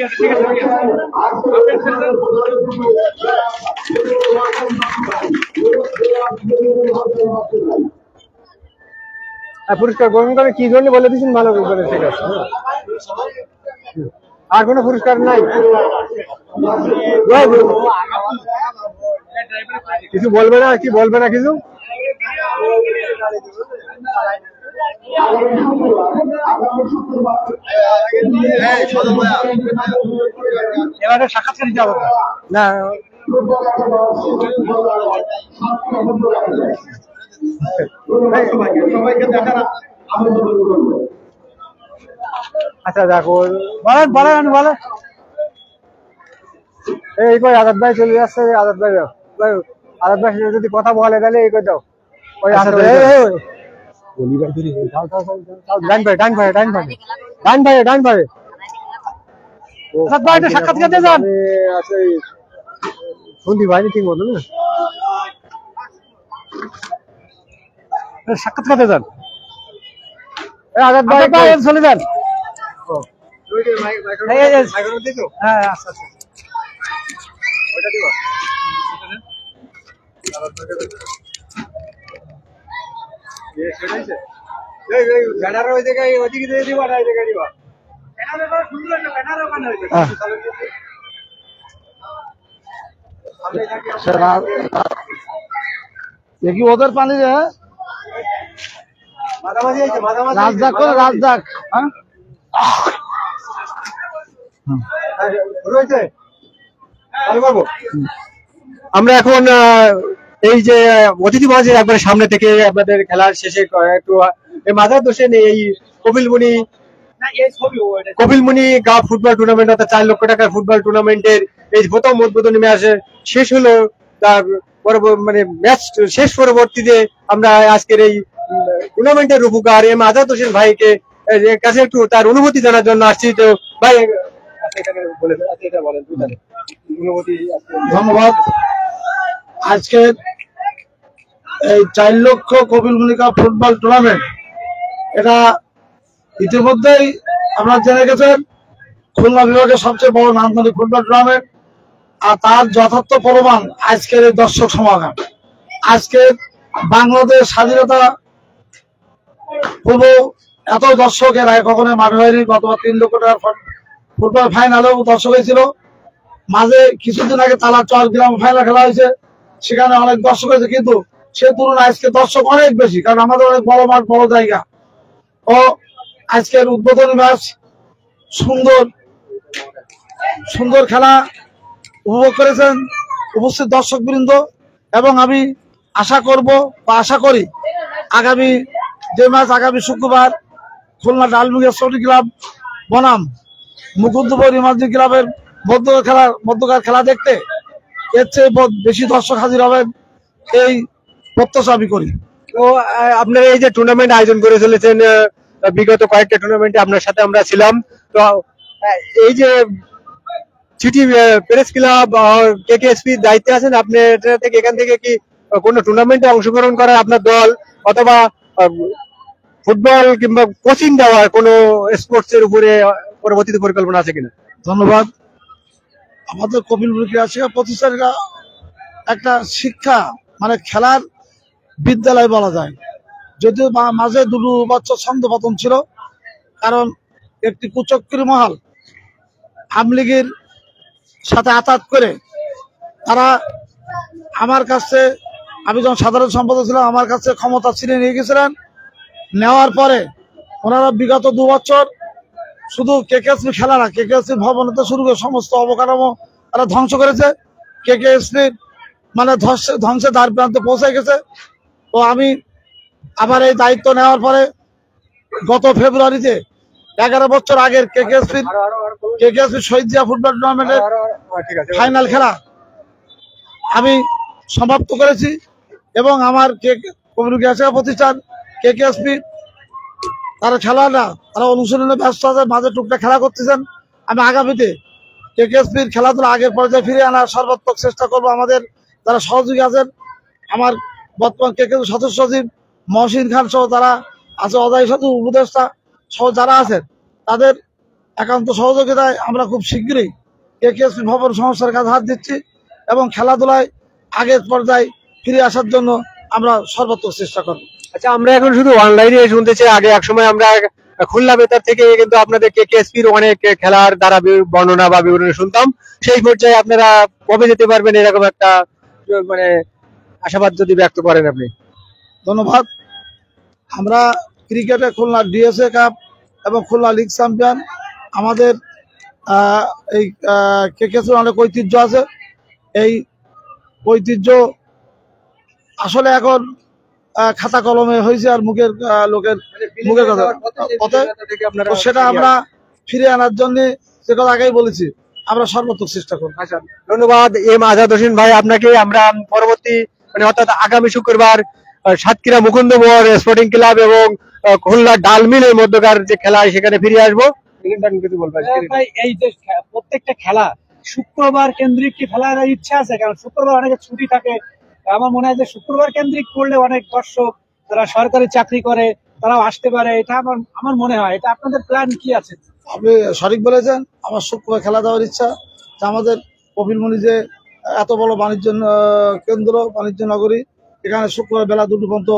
ঠিক আছে পুরস্কার গ্রহণ করে কি জন্য বলে দিচ্ছেন ভালো করে ঠিক আছে আর কোনো পুরস্কার নাই কিছু বলবে না কিছু এবারে সাক্ষাৎকার দিতে হবে না সবাইকে দেখার আচ্ছা দেখো বলেন এই কই আজাদ ভাই চলে যাচ্ছে আজাদ ভাই যদি কথা বলে তাহলে এই কই দাও ওই ডান ভাই সাক্ষাৎকার দিয়ে যান শুনতে পাইনি ঠিক মতো না সাক্ষাৎকার দিয়ে যান আজাদ ভাই চলে যান হ্যাঁ আচ্ছা দেখি ওদের পানি রে রাজদাক করে রাজদাক আমরা এখন এই যে অতিথি মঞ্চের একবারে সামনে থেকে আপনাদের খেলার শেষে একটু মাদার দোষেন এই কপিলমুনি কাপ ফুটবল টুর্নামেন্ট অর্থাৎ 4 লক্ষ টাকার ফুটবল টুর্নামেন্টের এই প্রথম উদ্বোধনী ম্যাচ শেষ হলো তার মানে ম্যাচ শেষ পরবর্তীতে আমরা আজকের এই টুর্নামেন্টের রূপকার এম আজাদ হোসেন ভাইকে কাছে একটু তার অনুভূতি জানার জন্য আসছি তো ভাই ধন্যবাদ আজকে এই 4 লক্ষ কপিলমুনি কাপ ফুটবল টুর্নামেন্ট এটা ইতিমধ্যেই আপনারা জেনে গেছেন খুলনা বিভাগের সবচেয়ে বড় নামধারী ফুটবল টুর্নামেন্ট আর তার যথার্থ প্রমাণ আজকের এই দর্শক সমাগম আজকে বাংলাদেশ স্বাধীনতা পূর্ব এত দর্শক এর আগে কখনো মাঠে হয়নি গতবার 3 লক্ষ টাকার ফুটবল ফাইনালেও দর্শক হয়েছিল মাঝে কিছুদিন আগে তালা চট্টগ্রাম ফাইনাল খেলা হয়েছে সেখানে অনেক দর্শক হয়েছে কিন্তু সে তুলনায় আজকে দর্শক অনেক বেশি কারণ আমাদের অনেক বড় মাঠ বড় জায়গা ও আজকের উদ্বোধনী ম্যাচ সুন্দর খেলা উপভোগ করেছেন উপস্থিত দর্শক বৃন্দ এবং আমি আশা করি আগামী যে ম্যাচ আগামী শুক্রবার খুলনা ডালমিয়া স্পোর্টিং ক্লাব বনাম মুকুন্দপুর ইমার্জি ক্লাবের মধ্যকার খেলা দেখতে এর চেয়ে বেশি দর্শক হাজির হবেন এই প্রত্যাশা আমি করি। তো আপনারা এই যে টুর্নামেন্ট আয়োজন করে চলেছেন বিগত কয়েকটা টুর্নামেন্টে আপনার সাথে আমরা ছিলাম তো এই যে সিটি প্রেস ক্লাব কেকেএসপি দায়িত্বে আছেন আপনি, এটা থেকে এখান থেকে কি কোনো টুর্নামেন্টে অংশগ্রহণ করার আপনার দল অথবা ফুটবল কিংবা কোচিং দেওয়ার কোনো স্পোর্টস এর উপরে পরবর্তীতে পরিকল্পনা আছে কিনা? ধন্যবাদ। আমাদের কপিলপুর ক্রীড়া শিক্ষা প্রতিষ্ঠানটা একটা শিক্ষা মানে খেলার বিদ্যালয় বলা যায়, যদিও মাঝে 2 বছর ছন্দপতন ছিল, কারণ একটি কুচক্রী মহল আমলিগের সাথে আঘাত করে তারা আমার কাছে, আমি যখন সাধারণ সম্পাদক ছিলাম, আমার কাছে ক্ষমতা ছিনে নিয়ে গেছিলেন। নেওয়ার পরে ওনারা বিগত 2 বছর শুধু কেকেএসপি খেলা না, কেকেএসপি ভবনতে শুরু করে সমস্ত অবকাঠামো তারা ধ্বংস করেছে। কেকেএসপি মানে ধ্বংসের দ্বার প্রান্তে পৌঁছে গেছে। তো আমি আবার এই দায়িত্ব নেওয়ার পরে গত ফেব্রুয়ারিতে 11 বছর আগের কেকেএসপি শহীদ জিয়া ফুটবল টুর্নামেন্টের ফাইনাল খেলা আমি সমাপ্ত করেছি এবং আমার কমিউনিটি শিক্ষা প্রতিষ্ঠান কেকেএসপি তারা খেলোয়াড়রা তারা অনুশীলনে ব্যস্ত আছে, মাঝে টুকটাক খেলা করতেছেন। আমি আগামীতে কেকেএসপির খেলাধুলা আগের পর্যায়ে ফিরিয়ে আনার সর্বাত্মক চেষ্টা করব। আমাদের যারা সহযোগী আছেন, আমার বর্তমান কেকেএসপি সদস্য সচিব মহসিন খান সহ যারা আছে, অজয় সাধু উপদেষ্টা সহ যারা আছেন, তাদের একান্ত সহযোগিতায় আমরা খুব শীঘ্রই কেকেএসপি ভবন সংস্কারের কাজে হাত দিচ্ছি এবং খেলাধুলায় আগের পর্যায়ে ফিরে আসার জন্য আমরা সর্বাত্মক চেষ্টা করব। আচ্ছা, আমরা এখন শুধু অনলাইনে শুনতেছি, আগে একসময় আমরা খুলনা বেতার থেকে কিন্তু আপনাদের কেকেএসপির অনেক খেলার দ্বারা বর্ণনা বা বিবরণী শুনতাম। সেই পর্যায়ে আপনারা কবে যেতে পারবেন এরকম একটা মানে আশাবাদ যদি ব্যক্ত করেন আপনি? ধন্যবাদ। আমরা ক্রিকেটে খুলনা ডিএসএ কাপ এবং খুলনা লিগ চ্যাম্পিয়ন, আমাদের এই কেকেএসপির অনেক ঐতিহ্য আছে। এই ঐতিহ্য আসলে এখন খাতা কলমে হয়েছে আর মুখের কথা, তো সেটা আমরা ফিরে আনার জন্য সে কথা আগেই বলেছি, আমরা সর্বোচ্চ চেষ্টা করব। ধন্যবাদ এম আজাদ হোসেন ভাই আপনাকে। আমরা পরবর্তী মানে অর্থাৎ আগামী শুক্রবার সাতক্ষীরা মুকুন্দমোহন স্পোর্টিং ক্লাব এবং খুলনা ডালমিলের মধ্যকার যে খেলা সেখানে ফিরে আসবো। এই যে প্রত্যেকটা খেলা শুক্রবার কেন্দ্রিক কি খেলার ইচ্ছা আছে? কারণ শুক্রবার অনেকে ছুটি থাকে। আমার মনে হয় যে শুক্রবার কেন্দ্রিক করলে অনেক দর্শক যারা সরকারি চাকরি করে তারাও আসতে পারে, এটা আমার মনে হয়। এটা আপনাদের প্ল্যান কি আছে? আপনি সঠিক বলেছেন, আমার শুক্রবার খেলা দেওয়ার ইচ্ছা। আমাদের কপিলমুনি যে এত বড় বাণিজ্য কেন্দ্র, বাণিজ্য নগরী, এখানে শুক্রবার বেলা 2টো পর্যন্ত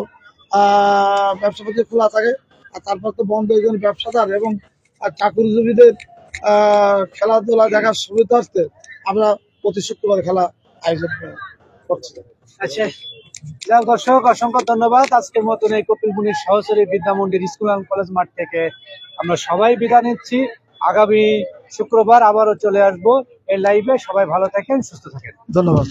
ব্যবসা প্রতি খোলা থাকে, আর তারপর তো বন্ধ। এই জন্য ব্যবসাদার এবং চাকরিজীবীদের খেলাধুলা দেখার সুবিধার্থে আমরা প্রতি শুক্রবার খেলা আয়োজন করছি। আচ্ছা, দর্শক অসংখ্য ধন্যবাদ। আজকের মতন এই কপিলমুনির সহচরী বিদ্যামন্দির স্কুল অ্যান্ড কলেজ মাঠ থেকে আমরা সবাই বিদায় নিচ্ছি। আগামী শুক্রবার আবারও চলে আসবো এই লাইভে। সবাই ভালো থাকেন, সুস্থ থাকেন। ধন্যবাদ।